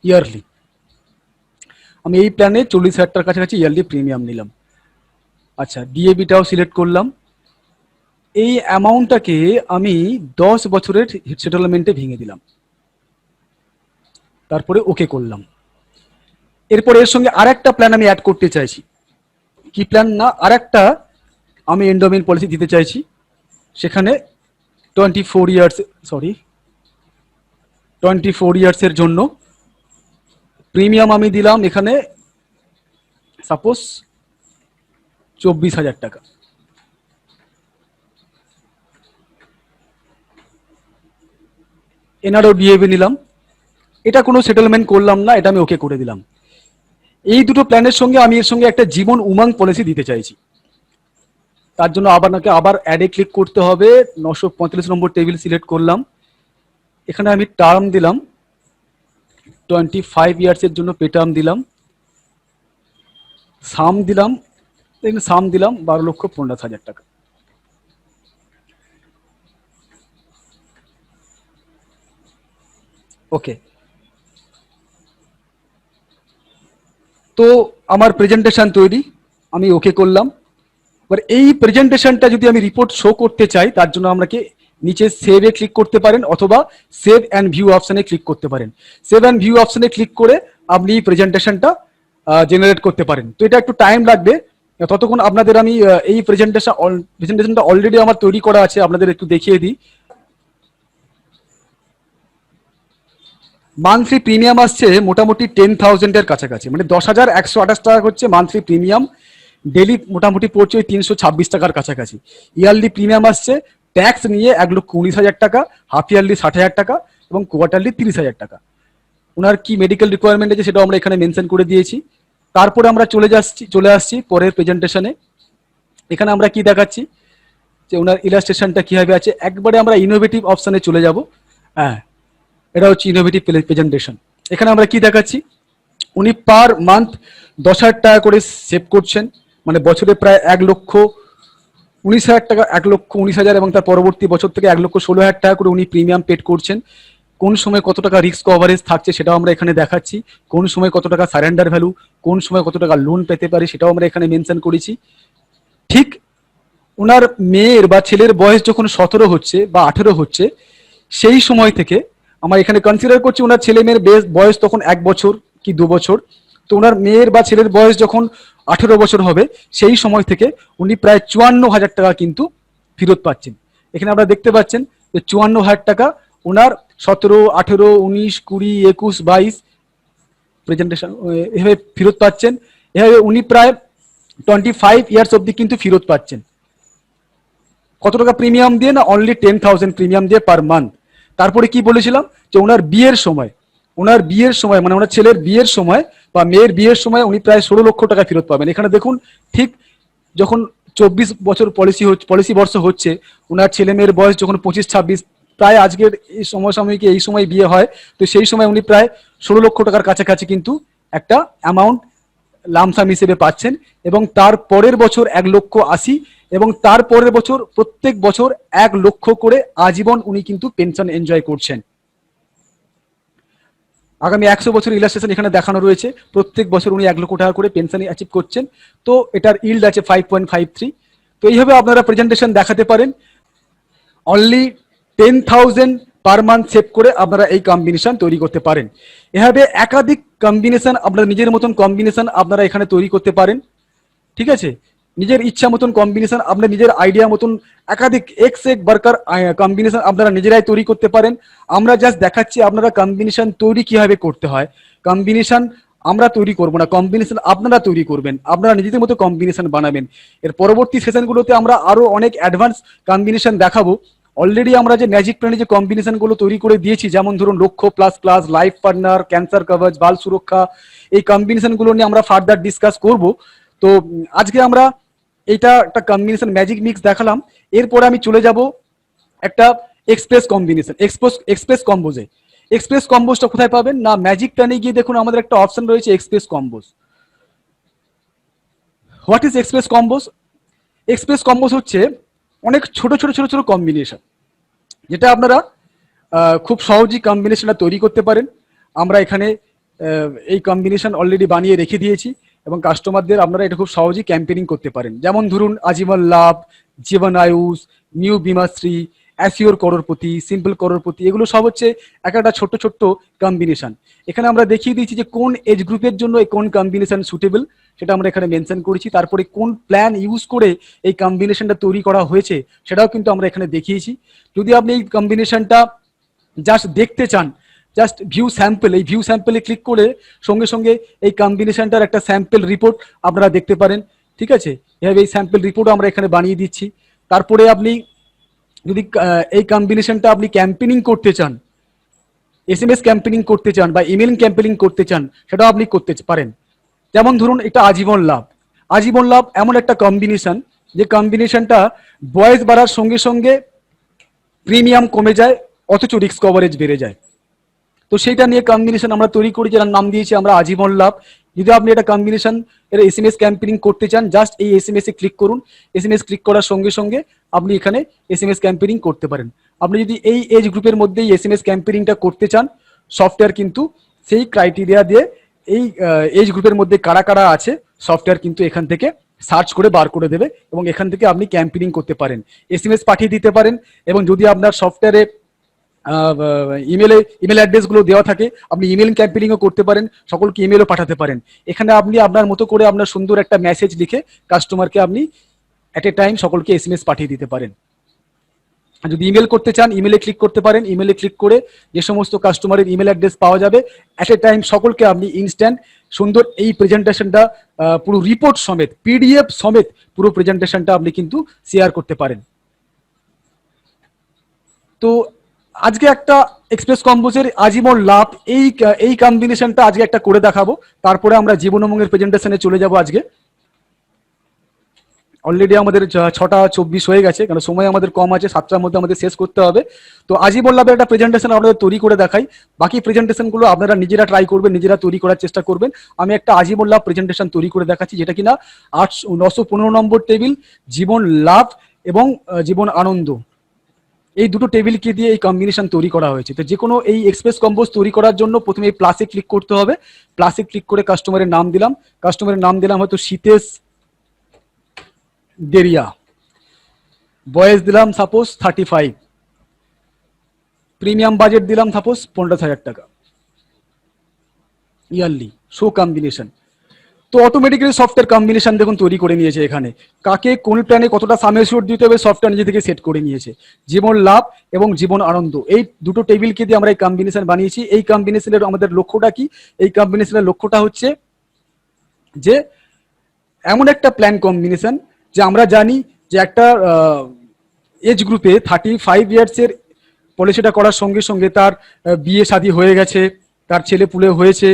ইয়ারলি। আমি এই প্ল্যানে 40,000 টাকার কাছাকাছি ইয়ারলি প্রিমিয়াম নিলাম। আচ্ছা, ডিএবিটাও সিলেক্ট করলাম। এই অ্যামাউন্টটাকে আমি 10 বছরের সেটেলমেন্টে ভেঙে দিলাম, তারপরে ওকে করলাম। এরপর এর সঙ্গে আরেকটা প্ল্যান আমি অ্যাড করতে চাইছি। কি প্ল্যান না, আরেকটা আমি এন্ডোমেন্ট পলিসি দিতে চাইছি। সেখানে 24 ইয়ার্সের জন্য প্রিমিয়াম আমি দিলাম এখানে সাপোজ 24,000 টাকা। এনারও ডিএবি নিলাম। এটা কোনো সেটেলমেন্ট করলাম না, এটা আমি ওকে করে দিলাম। এই দুটো প্ল্যানের সঙ্গে আমি এর সঙ্গে একটা জীবন উমাং পলিসি দিতে চাইছি। তার জন্য আবার অ্যাডে ক্লিক করতে হবে। 945 নম্বর টেবিল সিলেক্ট করলাম। এখানে আমি টার্ম দিলাম 25 ইয়ার্সের জন্য পে টার্ম দিলাম। সাম দিলাম 12,15,000 টাকা। ওকে, তো আমার প্রেজেন্টেশন তৈরি, আমি ওকে করলাম। এবার এই প্রেজেন্টেশনটা যদি আমি রিপোর্ট শো করতে চাই তার জন্য আমাকে নিচে সেভে ক্লিক করতে পারেন অথবা সেভ অ্যান্ড ভিউ অপশনে ক্লিক করতে পারেন। সেভ অ্যান্ড ভিউ অপশনে ক্লিক করে আপনি এই প্রেজেন্টেশনটা জেনারেট করতে পারেন। তো এটা একটু টাইম লাগবে, ততক্ষণ আপনাদের আমি এই প্রেজেন্টেশনটা অলরেডি আমার তৈরি করা আছে, আপনাদের একটু দেখিয়ে দিই। মান্থলি প্রিমিয়াম আসছে মোটামুটি 10,000 এর কাছাকাছি, মানে 10,128 টাকা হচ্ছে মান্থলি প্রিমিয়াম। ডেলি মোটামুটি পড়ছে ওই 326 টাকার কাছাকাছি। ইয়ারলি প্রিমিয়াম আসছে ট্যাক্স নিয়ে 1,19,000 টাকা, হাফ ইয়ারলি 60,000 টাকা এবং কোয়ার্টারলি 30,000 টাকা। ওনার কি মেডিকেল রিকোয়ারমেন্ট আছে সেটাও আমরা এখানে মেনশন করে দিয়েছি। তারপরে আমরা চলে আসছি পরের প্রেজেন্টেশনে। এখানে আমরা কি দেখাচ্ছি যে ওনার ইলাস্ট্রেশনটা কিভাবে আছে। একবারে আমরা ইনোভেটিভ অপশনে চলে যাব। হ্যাঁ, এটা হচ্ছে ইনোভেটিভ প্রেজেন্টেশন। এখানে আমরা কি দেখাচ্ছি, উনি পার মান্থ 10,000 টাকা করে সেভ করছেন, মানে বছরে প্রায় 1,19,000 টাকা, 1,19,000 এবং তার পরবর্তী বছর থেকে 1,16,000 টাকা করে উনি প্রিমিয়াম পেড করছেন। কোন সময় কত টাকা রিস্ক কভারেজ থাকছে সেটাও আমরা এখানে দেখাচ্ছি। কোন সময় কত টাকা সারেন্ডার ভ্যালু, কোন সময় কত টাকা লোন পেতে পারি সেটাও আমরা এখানে মেনশন করেছি। ঠিক ওনার মেয়ের বা ছেলের বয়স যখন 17 হচ্ছে বা 18 হচ্ছে সেই সময় থেকে আমরা এখানে কনসিডার করছি ওনার ছেলে মেয়ের বয়স তখন 1 বছর কি 2 বছর। তো ওনার মেয়ের বা ছেলের বয়স যখন 18 বছর হবে সেই সময় থেকে উনি প্রায় 54,000 টাকা কিন্তু ফেরত পাচ্ছেন। এখানে আপনারা দেখতে পাচ্ছেন যে 54,000 টাকা ওনার 17, 18, 19, 20, 21, 22 প্রেজেন্টেশন এভাবে ফেরত পাচ্ছেন। এভাবে উনি প্রায় 25 ইয়ার্স অবধি কিন্তু ফেরত পাচ্ছেন। কত টাকা প্রিমিয়াম দিয়ে না, অনলি 10,000 প্রিমিয়াম দিয়ে পার মান্থ। তারপরে কি বলেছিলাম যে ওনার বিয়ের সময় মানে ওনার ছেলের বিয়ের সময় বা মেয়ের বিয়ের সময় উনি প্রায় 16 লক্ষ টাকা ফেরত পাবেন। এখানে দেখুন ঠিক যখন 24 বছর পলিসি বর্ষ হচ্ছে, ওনার ছেলে মেয়ের বয়স যখন 25-26, প্রায় আজকের এই সমসাময়িকে এই সময় বিয়ে হয়, তো সেই সময় উনি প্রায় 16 লক্ষ টাকার কাছাকাছি কিন্তু একটা অ্যামাউন্ট লামসাম হিসেবে পাচ্ছেন। এবং তার পরের বছর 1,80,000 এবং তার পরের বছর প্রত্যেক বছর 1 লক্ষ করে আজীবন উনি কিন্তু পেনশন এনজয় করছেন। আগামী 100 বছর ইলাস্ট্রেশন এখানে দেখানো রয়েছে। প্রত্যেক বছর উনি 1 লক্ষ টাকা করে পেনশন অ্যাচিভ করছেন। তো এটার ইল্ড আছে 5.53। তো এইভাবে আপনারা প্রেজেন্টেশন দেখাতে পারেন। অনলি 10,000 পার মান্থ সেভ করে আপনারা এই কম্বিনেশন তৈরি করতে পারেন। এভাবে একাধিক কম্বিনেশন আপনার নিজের মতন কম্বিনেশন আপনারা এখানে তৈরি করতে পারেন। ঠিক আছে, নিজের ইচ্ছা মতন কম্বিনেশন, আপনার নিজের আইডিয়া মতন একাধিক এক্স এক বার্কার কম্বিনেশন আপনারা নিজেরাই তৈরি করতে পারেন। আমরা জাস্ট দেখাচ্ছি আপনারা কম্বিনেশন তৈরি কিভাবে করতে হয়। কম্বিনেশন আমরা তৈরি করব না, কম্বিনেশন আপনারা তৈরি করবেন, আপনারা নিজেদের মতো কম্বিনেশন বানাবেন। এর পরবর্তী সেশনগুলোতে আমরা আরো অনেক অ্যাডভান্স কম্বিনেশন দেখাবো। অলরেডি আমরা যে ম্যাজিক প্ল্যানে যে কম্বিনেশনগুলো তৈরি করে দিয়েছি, যেমন ধরুন Lakshya plus class, life partner, cancer coverage, Bal Suraksha, এই কম্বিনেশনগুলো নিয়ে আমরা ফার্দার ডিসকাস করব। তো আজকে আমরা এইটা একটা কম্বিনেশন ম্যাজিক মিক্স দেখালাম। এরপরে আমি চলে যাব একটা এক্সপ্রেস কম্বিনেশন, এক্সপ্রেস কম্বোজে। এক্সপ্রেস কম্বোজটা কোথায় পাবেন না, ম্যাজিক প্ল্যানে গিয়ে দেখুন আমাদের একটা অপশন রয়েছে এক্সপ্রেস কম্বোজ। হোয়াট ইজ এক্সপ্রেস কম্বোজ? এক্সপ্রেস কম্বোজ হচ্ছে অনেক ছোট ছোট ছোট ছোট কম্বিনেশন, যেটা আপনারা খুব সহজেই কম্বিনেশনটা তৈরি করতে পারেন। আমরা এখানে এই কম্বিনেশন অলরেডি বানিয়ে রেখে দিয়েছি এবং কাস্টমারদের আপনারা এটা খুব সহজেই ক্যাম্পেনিং করতে পারেন। যেমন ধরুন আজীবন লাভ, জীবন Ayush, new বিমাশ্রী, assure crorepati, simple crorepati, এগুলো সব হচ্ছে এক একটা ছোট্ট ছোট্ট কম্বিনেশন। এখানে আমরা দেখিয়ে দিয়েছি যে কোন এজ গ্রুপের জন্য কোন কম্বিনেশন সুটেবল, সেটা আমরা এখানে মেনশন করেছি। তারপরে কোন প্ল্যান ইউজ করে এই কম্বিনেশনটা তৈরি করা হয়েছে সেটাও কিন্তু আমরা এখানে দেখিয়েছি। যদি আপনি এই কম্বিনেশনটা জাস্ট দেখতে চান, জাস্ট ভিউ স্যাম্পল, এই ভিউ স্যাম্পলে ক্লিক করে সঙ্গে সঙ্গে এই কম্বিনেশনটার একটা স্যাম্পল রিপোর্ট আপনারা দেখতে পারেন। ঠিক আছে, এভাবে এই স্যাম্পল রিপোর্টও আমরা এখানে বানিয়ে দিচ্ছি। তারপরে আপনি যদি এই কম্বিনেশনটা আপনি ক্যাম্পেনিং করতে চান, এসএমএস ক্যাম্পেনিং করতে চান বা ইমেল ক্যাম্পেনিং করতে চান, সেটাও আপনি করতে পারেন। যেমন ধরুন এটা আজীবন লাভ। আজীবন লাভ এমন একটা কম্বিনেশন, যে কম্বিনেশনটা বয়স বাড়ার সঙ্গে সঙ্গে প্রিমিয়াম কমে যায়, অথচ রিস্ক কভারেজ বেড়ে যায়। তো সেইটা নিয়ে কম্বিনেশন আমরা তৈরি করি, যার নাম দিয়েছি আমরা আজীবন লাভ। যদি আপনি এটা কম্বিনেশন এর এসএমএস ক্যাম্পেনিং করতে চান, জাস্ট এই এসএমএস এ ক্লিক করুন। এসএমএস ক্লিক করার সঙ্গে সঙ্গে আপনি এখানে এসএমএস ক্যাম্পেনিং করতে পারেন। আপনি যদি এই এজ গ্রুপের মধ্যেই এসএমএস ক্যাম্পেনিংটা করতে চান, সফটওয়্যার কিন্তু সেই ক্রাইটেরিয়া দিয়ে এই এজ গ্রুপের মধ্যে কারা কারা আছে, সফটওয়্যার কিন্তু এখান থেকে সার্চ করে বার করে দেবে এবং এখান থেকে আপনি ক্যাম্পেনিং করতে পারেন, এসএমএস পাঠিয়ে দিতে পারেন। এবং যদি আপনার সফটওয়্যারে ইমেল অ্যাড্রেসগুলো দেওয়া থাকে, আপনি ইমেল ক্যাম্পেনিংও করতে পারেন, সকলকে ইমেলও পাঠাতে পারেন। এখানে আপনি আপনার মতো করে আপনার সুন্দর একটা মেসেজ লিখে কাস্টমারকে আপনি অ্যাট এ টাইম সকলকে এসএমএস পাঠিয়ে দিতে পারেন। আর যদি ইমেল করতে চান, ইমেলে ক্লিক করতে পারেন। ইমেলে ক্লিক করে যে সমস্ত কাস্টমারের ইমেল অ্যাড্রেস পাওয়া যাবে, অ্যাট এ টাইম সকলকে আপনি ইনস্ট্যান্ট সুন্দর এই প্রেজেন্টেশনটা পুরো রিপোর্ট সমেত, পিডিএফ সমেত পুরো প্রেজেন্টেশনটা আপনি কিন্তু শেয়ার করতে পারেন। তো আজকে একটা এক্সপ্রেস কম্বোজের আজীবন লাভ এই কম্বিনেশনটা আজকে একটা করে দেখাবো। তারপরে আমরা জীবন উমঙ্গের প্রেজেন্টেশনে চলে যাব। আজকে অলরেডি আমাদের 6:24 হয়ে গেছে, কারণ সময় আমাদের কম আছে, 7টার মধ্যে আমাদের শেষ করতে হবে। তো আজীবন লাভের একটা প্রেজেন্টেশন আপনাদের তৈরি করে দেখাই। বাকি প্রেজেন্টেশনগুলো আপনারা নিজেরা ট্রাই করবেন, নিজেরা তৈরি করার চেষ্টা করবেন। আমি একটা আজীবন লাভ প্রেজেন্টেশন তৈরি করে দেখাচ্ছি, যেটা কিনা 915 নম্বর টেবিল, জীবন লাভ এবং জীবন আনন্দ, এই দুটো টেবিলকে দিয়ে এই কম্বিনেশন তৈরি করা হয়েছে। তো যে কোনো এই এক্সপ্রেস কম্বোজ তৈরি করার জন্য প্রথমে এই প্লাসে ক্লিক করতে হবে। প্লাসে ক্লিক করে কাস্টমারের নাম দিলাম, হয়তো শীতেশ দেরিয়া, বয়স দিলাম সাপোজ 35, প্রিমিয়াম বাজেট দিলাম সাপোজ 50,000 টাকা ইয়ারলি, শো কম্বিনেশন। তো অটোমেটিক্যালি সফটওয়্যার কম্বিনেশন দেখুন তৈরি করে নিয়েছে। এখানে কাকে কোন প্ল্যানে কতটা সামেশিওর দিতে হবে সফটওয়্যার নিজে থেকে সেট করে নিয়েছে। জীবন লাভ এবং জীবন আনন্দ, এই দুটো টেবিলকে দিয়ে আমরা এই কম্বিনেশন বানিয়েছি। এই কম্বিনেশনের আমাদের লক্ষ্যটা কি? এই কম্বিনেশনের লক্ষ্যটা হচ্ছে যে এমন একটা প্ল্যান কম্বিনেশন, যে আমরা জানি যে একটা এজ গ্রুপে 35 ইয়ার্সের পলিসিটা করার সঙ্গে সঙ্গে তার বিয়ে শাদী হয়ে গেছে, তার ছেলে পুলে হয়েছে,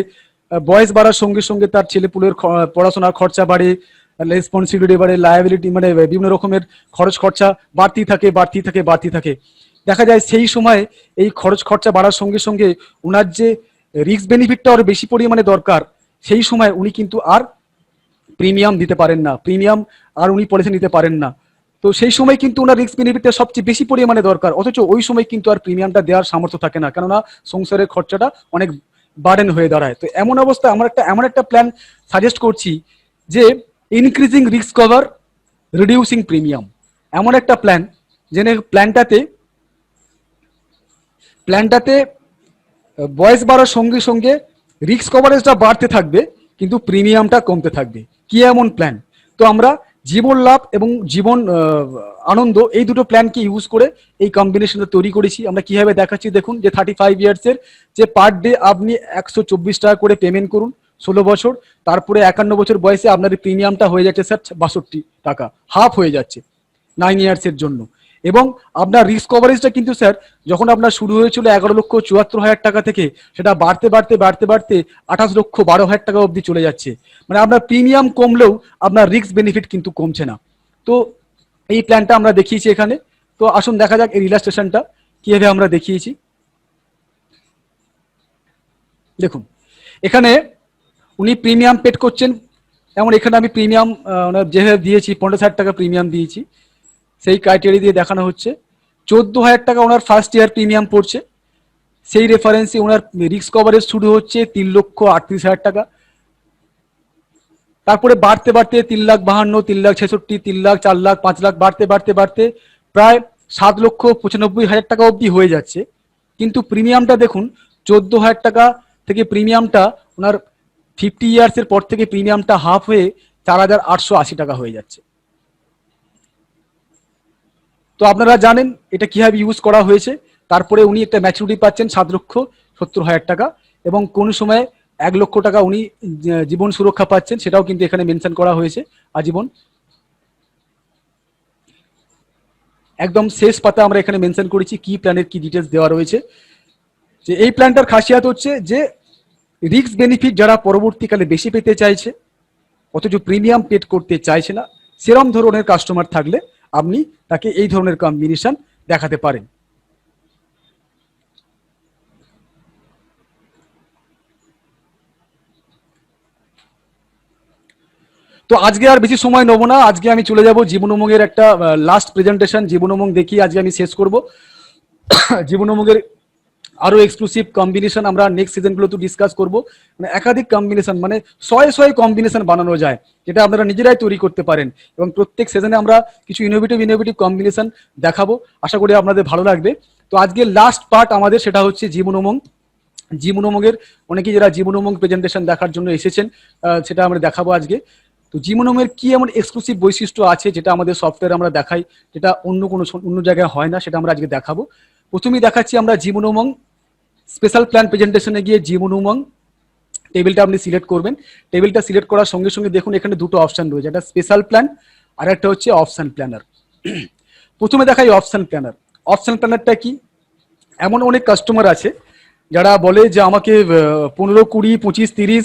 বয়স বাড়ার সঙ্গে সঙ্গে তার ছেলে পুলের পড়াশোনার খরচা বাড়ে, রেসপন্সিবিলিটি বাড়ে, লায়াবিলিটি মানে বিভিন্ন রকমের খরচ খরচা বাড়তি থাকে। দেখা যায় সেই সময় এই খরচ খরচা বাড়ার সঙ্গে সঙ্গে ওনার যে রিস্ক বেনিফিটটা আরো বেশি পরিমাণে দরকার, সেই সময় উনি কিন্তু আর প্রিমিয়াম দিতে পারেন না, উনি পলিসি নিতে পারেন না। তো সেই সময় কিন্তু ওনার রিস্ক বেনিফিটটা সবচেয়ে বেশি পরিমাণে দরকার, অথচ ওই সময় কিন্তু আর প্রিমিয়ামটা দেওয়ার সামর্থ্য থাকে না, কেননা সংসারের খরচাটা অনেক বার্ডেন হয়ে দাঁড়ায়। তো এমন অবস্থায় এমন একটা প্ল্যান সাজেস্ট করছি, যে increasing risk cover, reducing premium, এমন একটা প্ল্যান, যে প্ল্যানটাতে বয়স বাড়ার সঙ্গে সঙ্গে রিস্ক কভারেজটা বাড়তে থাকবে, কিন্তু প্রিমিয়ামটা কমতে থাকবে। কি এমন প্ল্যান? তো আমরা জীবন লাভ এবং জীবন আনন্দ এই দুটো প্ল্যানকে ইউজ করে এই কম্বিনেশনটা তৈরি করেছি। আমরা কিভাবে দেখাচ্ছি দেখুন, যে 35 ইয়ার্সের যে পার ডে আপনি 124 টাকা করে পেমেন্ট করুন 16 বছর, তারপরে 51 বছর বয়সে আপনার প্রিমিয়ামটা হয়ে যাচ্ছে স্যার 62 টাকা, হাফ হয়ে যাচ্ছে 9 ইয়ার্সের জন্য। এবং আপনার রিস্ক কভারেজটা কিন্তু স্যার যখন আপনার শুরু হয়েছিল 11,74,000 টাকা থেকে, সেটা বাড়তে বাড়তে বাড়তে বাড়তে 28,12,000 টাকা অবধি চলে যাচ্ছে। মানে আপনার প্রিমিয়াম কমলেও আপনার রিস্ক বেনিফিট কিন্তু কমছে না। তো এই প্ল্যানটা আমরা দেখিয়েছি এখানে। তো আসুন দেখা যাক এই ইলাস্ট্রেশনটা কিভাবে আমরা দেখিয়েছি। দেখুন এখানে উনি প্রিমিয়াম পেড করছেন, যেমন এখানে আমি প্রিমিয়াম যেভাবে দিয়েছি 15,000 টাকা প্রিমিয়াম দিয়েছি, সেই ক্রাইটেরিয়া দিয়ে দেখানো হচ্ছে। 14,000 টাকা ওনার ফার্স্ট ইয়ার প্রিমিয়াম পড়ছে, সেই রেফারেন্সে ওনার রিস্ক কভারেজ শুরু হচ্ছে 3,38,000 টাকা। তারপরে বাড়তে বাড়তে 3,52,000, 3,66,000, 3,00,000, 4,00,000, 5,00,000 বাড়তে বাড়তে বাড়তে প্রায় 7,95,000 টাকা অবধি হয়ে যাচ্ছে। কিন্তু প্রিমিয়ামটা দেখুন 14,000 টাকা থেকে প্রিমিয়ামটা ওনার 50 ইয়ার্সের পর থেকে প্রিমিয়ামটা হাফ হয়ে 4,880 টাকা হয়ে যাচ্ছে। তো আপনারা জানেন এটা কিভাবে ইউজ করা হয়েছে। তারপরে উনি একটা ম্যাচুরিটি পাচ্ছেন 7,70,000 টাকা, এবং কোন সময় 1 লক্ষ টাকা উনি জীবন সুরক্ষা পাচ্ছেন, সেটাও কিন্তু এখানে মেনশন করা হয়েছে আজীবন। একদম শেষ পাতা আমরা এখানে মেনশন করেছি কি প্ল্যানের কি ডিটেলস দেওয়া রয়েছে। যে এই প্ল্যানটার খাসিয়াত হচ্ছে যে রিস্ক বেনিফিট যারা পরবর্তীকালে বেশি পেতে চাইছে অথচ প্রিমিয়াম পেড করতে চাইছে না, সেরম ধরনের কাস্টমার থাকলে আপনি তাকে এই ধরনের কম্বিনেশন দেখাতে পারেন। তো আজকে আর বেশি সময় নেবো না, আজকে আমি চলে যাব জীবন উমঙ্গের একটা লাস্ট প্রেজেন্টেশন। জীবন উমঙ্গ দেখিয়ে আজকে আমি শেষ করব। জীবন উমঙ্গের আরো এক্সক্লুসিভ কম্বিনেশন আমরা নেক্সট সিজনগুলোতে ডিসকাস করব। মানে একাধিক কম্বিনেশন, মানে শয়ে কম্বিনেশন বানানো যায়, যেটা আপনারা নিজেরাই তৈরি করতে পারেন। এবং প্রত্যেক সিজনে আমরা কিছু ইনোভেটিভ কম্বিনেশন দেখাবো, আশা করি আপনাদের ভালো লাগবে। তো আজকে লাস্ট পার্ট আমাদের সেটা হচ্ছে জীবন উমঙ্গ। জীবন উমঙ্গের অনেকেই যারা জীবন উমঙ্গ প্রেজেন্টেশন দেখার জন্য এসেছেন, সেটা আমরা দেখাবো আজকে। তো জীবন উমঙ্গের কি এমন এক্সক্লুসিভ বৈশিষ্ট্য আছে যেটা আমাদের সফটওয়্যার আমরা দেখাই, যেটা অন্য জায়গায় হয় না, সেটা আমরা আজকে দেখাবো। প্রথমেই দেখাচ্ছি আমরা জীবন উমঙ্গ স্পেশাল প্ল্যান প্রেজেন্টেশনে গিয়ে জীবন উমঙ্গ টেবিলটা আপনি সিলেক্ট করবেন। টেবিলটা সিলেক্ট করার সঙ্গে সঙ্গে দেখুন এখানে দুটো অপশন রয়েছে, একটা স্পেশাল প্ল্যান আর একটা হচ্ছে অপশন প্ল্যানার। প্রথমে দেখাই অপশন প্ল্যানার। অপশন প্ল্যানারটা কি? এমন অনেক কাস্টমার আছে যারা বলে যে আমাকে 15, 20, 25, 30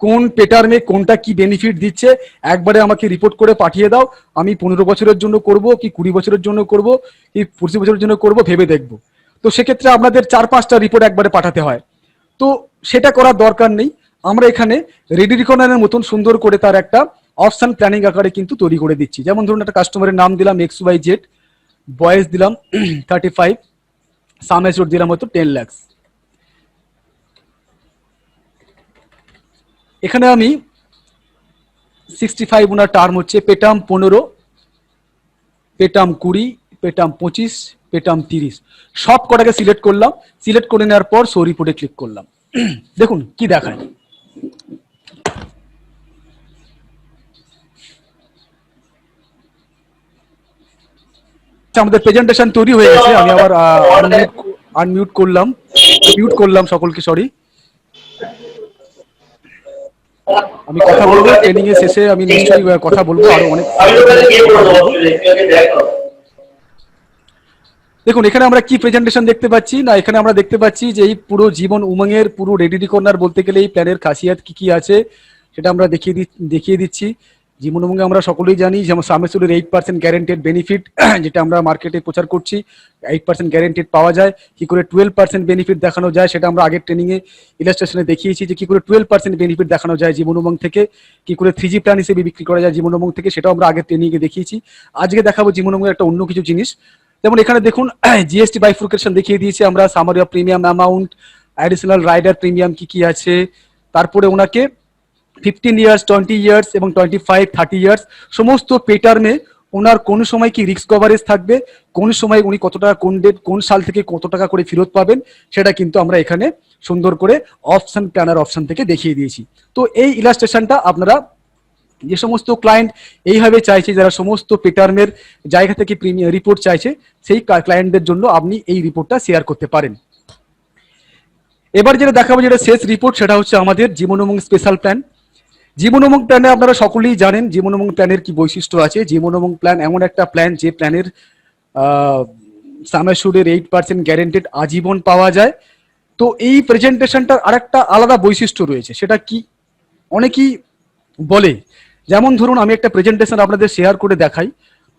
কোন পেটার্মে কোনটা কি বেনিফিট দিচ্ছে একবারে আমাকে রিপোর্ট করে পাঠিয়ে দাও, আমি 15 বছরের জন্য করব কি 20 বছরের জন্য করব কি 25 বছরের জন্য করব ভেবে দেখবো। তো সেক্ষেত্রে আপনাদের 4-5টা রিপোর্ট একবারে পাঠাতে হয়। তো সেটা করার দরকার নেই, আমরা এখানে রেডি রিকনারের মতন সুন্দর করে তার একটা অপশন প্ল্যানিং আকারে কিন্তু তৈরি করে দিচ্ছি। যেমন ধরুন একটা কাস্টমারের নাম দিলাম XYZ, বয়স দিলাম 35, সাম অ্যাসিউরড দিলাম হয়তো 10 লাখ। এখানে আমি 65 ওনার টার্ম হচ্ছে, পেটাম 15, পেটাম 20, পেটাম 25, পেটাম 30, সব কটাকে সিলেক্ট করলাম। সিলেক্ট করে নেওয়ার পর শো রিপোর্টে ক্লিক করলাম। দেখুন কি দেখায়। আমাদের প্রেজেন্টেশন তৈরি হয়ে গেছে। আমি আবার আনমিউট করলাম সকলকে, সরি। আমি কথা বলবো ট্রেনিং এর শেষে, আমি নিশ্চয়ই কথা বলবো আরো অনেক। দেখুন এখানে আমরা কি প্রেজেন্টেশন দেখতে পাচ্ছি না, এখানে আমরা দেখতে পাচ্ছি যে এই পুরো জীবন উমঙ্গের পুরো রেডি কর্নার বলতে গেলে এই প্ল্যানের খাসিয়াত কি কি আছে সেটা আমরা দেখিয়ে দিচ্ছি। জীবন উমঙ্গে আমরা সকলেই জানি যেমন সামেসুলের 8% গ্যারেন্টেড বেনিফিট, যেটা আমরা মার্কেটে প্রচার করছি। 8% গ্যারেন্টেড পাওয়া যায়, কি করে 12% বেনিফিট দেখানো যায় সেটা আমরা আগের ট্রেনিং এ ইলাস্ট্রেশনে দেখিয়েছি, যে কি করে 12% বেনিফিট দেখানো যায় জীবন উমঙ্গ থেকে, কি করে 3G প্ল্যান হিসেবে বিক্রি করা যায় জীবন উমঙ্গ থেকে, সেটাও আমরা আগের ট্রেনিং এ দেখিয়েছি। আজকে দেখাবো জীবন উমঙ্গের একটা অন্য কিছু জিনিস। যেমন এখানে দেখুন জিএসটি বাইফুরকেশন দেখিয়ে দিয়েছি আমরা, summary of premium amount, additional rider premium কি কি আছে, তারপরে ওনাকে 15 ইয়ার্স, 20 ইয়ার্স এবং 25, 30 ইয়ার্স সমস্ত পেটার্মে ওনার কোন সময় কি রিস্ক কভারেজ থাকবে, কোন সময় উনি কত টাকা, কোন ডেট, কোন সাল থেকে কত টাকা করে ফেরত পাবেন, সেটা কিন্তু আমরা এখানে সুন্দর করে অপশন প্ল্যানার অপশন থেকে দেখিয়ে দিয়েছি। তো এই ইলাস্ট্রেশনটা আপনারা যে সমস্ত ক্লায়েন্ট এইভাবে চাইছে, যারা সমস্ত পেটার্মের জায়গা থেকে প্রিমিয়াম রিপোর্ট চাইছে, সেই ক্লায়েন্টদের জন্য আপনি এই রিপোর্টটা শেয়ার করতে পারেন। এবার যেটা দেখাবো, যেটা শেষ রিপোর্ট, সেটা হচ্ছে আমাদের জীবন উমঙ্গ স্পেশাল প্ল্যান। জীবন উমঙ্গ প্ল্যানে আপনারা সকলেই জানেন জীবন উমঙ্গ প্ল্যানের কি বৈশিষ্ট্য আছে। জীবন উমঙ্গ প্ল্যান এমন একটা প্ল্যান যে প্ল্যানের সাম অ্যাসিউর্ডের 8% গ্যারেন্টেড আজীবন পাওয়া যায়। তো এই প্রেজেন্টেশনটার আরেকটা আলাদা বৈশিষ্ট্য রয়েছে, সেটা কি অনেকেই বলে, যেমন ধরুন আমি একটা প্রেজেন্টেশন আপনাদের শেয়ার করে দেখাই,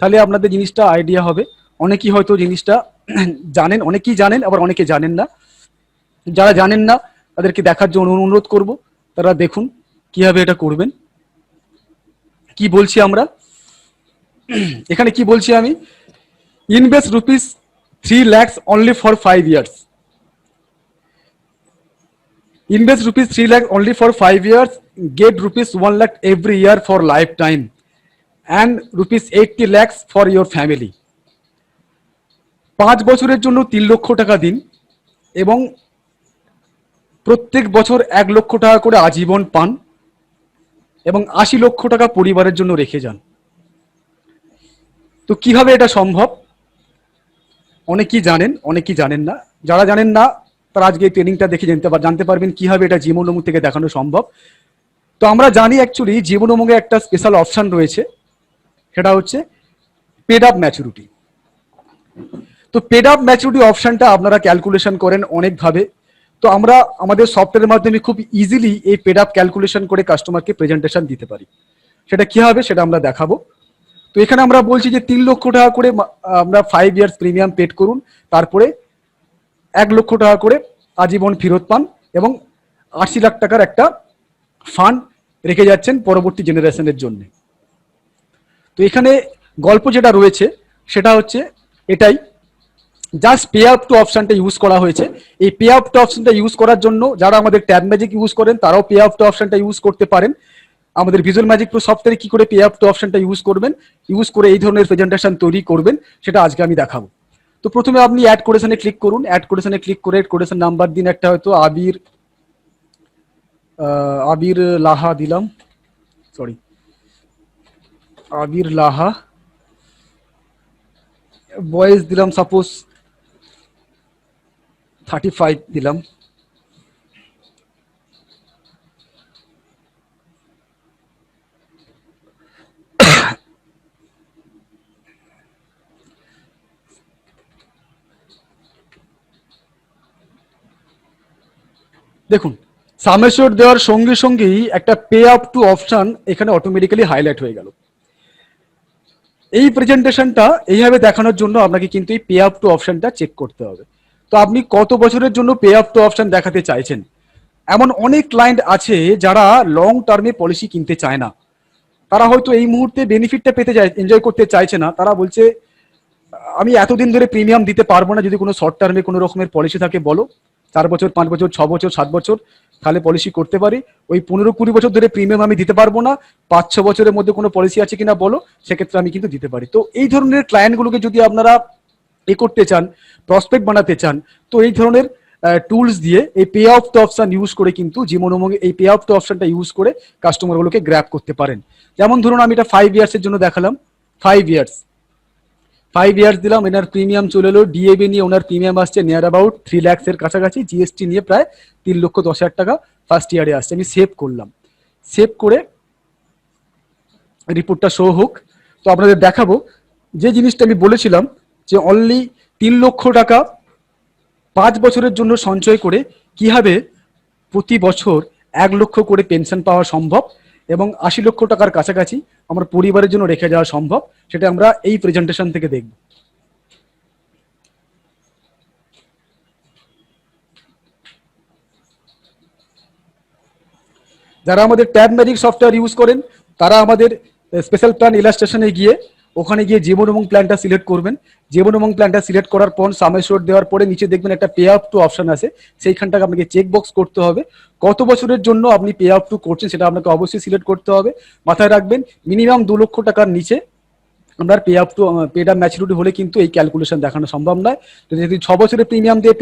তাহলে আপনাদের জিনিসটা আইডিয়া হবে। অনেকেই হয়তো জিনিসটা জানেন, অনেকেই জানেন, আবার অনেকে জানেন না। যারা জানেন না তাদেরকে দেখার জন্য অনুরোধ করব, তারা দেখুন কিভাবে এটা করবেন। কি বলছি আমরা এখানে, কি বলছি আমি, invest ₹3 lakhs only for 5 years. Invest ₹3 lakh only for 5 years, get ₹1 lakh every year for lifetime, and ₹80 lakhs for your family. 5 বছরের জন্য 3 লক্ষ টাকা দিন এবং প্রত্যেক বছর 1 লক্ষ টাকা করে আজীবন পান এবং 80 লক্ষ টাকা পরিবারের জন্য রেখে যান। তো কিভাবে এটা সম্ভব, অনেকেই জানেন, অনেকেই জানেন না। যারা জানেন না তারা আজকে এই ট্রেনিংটা দেখে জানতে পারবেন কিভাবে এটা জীবন উমঙ্গ থেকে দেখানো সম্ভব। তো আমরা জানি অ্যাকচুয়ালি জীবন উমঙ্গে একটা স্পেশাল অপশন রয়েছে, সেটা হচ্ছে পেড আপ ম্যাচুরিটি। তো পেড আপ ম্যাচুরিটি অপশনটা আপনারা ক্যালকুলেশন করেন অনেকভাবে। তো আমরা আমাদের সফটওয়্যারের মাধ্যমে খুব ইজিলি এই পেড আপ ক্যালকুলেশন করে কাস্টমারকে প্রেজেন্টেশন দিতে পারি। সেটা কি হবে সেটা আমরা দেখাবো। তো এখানে আমরা বলছি যে 3 লক্ষ টাকা করে আমরা 5 ইয়ার্স প্রিমিয়াম পেড করুন, তারপরে 1 লক্ষ টাকা করে আজীবন ফেরত পান এবং 80 লাখ টাকার একটা ফান্ড রেখে যাচ্ছেন পরবর্তী জেনারেশনের জন্য। তো এখানে গল্প যেটা রয়েছে সেটা হচ্ছে এটাই, জাস্ট পে আপ টু অপশনটা ইউজ করা হয়েছে। এই পে আপ টু অপশনটা ইউজ করার জন্য যারা আমাদের ট্যাব ম্যাজিক ইউজ করেন তারাও পে আপ টু অপশনটা ইউজ করতে পারেন। আমাদের ভিজুয়াল ম্যাজিক প্রো সফটওয়্যারে কি করে পে আপ টু অপশনটা ইউজ করবেন, ইউজ করে এই ধরনের প্রেজেন্টেশন তৈরি করবেন, সেটা আজকে আমি দেখাবো। তো প্রথমে আপনি অ্যাড কোটেশনে ক্লিক করুন, অ্যাড কোটেশনে ক্লিক করে কোটেশন নাম্বার দিন একটা, হয়তো আবির লাহা দিলাম, সরি আবির লাহা, বয়েস দিলাম সাপোজ 35 দিলাম। দেখুন সামেশর দেওয়ার সঙ্গে সঙ্গেই একটা পে আপ টু অপশন এখানে অটোমেটিক্যালি হাইলাইট হয়ে গেল। এই প্রেজেন্টেশনটা এইভাবে দেখানোর জন্য আপনাকে কিন্তু এই পে আপ টু অপশনটা চেক করতে হবে। তো আপনি কত বছরের জন্য পে আপ টু অপশন দেখাতে চাইছেন। এমন অনেক ক্লায়েন্ট আছে যারা লং টার্মে পলিসি কিনতে চায় না, তারা হয়তো এই মুহূর্তে বেনিফিটটা পেতে চায়, এনজয় করতে চাইছে না। তারা বলছে আমি এতদিন ধরে প্রিমিয়াম দিতে পারবো না, যদি কোনো শর্ট টার্মে কোনো রকমের পলিসি থাকে বলো, 4 বছর 5 বছর 6 বছর 7 বছর, তাহলে পলিসি করতে পারি। ওই 15-20 বছর ধরে প্রিমিয়াম আমি দিতে পারবো না, 5-6 বছরের মধ্যে কোনো পলিসি আছে কিনা বলো, সেক্ষেত্রে আমি কিন্তু দিতে পারি। তো এই ধরনের ক্লায়েন্টগুলোকে যদি আপনারা করতে চান, প্রসপেক্ট বানাতে চান, তো এই ধরনের টুলস দিয়ে এই pay up to option use করে কিন্তু জীবন উমঙ্গে এই পে আপ টু অপশনটা ইউজ করে কাস্টমারগুলোকে গ্র্যাব করতে পারেন। যেমন ধরুন আমি এটা 5 ইয়ার্সের জন্য দেখালাম, 5 ইয়ার্স দিলাম, এনার প্রিমিয়াম চলে এলো, ডিএবি নিয়ে ওনার প্রিমিয়াম আসছে নিয়ার অ্যাবাউট 3 lakhs এর কাছাকাছি, জিএসটি নিয়ে প্রায় 3,10,000 টাকা ফার্স্ট ইয়ারে আসছে। আমি সেভ করলাম, সেভ করে রিপোর্টটা শো হোক। তো আপনাদের দেখাবো যে জিনিসটা আমি বলেছিলাম যে অনলি 3 লক্ষ টাকা 5 বছরের জন্য সঞ্চয় করে কিভাবে প্রতি বছর 1 লক্ষ করে পেনশন পাওয়া সম্ভব এবং 80 লক্ষ টাকার কাছাকাছি আমার পরিবারের জন্য রেখে যাওয়া সম্ভব, সেটা আমরা এই প্রেজেন্টেশন থেকে দেখব। যারা আমাদের ট্যাব ম্যাজিক সফটওয়্যার ইউজ করেন তারা আমাদের স্পেশাল প্ল্যান ইলাস্ট্রেশনে গিয়ে ওখানে গিয়ে জীবন উমঙ্গ প্ল্যানটা সিলেক্ট করবেন। জীবন উমঙ্গ প্ল্যানটা সিলেক্ট করার পর সামেশর দেওয়ার পরে নিচে দেখবেন একটা পে আপ টু অপশন আছে, সেইখানটাকে আপনাকে চেক বক্স করতে হবে। কত বছরের জন্য আপনি পে আপ টু করছেন সেটা আপনাকে অবশ্যই সিলেক্ট করতে হবে। মাথায় রাখবেন মিনিমাম 2 লক্ষ টাকার নিচে আপনার পেড আপ ম্যাচুরিটি হলে কিন্তু এই ক্যালকুলেশন দেখানো সম্ভব নয়। তো যদি 6 বছরের প্রিমিয়াম দিয়ে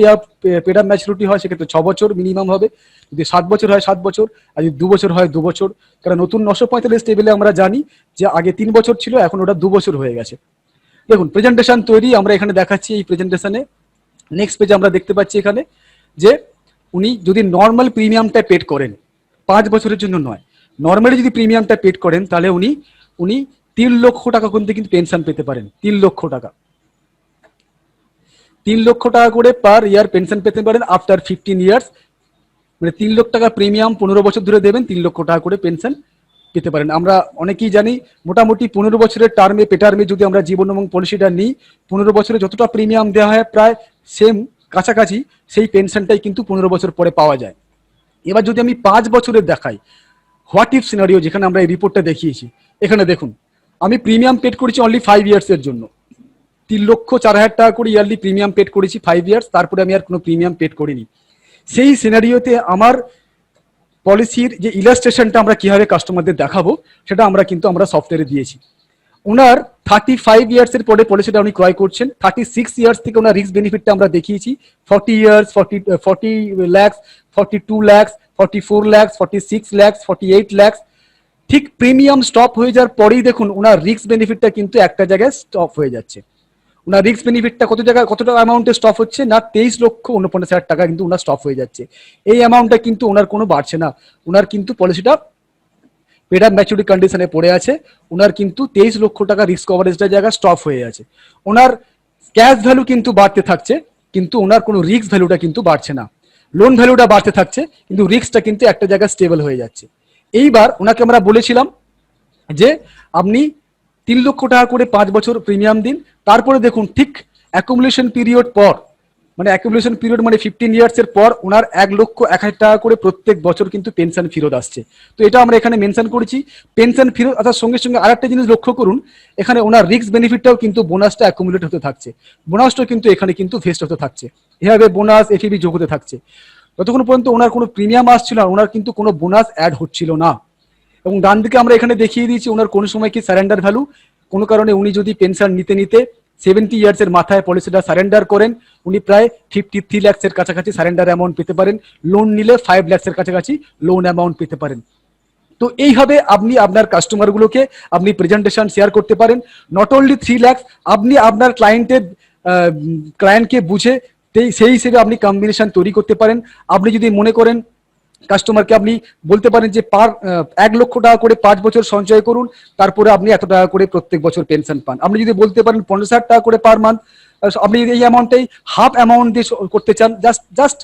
পেড আপ ম্যাচুরিটি হয় সেক্ষেত্রে 6 বছর মিনিমাম হবে, যদি 7 বছর হয় 7 বছর, আর যদি 2 বছর হয় 2 বছর। কারণ নতুন 945 টেবিলে আমরা জানি যে আগে 3 বছর ছিল, এখন ওটা 2 বছর হয়ে গেছে। দেখুন প্রেজেন্টেশন তৈরি আমরা এখানে দেখাচ্ছি। এই প্রেজেন্টেশনে নেক্সট পেজে আমরা দেখতে পাচ্ছি এখানে যে উনি যদি নর্মাল প্রিমিয়ামটা পেড করেন, 5 বছরের জন্য নয়, নর্মালি যদি প্রিমিয়ামটা পেড করেন তাহলে উনি 3 লক্ষ টাকা কিন্তু পেনশন পেতে পারেন। 3 লক্ষ টাকা, 3 লক্ষ টাকা করে পার ইয়ার পেনশন পেতে পারেন আফটার 15 ইয়ার্স। মানে 3 লক্ষ টাকা প্রিমিয়াম 15 বছর ধরে দেবেন, 3 লক্ষ টাকা করে পেনশন পেতে পারেন। আমরা অনেকেই জানি মোটামুটি 15 বছরের টার্মে যদি আমরা জীবন এবং পলিসিটা নিই, 15 বছরে যতটা প্রিমিয়াম দেওয়া হয় প্রায় সেম কাছাকাছি সেই পেনশনটাই কিন্তু 15 বছর পরে পাওয়া যায়। এবার যদি আমি 5 বছরের দেখাই, হোয়াট ইফ সিনারিও, যেখানে আমরা এই রিপোর্টটা দেখিয়েছি, এখানে দেখুন আমি প্রিমিয়াম পেড করেছি অনলি 5 ইয়ার্সের জন্য, 3,04,000 টাকা করে ইয়ারলি প্রিমিয়াম পেড করেছি 5 ইয়ার্স, তারপরে আমি আর কোনো প্রিমিয়াম পেড করিনি। সেই সিনারিওতে আমার পলিসির যে ইলাস্ট্রেশনটা আমরা কিভাবে কাস্টমারদের দেখাবো সেটা আমরা সফটওয়্যারে দিয়েছি। ওনার 35 ইয়ার্সের পরে পলিসিটা উনি ক্রয় করছেন, 36 ইয়ার্স থেকে ওনার রিস্ক বেনিফিটটা আমরা দেখিয়েছি। 40 years, 40 lakhs, 42 lakhs, 44 lakhs, 46 lakhs, 48 lakhs। ঠিক প্রিমিয়াম স্টপ হয়ে যাওয়ার পরেই দেখুন ওনার রিস্ক বেনিফিটটা কিন্তু একটা জায়গায় স্টপ হয়ে যাচ্ছে। ওনার রিস্ক বেনিফিটটা কতটা অ্যামাউন্টে স্টপ হচ্ছে না, 23,49,000 টাকা কিন্তু ওনার স্টপ হয়ে যাচ্ছে। এই অ্যামাউন্টটা কিন্তু ওনার কোনো বাড়ছে না, ওনার কিন্তু পলিসিটা পেড আপ ম্যাচুরিটি কন্ডিশনে পড়ে আছে। ওনার কিন্তু 23 লক্ষ টাকা রিস্ক কভারেজটার জায়গা স্টপ হয়ে আছে। ওনার ক্যাশ ভ্যালু কিন্তু বাড়তে থাকছে, কিন্তু ওনার কোনো রিস্ক ভ্যালুটা কিন্তু বাড়ছে না। লোন ভ্যালুটা বাড়তে থাকছে কিন্তু রিস্কটা কিন্তু একটা জায়গায় স্টেবল হয়ে যাচ্ছে। এইবার ওনাকে আমরা বলেছিলাম যে আপনি 3 লক্ষ টাকা করে 5 বছর প্রিমিয়াম দিন, তারপরে দেখুন ঠিক অ্যাকুমুলেশন পিরিয়ড পর, মানে অ্যাকুমুলেশন পিরিয়ড মানে 15 ইয়ার্সের পর ওনার 1,01,000 টাকা করে প্রত্যেক বছর কিন্তু পেনশন ফেরত আসছে। তো এটা আমরা এখানে মেনশন করেছি পেনশন ফেরত আসার সঙ্গে সঙ্গে আরেকটা জিনিস লক্ষ্য করুন, এখানে ওনার রিস্ক বেনিফিটটাও কিন্তু বোনাসটা অ্যাকুমুলেট হতে থাকছে, বোনাসটাও কিন্তু এখানে কিন্তু ভেস্ট হতে থাকছে। এভাবে বোনাস এফিবি যোগ হতে থাকছে। যতক্ষণ পর্যন্ত ওনার কোনো প্রিমিয়াম আসছিল না, ওনার কিন্তু কোনো বোনাস অ্যাড হচ্ছিল না। এবং ডান দিকে আমরা এখানে দেখিয়ে দিয়েছি ওনার কোন সময় কি সারেন্ডার ভ্যালু, কোনো কারণে উনি যদি পেনশন নিতে 70 ইয়ার্সের মাথায় পলিসিটা সারেন্ডার করেন, উনি প্রায় 53 লাখসের কাছাকাছি সারেন্ডার অ্যামাউন্ট পেতে পারেন। লোন নিলে 5 লাখসের কাছাকাছি লোন অ্যামাউন্ট পেতে পারেন। তো এইভাবে আপনি আপনার কাস্টমারগুলোকে আপনি প্রেজেন্টেশন শেয়ার করতে পারেন। নট অনলি 3 লাখ, আপনি আপনার ক্লায়েন্টকে বুঝে সেই হিসেবে আপনি কম্বিনেশন তৈরি করতে পারেন। আপনি যদি মনে করেন কাস্টমারকে আপনি বলতে পারেন যে 1 লক্ষ টাকা করে 5 বছর সঞ্চয় করুন, তারপরে আপনি এত টাকা করে প্রত্যেক বছর পেনশন পান। আপনি যদি বলতে পারেন 50,000 টাকা করে পার মান্থ, আপনি যদি এই অ্যামাউন্টটাই হাফ অ্যামাউন্ট দিয়ে করতে চান, জাস্ট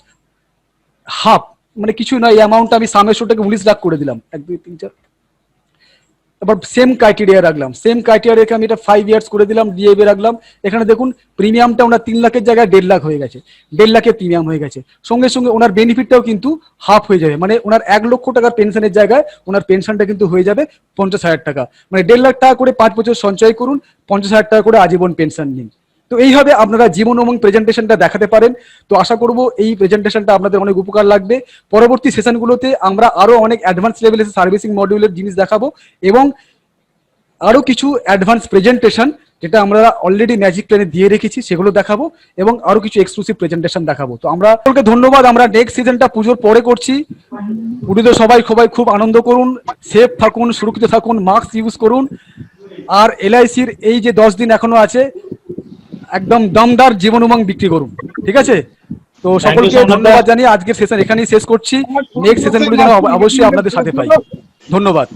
হাফ, মানে কিছু না, এই অ্যামাউন্টটা আমি সামের শোটাকে 19 লাখ করে দিলাম, 1 2 3 4। এবার সেম ক্রাইটেরিয়া রাখলাম, সেম ক্রাইটেরিয়া রেখে আমি এটা 5 ইয়ার্স করে দিলাম, ডিএবি রাখলাম। এখানে দেখুন প্রিমিয়ামটা ওনার 3 লাখের জায়গায় 1.5 লাখ হয়ে গেছে, 1.5 লাখের প্রিমিয়াম হয়ে গেছে। সঙ্গে সঙ্গে ওনার বেনিফিটটাও কিন্তু হাফ হয়ে যাবে, মানে ওনার 1 লক্ষ টাকার পেনশনের জায়গায় ওনার পেনশনটা কিন্তু হয়ে যাবে 50,000 টাকা। মানে 1.5 লাখ টাকা করে 5 বছর সঞ্চয় করুন, 50,000 টাকা করে আজীবন পেনশন নিন। তো এইভাবে আপনারা জীবন এবং প্রেজেন্টেশনটা দেখাতে পারেন। তো আশা করব এই প্রেজেন্টেশনটা আপনাদের অনেক উপকার লাগবে। পরবর্তী সেশনগুলোতে আমরা আরো অনেক অ্যাডভান্স লেভেলের সার্ভিসিং মডিউলের জিনিস দেখাবো এবং আরো কিছু অ্যাডভান্স প্রেজেন্টেশন যেটা আমরা অলরেডি ম্যাজিক প্ল্যানে দিয়ে রেখেছি সেগুলো দেখাবো এবং আরো কিছু এক্সক্লুসিভ প্রেজেন্টেশন দেখাবো। তো আমরা সকলকে ধন্যবাদ। আমরা নেক্সট সিজনটা পুজোর পরে করছি। পুজোতে সবাই খুব আনন্দ করুন, সেফ থাকুন, সুরক্ষিত থাকুন, মাস্ক ইউজ করুন। আর এলআইসির এই যে 10 দিন এখনো আছে, একদম দমদার জীবন উমং বিক্রি করুন, ঠিক আছে? তো সকলকে ধন্যবাদ জানিয়ে আজকের সেশন এখানেই শেষ করছি। নেক্সট সেশনগুলো যেন অবশ্যই আপনাদের সাথে পাই। ধন্যবাদ।